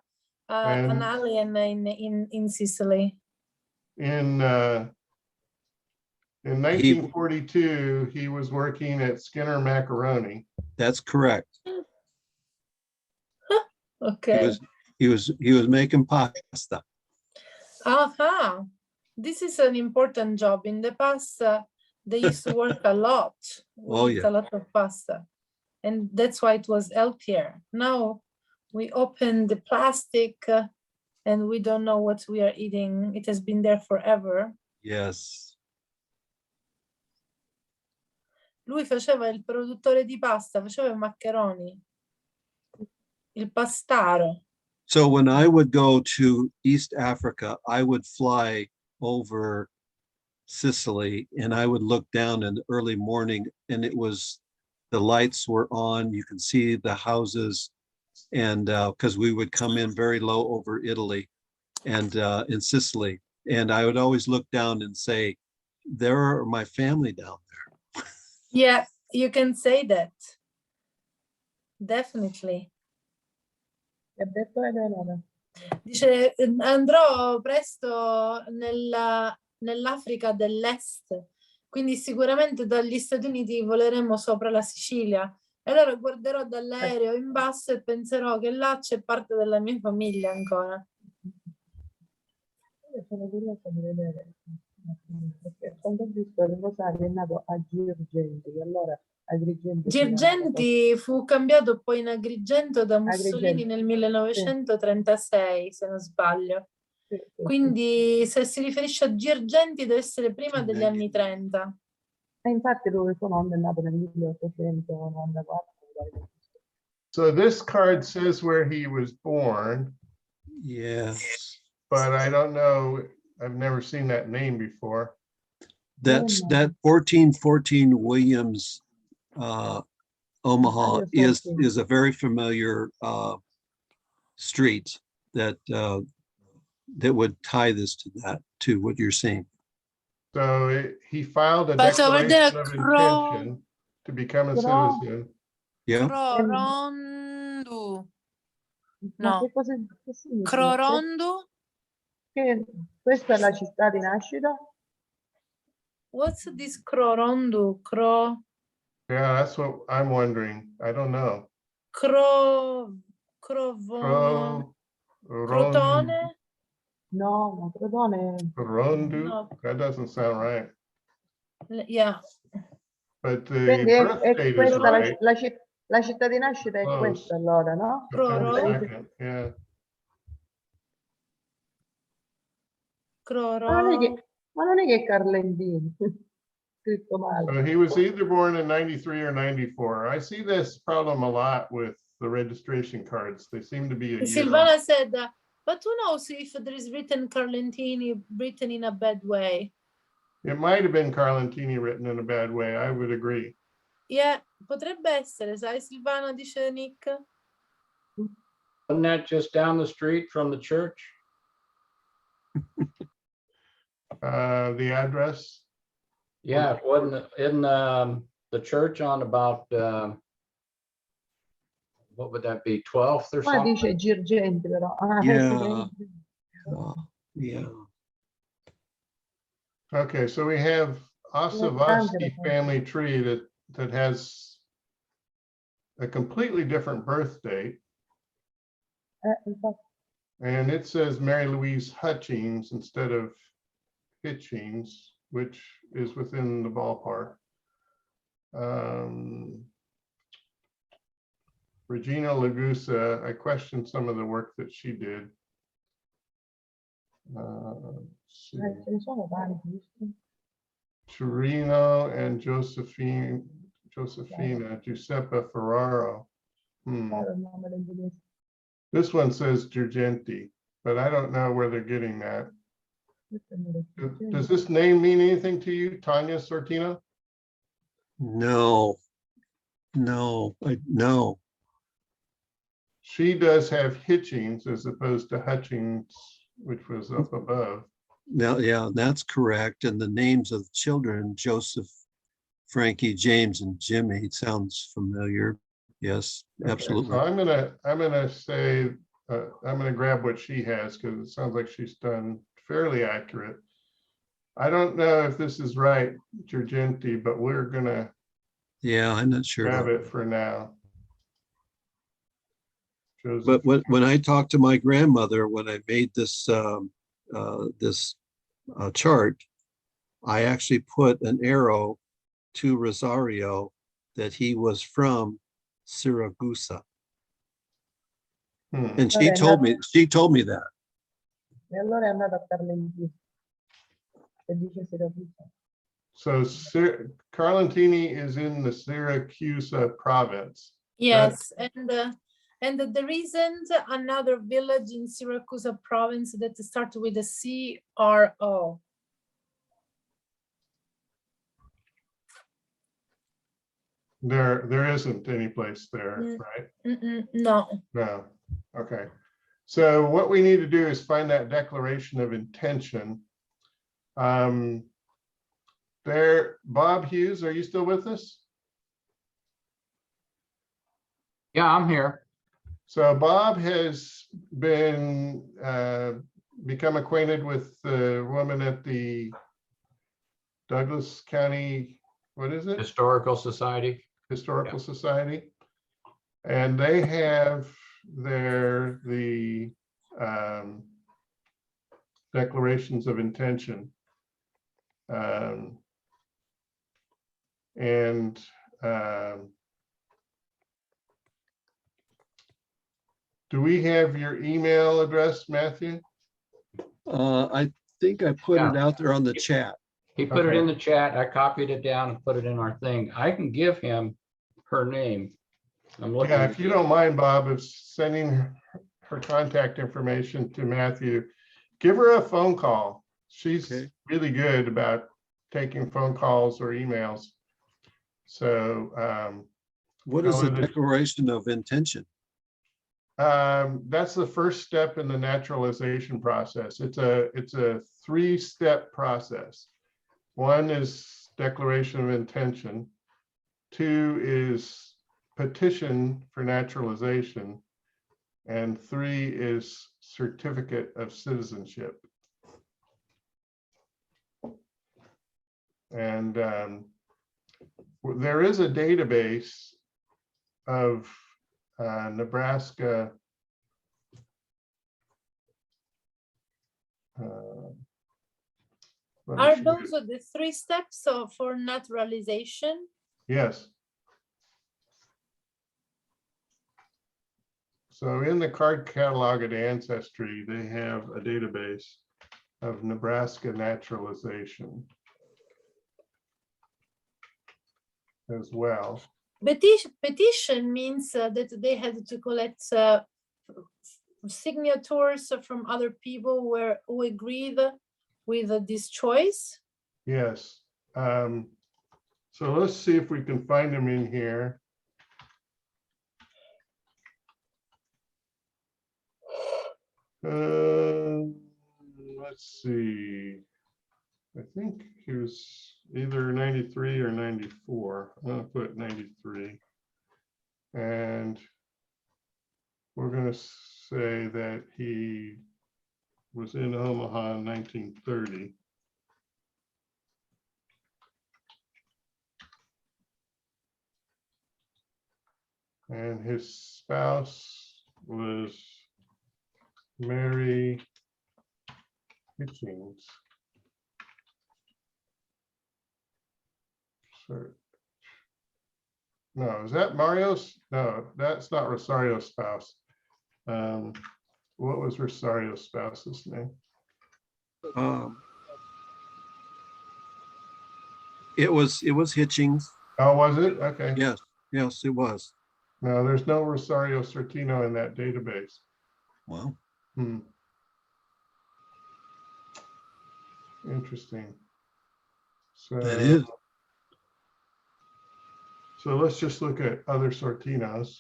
And- alien in Sicily. In 1942, he was working at Skinner Macaroni. That's correct. Okay. He was making pasta. Aha. This is an important job. In the past, they used to work a lot. Oh, We eat yeah. a lot of pasta. And that's why it was healthier. Now we open the plastic and we don't know what we are eating. It has been there forever. Yes. Lui faceva il produttore di pasta, faceva i maccheroni, il pastaro. So when I would go to East Africa, I would fly over Sicily and I would look down in the early morning and the lights were on. You can see the houses And because we would come in very low over Italy and in Sicily. And I would always look down and say, there are my family down there. Yeah, you can say that. Definitely. Che ha detto Eleonora? Dice, andrò presto nell'Africa dell'Est, quindi sicuramente dagli Stati Uniti voleremo sopra la Sicilia. E allora guarderò dall'aereo in basso e penserò che là c'è parte della mia famiglia ancora. Io sono curiosa di vedere, perché quando ho visto il rosario è nato a Girgenti, allora Agrigento si chiama- Girgenti fu cambiato poi in Agrigento da Mussolini Agrigento, nel 1936, se non sbaglio. sì, sì, Quindi se si riferisce a Girgenti deve essere prima degli anni 30. E infatti lui suo nonno è nato nel 1894. So this card says where he was born, Yes. but I don't know, I've never seen that name before. That's that 1414 Williams Omaha is a very familiar street that that would tie this to what you're seeing. So he filed a Faccio vedere declaration of intention to become a citizen. Yeah. Crorondu. Ma No. che cosa che significa? Crorondu? Questa è la città di nascita? What's this Crorondu? Yeah, that's what I'm wondering. I don't know. Crotone? No, Crotone. Rondu? No. That doesn't sound right. Yeah. But the Quindi birth è date is questa right. la città di nascita è Close. questa allora, no? September 2nd, yeah. Ma non è che è Carlentini, scritto male. So he was either born in 93 or 94. I see this problem a lot with the registration cards. They seem to be a year Silvana off. said, but who knows if there is written Carlentini written in a bad way? It might have been Carlentini written in a bad way. I would agree. Yeah, potrebbe essere, sai Silvana, dice Nick. Wasn't that just down the street from the church? The address? Yeah, it wasn't in the church on about what would that be, 12th or Qua something? dice Girgenti però. Yeah. Yeah. Okay, so we have Osavosky family tree that has a completely different birth date. And it says Mary Louise Hutchings instead of Hitchings, which is within the ballpark. Regina Lagusa, I questioned some of the work that she did. Let's see. Ce ne sono tanti. Torino and Giuseppina Giuseppe Ferraro. This one says Girgenti, but I don't know where they're getting that. Does this name mean anything to you, Tanya Sortino? No. She does have Hitchings as opposed to Hutchings, which was up above. Now, yeah, that's correct. And the names of the children, Joseph, Frankie, James, and Jimmy, it sounds familiar. Yes, absolutely. So I'm gonna say I'm gonna grab what she has because it sounds like she's done fairly accurate. I don't know if this is right, Girgenti, but we're gonna I'm not sure. grab it for now. But when I talked to my grandmother, when I made this chart, I actually put an arrow to Rosario that he was from Siracusa. And she told me that. E allora è andato a Carlentini. E dice Siracusa. So Carlentini is in the Siracusa province. Yes, and there isn't another village in Syracuse province that starts with a C-R-O. There isn't any place there, Mm. right? No. No. Okay. So what we need to do is find that declaration of intention. There, Bob Hughes, are you still with us? Yeah, I'm here. So Bob has been become acquainted with the woman at the Douglas County, what is it? Historical Society. Historical Society. And they have the declarations of intention. Do we have your email address, Matthew? I think I put it Yeah. out there on the chat. He put it Okay. in the chat. I copied it down and put it in our thing. I can give him her name. I'm looking. Yeah, if you don't mind, Bob, of sending her contact information to Matthew, give her a phone call. She's Okay. really good about taking phone calls or emails. So What is the tell her that- declaration of intention? that's the first step in the naturalization process. It's a 3-step process. 1 is declaration of intention. 2 is petition for naturalization. And 3 is certificate of citizenship. And there is a database of Nebraska let me Are see. those the 3 steps for naturalization? Yes. So in the card catalog at Ancestry, they have a database of Nebraska naturalization as well. Petition means that they had to collect signatures from other people who agreed with this choice. Yes. So let's see if we can find them in here. Let's see. I think he was either 93 or 94. I'm going to put 93. And we're going to say that he was in Omaha in 1930. And his spouse was Mary Hitchings. Sure. No, is that Mario's? No, that's not Rosario's spouse. What was Rosario's spouse's name? It was Hitchings. Oh, was it? Okay. Yes, yes, it was. No, there's no Rosario Sortino in that database. Wow. Interesting. So That is. So let's just look at other Sortinos.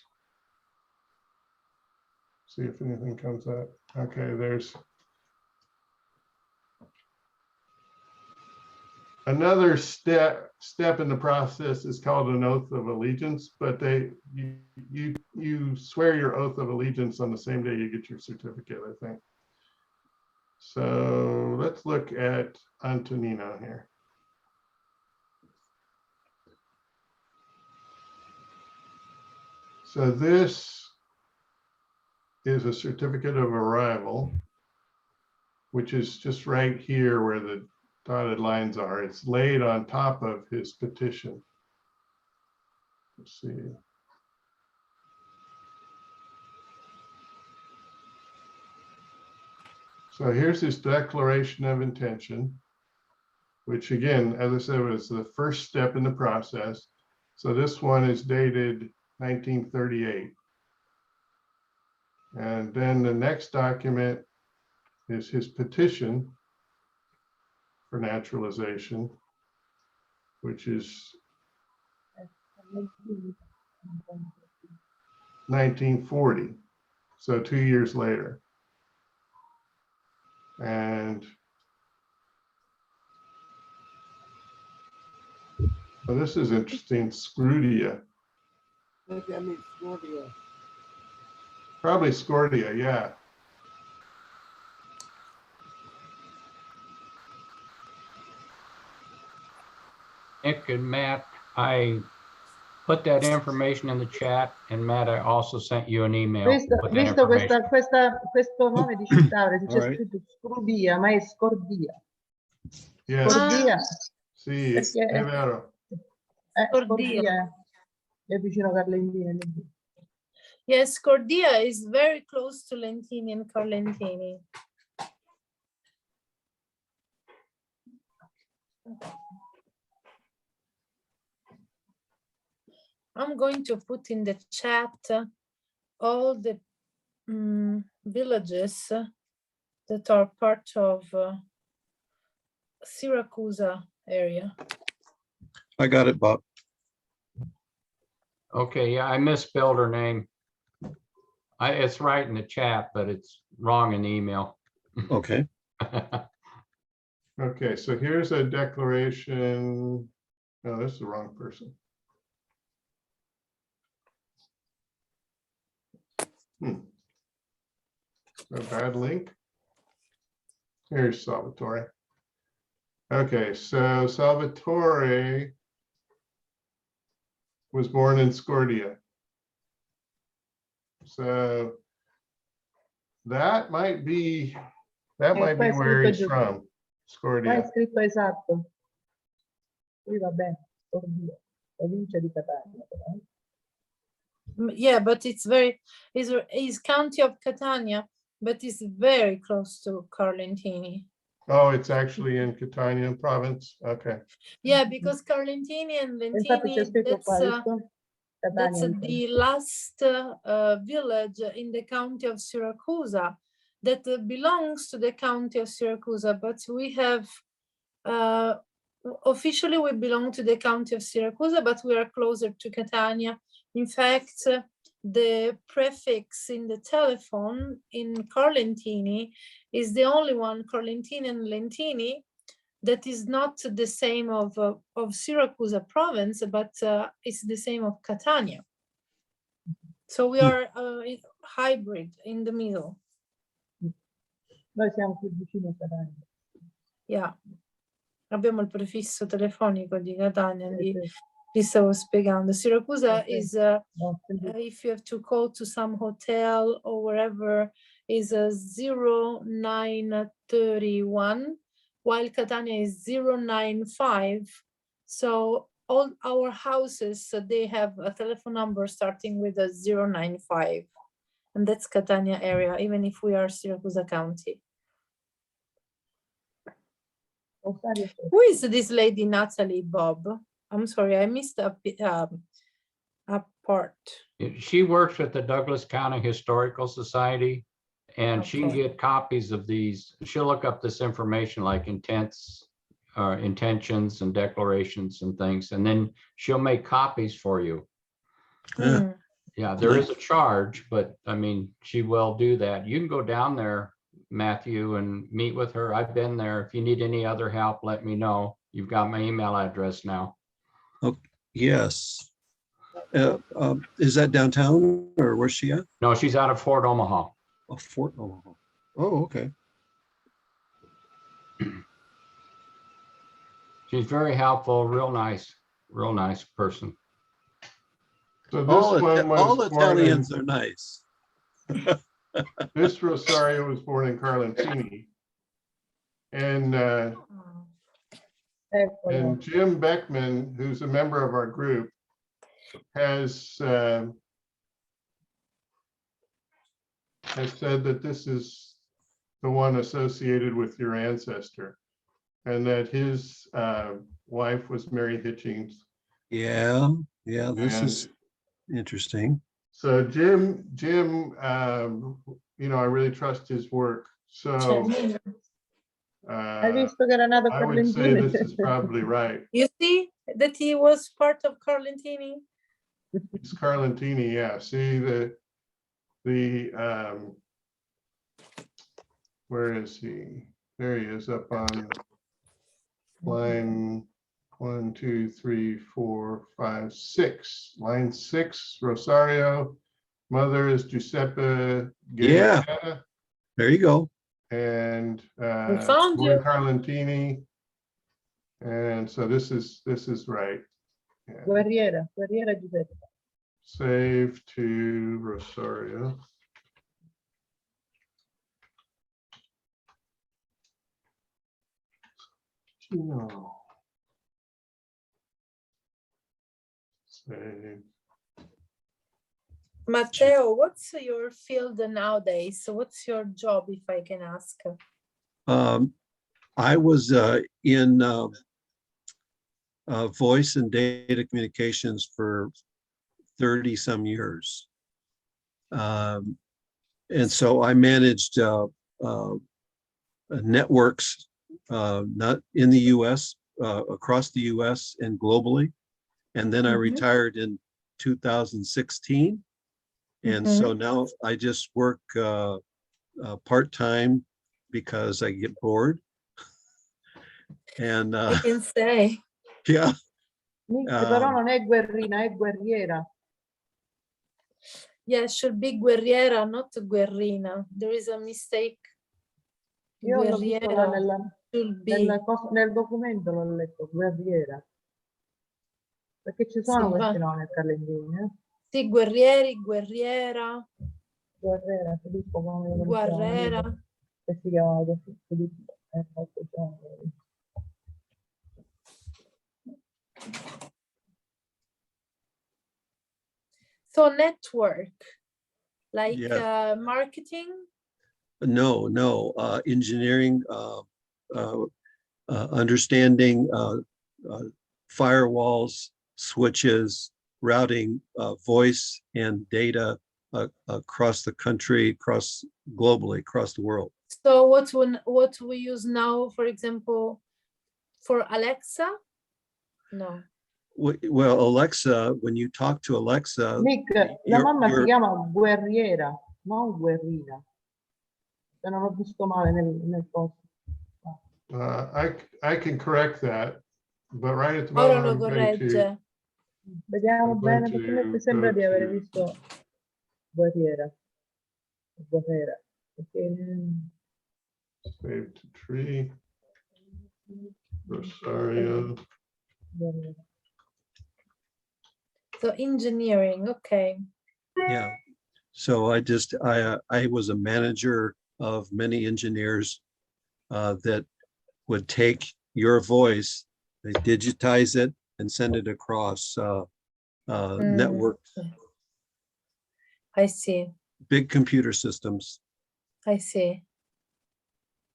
See if anything comes up. Okay, there's another step in the process is called an oath of allegiance, but you swear your oath of allegiance on the same day you get your certificate, I think. So let's look at Antonino here. So this is a certificate of arrival, which is just right here where the dotted lines are. It's laid on top of his petition. Let's see. So here's his declaration of intention, which again, as I said, was the first step in the process. So this one is dated 1938. And then the next document is his petition for naturalization, which is 1940, so 2 years later. And well, this is interesting, Scrudia. I think that means Scorpio. Probably Scordia, yeah. Nick and Matt, I put that information in the chat, and Matt, I also sent you an email with that Visto information. questo nome di città, c'è All right. scritto Scordia, ma è Scordia. Yes, Scordia, sì, perché è vero. Scordia è vicino a Carlentini. Yes, Scordia is very close to Lentini and Carlentini. I'm going to put in the chat all the villages that are part of Siracusa area. I got it, Bob. Okay, yeah, I misspelled her name. It's right in the chat, but it's wrong in the email. Okay. Okay, so here's a declaration. No, this is the wrong person. A bad link. Here's Salvatore. Okay, so Salvatore was born in Scordia. So that might be where he's from, Qua è Scordia. scritto esatto. Qui va bene, Scordia, provincia di Catania. Yeah, but it's county of Catania, but it's very close to Carlentini. Oh, it's actually in Catania province. Okay. Yeah, because Carlentini and Infatti c'è Lentini, scritto qua, visto? that's Catania. the last village in the county of Siracusa that belongs to the county of Siracusa, but we have officially we belong to the county of Siracusa, but we are closer to Catania. In fact, the prefix in the telephone in Carlentini is the only one, Carlentini and Lentini, that is not the same of Siracusa province, but it's the same of Catania. So we are hybrid in the middle. Noi siamo più vicini a Catania. Yeah. Abbiamo il prefisso telefonico di Catania, vi stavo spiegando. Siracusa is, if you have to call to some hotel or wherever, is a 0931, while Catania is 095. So all our houses, they have a telephone number starting with a 095. And that's Catania area, even if we are Siracusa County. Who is this lady, Natalie, Bob? I'm sorry, I missed a part. She works at the Douglas County Historical Society, and she can get copies of these. She'll look up this information like intentions and declarations and things, and then she'll make copies for you. Yeah, there is a charge, but I mean, she will do that. You can go down there, Matthew, and meet with her. I've been there. If you need any other help, let me know. You've got my email address now. Oh, yes. Is that downtown or where's she at? No, she's out of Fort Omaha. Oh, Fort Omaha. Oh, okay. She's very helpful, real nice person. So this all one was all born Italians in, are nice. This Rosario was born in Carlentini. And Jim Beckman, who's a member of our group, has said that this is the one associated with your ancestor, and that his wife was Mary Hitchings. Yeah, this is interesting. So Jim, you know, I really trust his work. So Hai visto che era nato I would say Carlentini? this is probably right. You see that he was part of Carlentini? It's Carlentini, yeah. See where is he? There he is up on line 1, 2, 3, 4, 5, 6. Line 6, Rosario. Mother is Giuseppe Yeah. Gaglietta, There you go. and We found born you. Carlentini. And so this is right. Yeah. Guerriera Giuseppe. Save to Rosario. No. Save. Matteo, what's your field nowadays? So what's your job, if I can ask? I was in voice and data communications for 30 some years. And so I managed networks, not in the US, across the US and globally. And then I retired in 2016. And so now I just work part-time because I get bored. And I can say. yeah. Però non è guerrina, è guerriera. Yeah, it should be guerriera, not guerrina. There is a mistake. Io l'ho visto là Should be. nel documento, l'ho letto, guerriera. Perché ci sono questi nomi a Carlentini, Sì, guerrieri, guerriera. Guerriera, Filippo, come lo Guerrera. che si chiama così, Filippo. So network, like Yeah. marketing? No, engineering, understanding firewalls, switches, routing, voice and data across the country, globally, across the world. So what we use now, for example, for Alexa? No. Well, Alexa, when you talk to Alexa, Nick, la mamma si chiama guerriera, non guerrina. Se non ho visto male nel posto. I can correct that, but right at the Ora moment lo I'm going to corregge. Vediamo I'm bene going perché to mi sembra go di aver to- visto guerriera. Guerriera. Perché save to tree. Rosario. guerriera. So engineering, okay. yeah. So I was a manager of many engineers that would take your voice, they digitize it and send it across networks, I see. big computer systems. I see.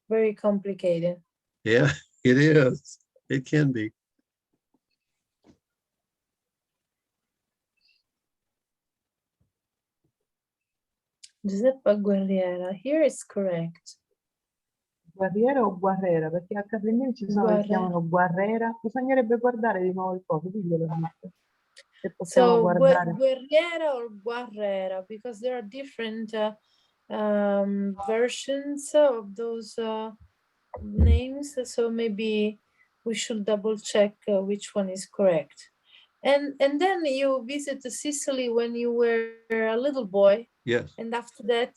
Very complicated. Yeah, it is. It can be. Giuseppe Guerriera, here is correct. Guerriera o guerrera? Perché a Carlentini ci sono che si Guerra. chiamano guerrera. Bisognerebbe guardare di nuovo il coso, diglielo. Se possiamo So guardare. Guerriera or Guerrera, because there are different versions of those names. So maybe we should double check which one is correct. And then you visit Sicily when you were a little boy. Yes. And after that,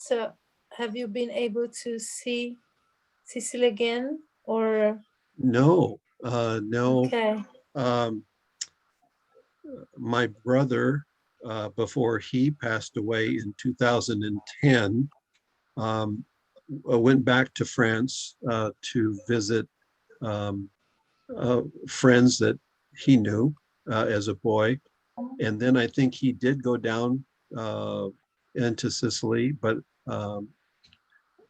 have you been able to see Sicily again or? No, no. Okay. My brother, before he passed away in 2010, went back to France to visit friends that he knew as a boy. And then I think he did go down into Sicily, but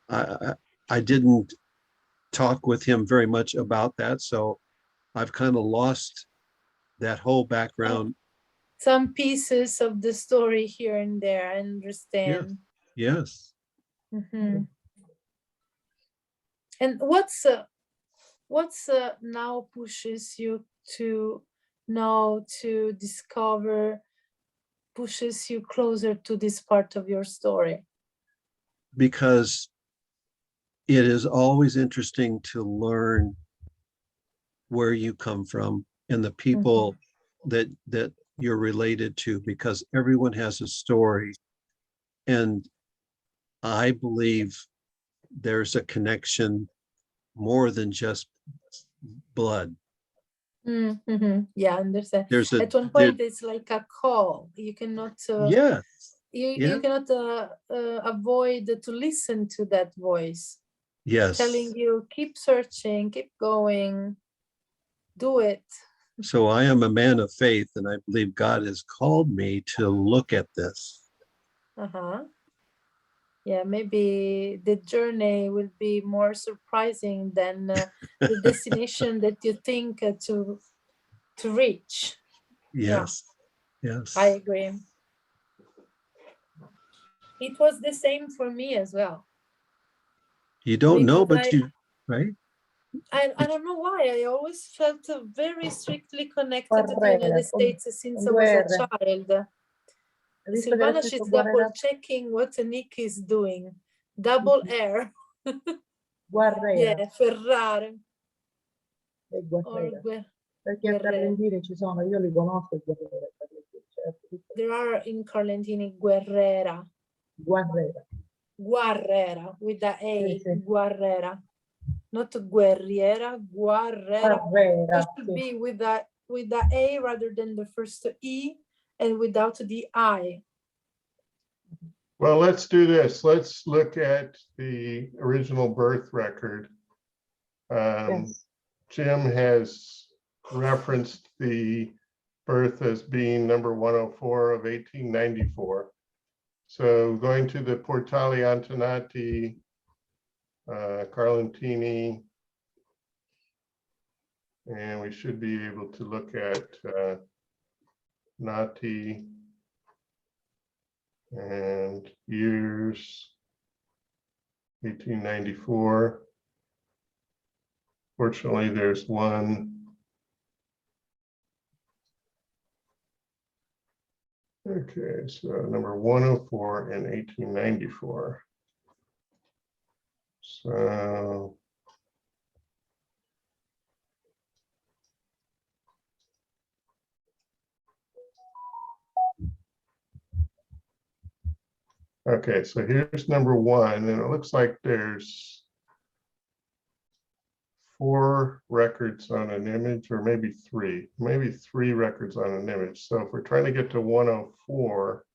I didn't talk with him very much about that. So I've kind of lost that whole background. Some pieces of the story here and there, I understand. Yes. Mhm. And what's now pushes you to know, to discover pushes you closer to this part of your story? Because it is always interesting to learn where you come from and the people that you're related to, because everyone has a story. And I believe there's a connection more than just blood. Yeah, I understand. There's a At one point, it's like a call. You cannot. yeah. You cannot avoid to listen to that voice. Yes. Telling you, keep searching, keep going, do it. So I am a man of faith, and I believe God has called me to look at this. Yeah, maybe the journey will be more surprising than the destination that you think to reach. Yes. Yeah. Yes. I agree. It was the same for me as well. You don't know, Because but you, right? I don't know why. I always felt very strictly connected to the United States since I was a child. Silvana, she's double checking what Nick is doing. Double R. Guerrera. Yeah, Ferrari. E Guerrera. Or Perché a Carlentini ci sono, io li conosco i Guerrera. There are in Carlentini Guerrera. Guerrera with the A. Guerrera. Not Guerriera, Guerrera. It should be with the A rather than the first E and without the I. Well, let's do this. Let's look at the original birth record. Jim has referenced the birth as being number 104 of 1894. So going to the Portali Antonati, Carlentini, and we should be able to look at Nati and years 1894. Fortunately, there's one. Okay, so number 104 in 1894. So okay, so here's number 1, and it looks like there's 4 records on an image, or maybe 3 records on an image. So if we're trying to get to 104,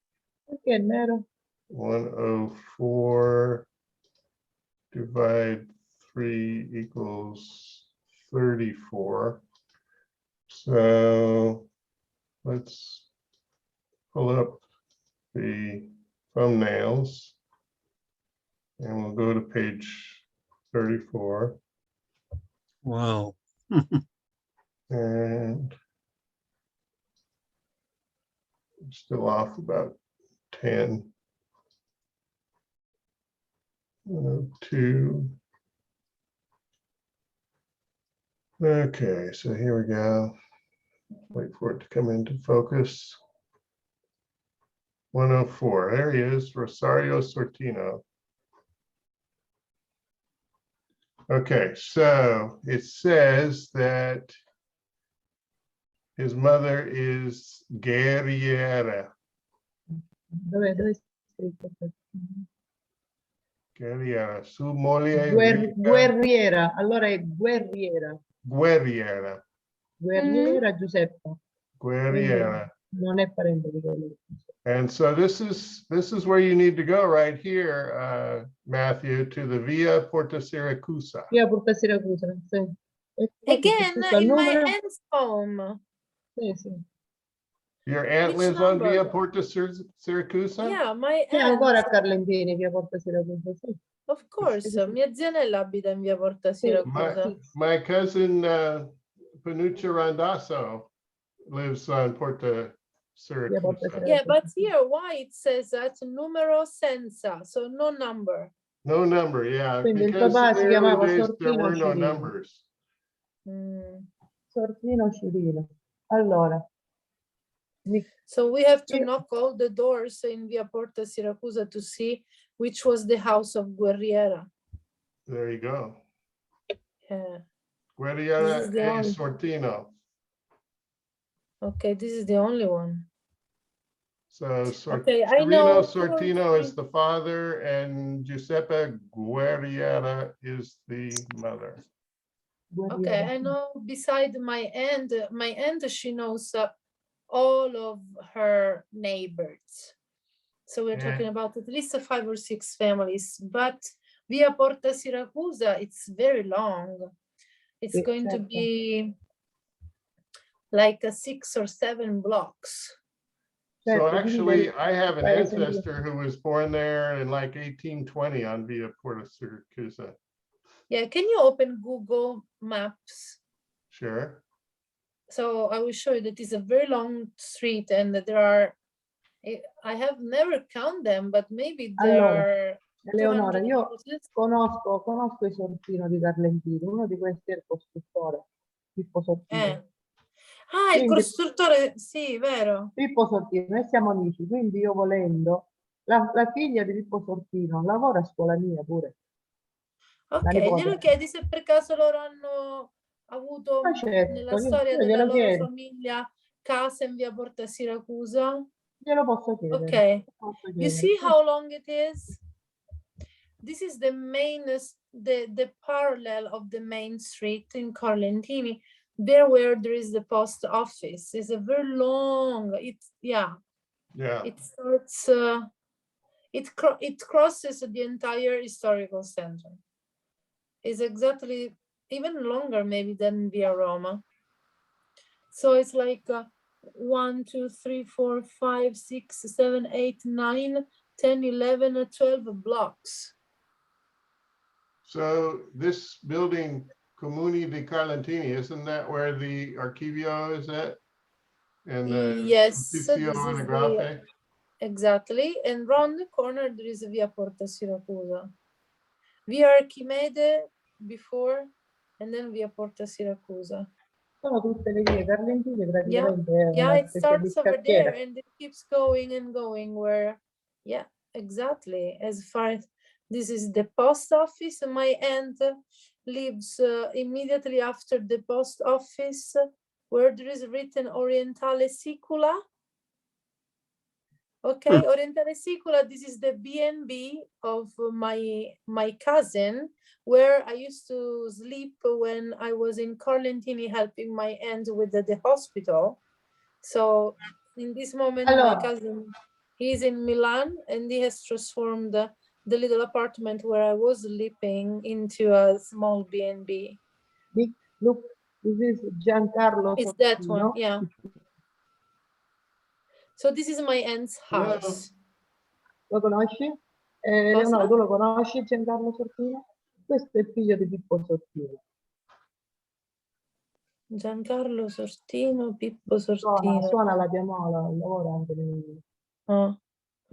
104 divide 3 equals 34. So let's pull up the thumbnails and we'll go to page 34. Wow. And I'm still off about 10. 2. Okay, so here we go. Wait for it to come into focus. 104, there he is, Rosario Sortino. Okay, so it says that his mother is Guerriera. Guerriera. Su moglie Guerriera, allora è Guerriera. Guerriera. Guerriera Giuseppa. Guerriera. Non è parente di quello. And so this is where you need to go right here, Matthew, to the Via Porta Siracusa. Via Porta Siracusa, sì. Again, in my aunt's home. Sì, sì. Your aunt Which lives on number? Via Porta Siracusa? Yeah, my È aunt. ancora a Carlentini, Via Porta Siracusa, sì. Of course, mia zianella abita in via Porta Siracusa. My cousin Panuccia Randazzo lives on Porta Siracusa. Yeah, but here, why it says that numero senza, so no number. No number, yeah. Quindi il Because papà in si the chiamava early days, there Sortino were no Cirino. numbers. Sortino Cirino. Allora, So we have to knock all the doors in Via Porta Siracusa to see which was the house of Guerriera. There you go. Yeah. Guerriera This is the e only- Sortino. Okay, this is the only one. So Okay, I know Sortino is the father and Giuseppe Guerriera is the mother. Okay, I know beside my aunt, she knows all of her neighbors. So we're talking about at least 5 or 6 families, but Via Porta Siracusa, it's very long. It's going to be like 6 or 7 blocks. So actually, I have an ancestor who was born there in like 1820 on Via Porta Siracusa. Yeah, can you open Google Maps? Sure. So I will show you that it's a very long street and that there are, I have never counted them, but maybe there are Eleonora, 200 io houses. conosco il Sortino di Carlentini, uno di questi è il costruttore, Pippo Sortino. Ah, il Quindi- costruttore, sì, vero. Pippo Sortino, noi siamo amici, quindi io volendo, la figlia di Pippo Sortino lavora a scuola mia pure. Ok, nipote. glielo chiedi se per caso loro hanno avuto certo, nella io storia della glielo loro chiedo. famiglia casa in Via Porta Siracusa. Glielo posso chiedere. Okay, Posso you chiedere. see how long it is? This is the main, the parallel of the main street in Carlentini, there where there is the post office. It's a very long, Yeah. it starts, it crosses the entire historical center. It's exactly even longer maybe than Via Roma. So it's like 1, 2, 3, 4, 5, 6, 7, 8, 9, 10, 11, 12 blocks. So this building, Comuni di Carlentini, isn't that where the Archivio is at? And the Yes, so Ufficio this is Anagrafe? exactly. And round the corner there is Via Porta Siracusa. Via Archimede before, and then Via Porta Siracusa. Sono tutte le vie Carlentini Yeah, praticamente è yeah, una it specie di starts over there scacchiera. and it keeps going and going where, yeah, exactly. As far as this is the post office, my aunt lives immediately after the post office where there is written Orientale Sicula. Okay, Orientale Sicula, this is the B&B of my cousin, where I used to sleep when I was in Carlentini helping my aunt with the hospital. So in this moment, my cousin, he's in Milan and he has transformed the little apartment where I was sleeping into a small B&B. Look, this is Giancarlo It's that Sortino. one, yeah. So this is my aunt's house. Lo conosci? Leonora, tu lo conosci Giancarlo Sortino? Questo è il figlio di Pippo Sortino. Giancarlo Sortino, Pippo Sortino. Suona la pianola, lavora anche nelle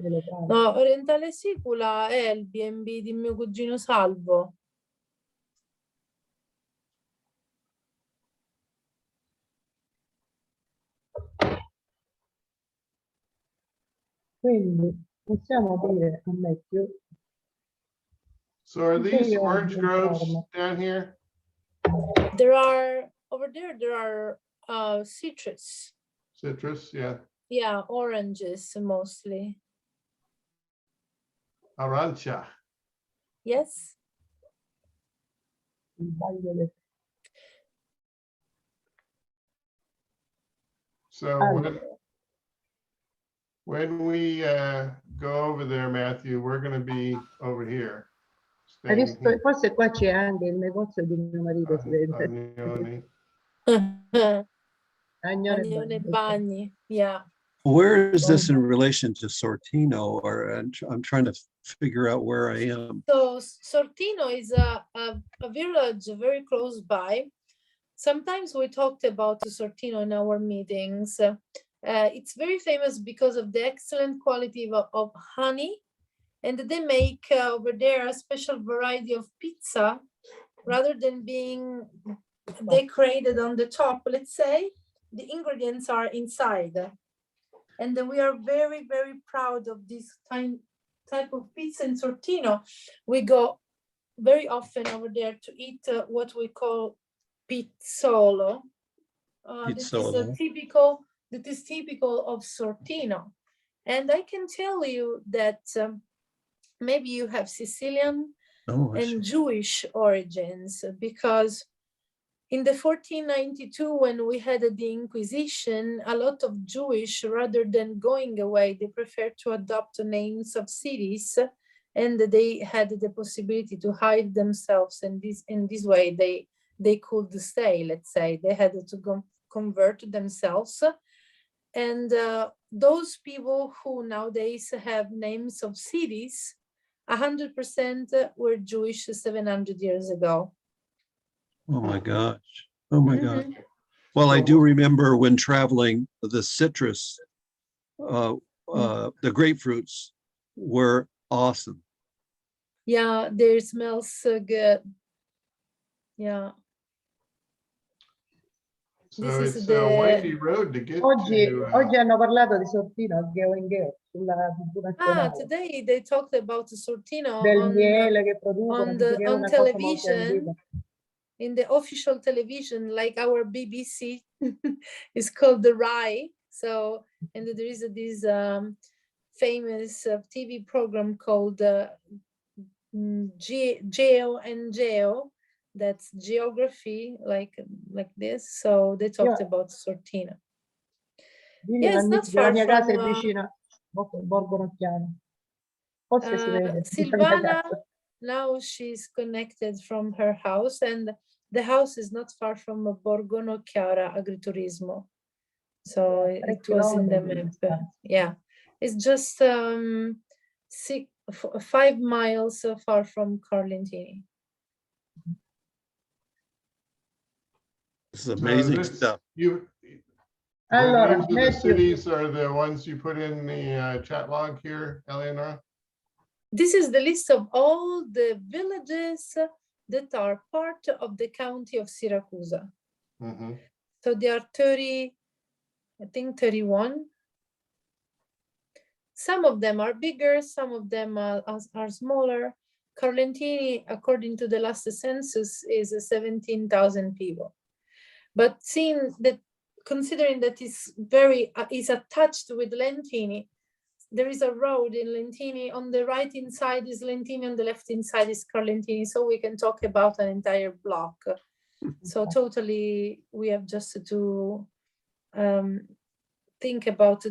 locali. No, Orientale Sicula è il B&B di mio cugino Salvo. Quindi possiamo dire a Matthew. So are these Io orange non groves fermo. down here? There are, over there are citrus. Citrus, yeah. Yeah, oranges mostly. Arancia. Yes. So when we go over there, Matthew, we're going to be over here. Hai visto? Forse qua c'è anche il negozio di mio marito, si vede. Agnoni. Agnone Bagni, yeah. Where is this in relation to Sortino? Or I'm trying to figure out where I am. So Sortino is a village very close by. Sometimes we talked about Sortino in our meetings. It's very famous because of the excellent quality of honey, and they make over there a special variety of pizza rather than being decorated on the top, let's say. The ingredients are inside. And then we are very, very proud of this type of pizza in Sortino. We go very often over there to eat what we call pizzolo. That is typical of Sortino. And I can tell you that maybe you have Sicilian and Jewish origins, because in the 1492, when we had the Inquisition, a lot of Jewish, rather than going away, they preferred to adopt the names of cities, and they had the possibility to hide themselves. And in this way, they could stay, let's say. They had to convert themselves. And those people who nowadays have names of cities, 100% were Jewish 700 years ago. Oh my gosh. Oh my God. Well, I do remember when traveling, the citrus, the grapefruits were awesome. Yeah, they smell so good. Yeah. So it's a windy road to get Oggi to. hanno parlato di Sortino, Gheo in Gheo, sulla TV nazionale. Today they talked about Sortino Del miele che producono, che è on una cosa molto television, antica. in the official television, like our BBC is called the Rai. So, and there is this famous TV program called Geo and Geo. That's geography, like this. So they talked about Sortino. Yeah, it's not far La mia casa è from vicina, Borgo Nocchiano. Forse si vede. Silvana. Now she's connected from her house, and the house is not far from Borgo Nocchiara Agriturismo. So it was in the map. Yeah, it's just 5 miles far from Carlentini. This is amazing stuff. The names of the cities are the ones you put in the chat log here, Eleonora? This is the list of all the villages that are part of the county of Siracusa. So there are 30, I think 31. Some of them are bigger, some of them are smaller. Carlentini, according to the last census, is 17,000 people. But considering that is attached with Lentini, there is a road in Lentini. On the right hand side is Lentini, on the left hand side is Carlentini. So we can talk about an entire block. So totally, we have just to think about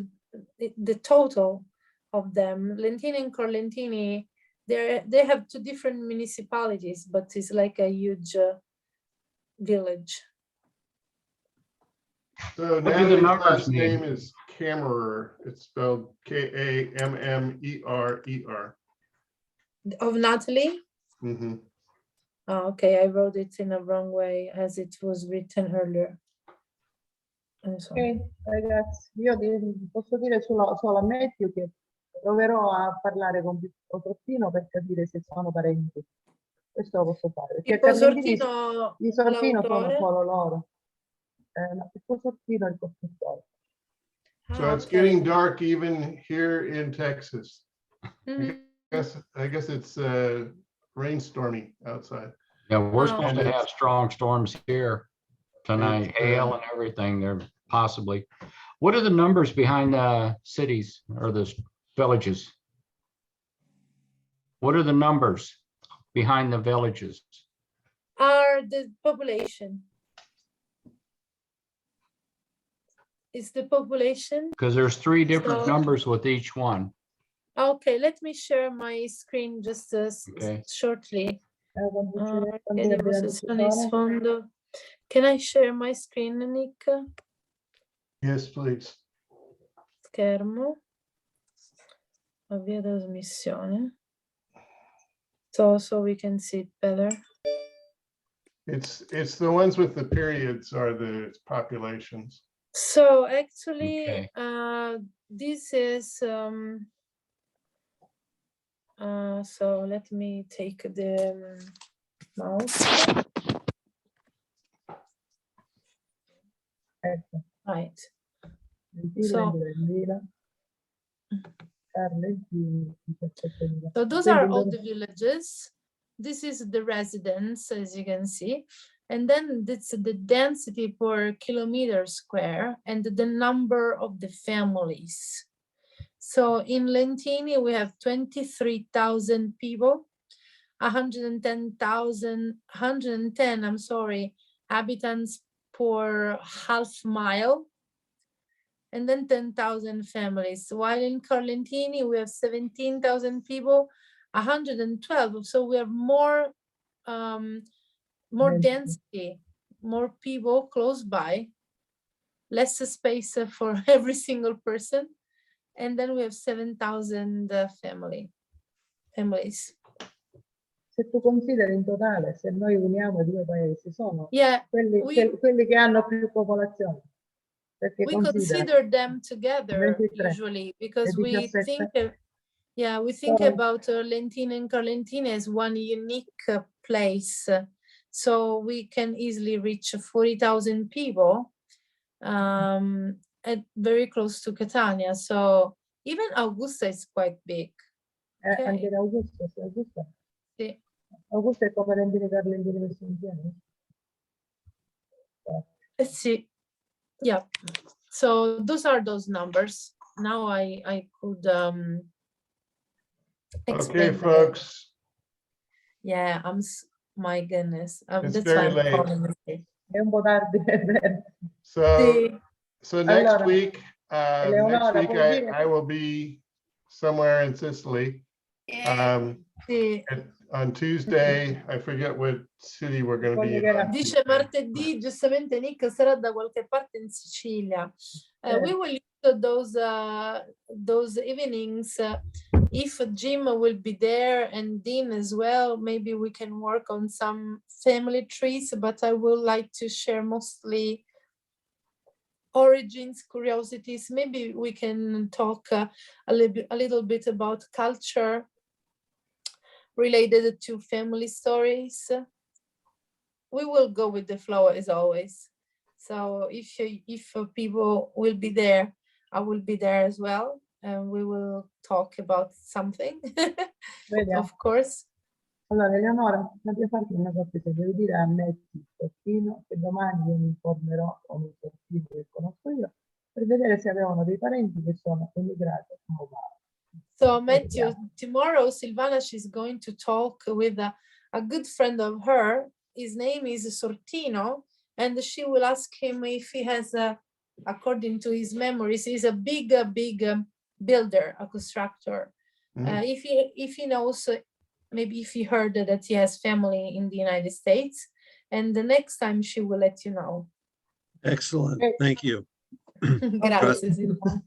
the total of them. Lentini and Carlentini, they have 2 different municipalities, but it's like a huge village. So Natalie's last name is Kammerer. It's spelled Kammerer. Of Natalie? Oh, okay, I wrote it in a wrong way as it was written earlier. Ok, ragazzi, io posso dire solo a Matthew che proverò a parlare con Pippo Sortino per capire se sono parenti. Questo lo posso fare. Perché Sortino, di Sortino sono solo loro. Pippo Sortino è il costruttore. So it's getting dark even here in Texas. I guess it's rainstormy outside. Yeah, we're supposed to have strong storms here tonight, hail and everything there, possibly. What are the numbers behind the cities or the villages? What are the numbers behind the villages? Are the population. Is the population? Because there's 3 different numbers with each one. Okay, let me share my screen just shortly. Can I share my screen, Nick? Yes, please. Schermo. Avvia trasmissione. So we can see it better. It's the ones with the periods are the populations. So actually, this is so let me take the mouse. Right. So Carlentini, 17.000. So those Quindi are all loro- the villages. This is the residence, as you can see. And then it's the density per kilometer square and the number of the families. So in Lentini, we have 23,000 people, 110, I'm sorry, habitants per half mile, and then 10,000 families. While in Carlentini, we have 17,000 people, 112. So we have more Density. density, more people close by, less space for every single person. And then we have 7,000 families. Se tu consideri in totale, se noi uniamo i due paesi, sono Yeah, quelli che hanno più popolazione. Perché we considera consider them together 23 usually because e we 17. think, we think Sono- about Lentini and Carlentini as one unique place. So we can easily reach 40,000 people at very close to Catania. So even Augusta is quite big. Okay. Anche l'Augusto, sì, Augusto. Sì. Augusto è come Lentini Carlentini messi insieme. Let's see. Yeah. So those are those numbers. Now I could Okay, explain the- folks, Yeah, my goodness. It's That's very why I'm late. calling it. È un po' tardi. so, Sì. so next Allora, week, Eleonora, puoi dire- I will be somewhere in Sicily. Sì. And on Tuesday, I forget what city we're gonna be in. Dice martedì, giustamente Nick sarà da qualche parte in Sicilia. We will use those evenings. If Jim will be there and Dean as well, maybe we can work on some family trees, but I would like to share mostly origins, curiosities. Maybe we can talk a little bit about culture related to family stories. We will go with the flow as always. So if people will be there, I will be there as well, and we will talk about something, Vediamo. of course. Allora, Eleonora, voglio farti una cosa, devo dire a me Sortino che domani io mi informerò con un Sortino che conosco io per vedere se avevano dei parenti che sono emigrati a Omaha. So Matthew, tomorrow Silvana, she's going to talk with a good friend of her. His name is Sortino, and she will ask him if he has according to his memories, he's a big builder, a constructor. If he knows, maybe if he heard that he has family in the United States, and the next time she will let you know. Excellent. Thank you. Grazie Silvana.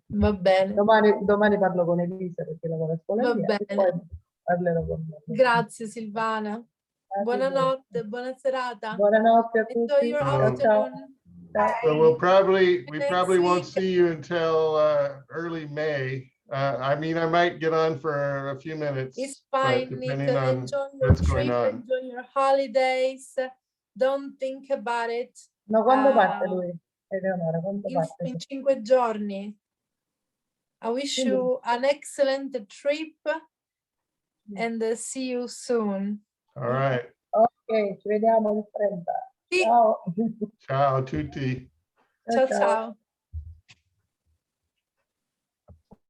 Va bene. Domani parlo con Elisa perché lavora a scuola. Va mia, e bene. poi parlerò con me. Grazie Silvana. Buonanotte, buona serata. Buonanotte a tutti. Enjoy your afternoon. So we probably won't see you until early May. I mean, I might get on for a few minutes. It's but fine, Nick. depending on Enjoy your what's going trip, on. enjoy your holidays. Don't think about it. No, quando parte lui? Eleonora, quando parte? In 5 giorni. I wish you an excellent trip and see you soon. All right. Ok, ci vediamo il 30. Sì. Ciao. Ciao a tutti. Ciao ciao.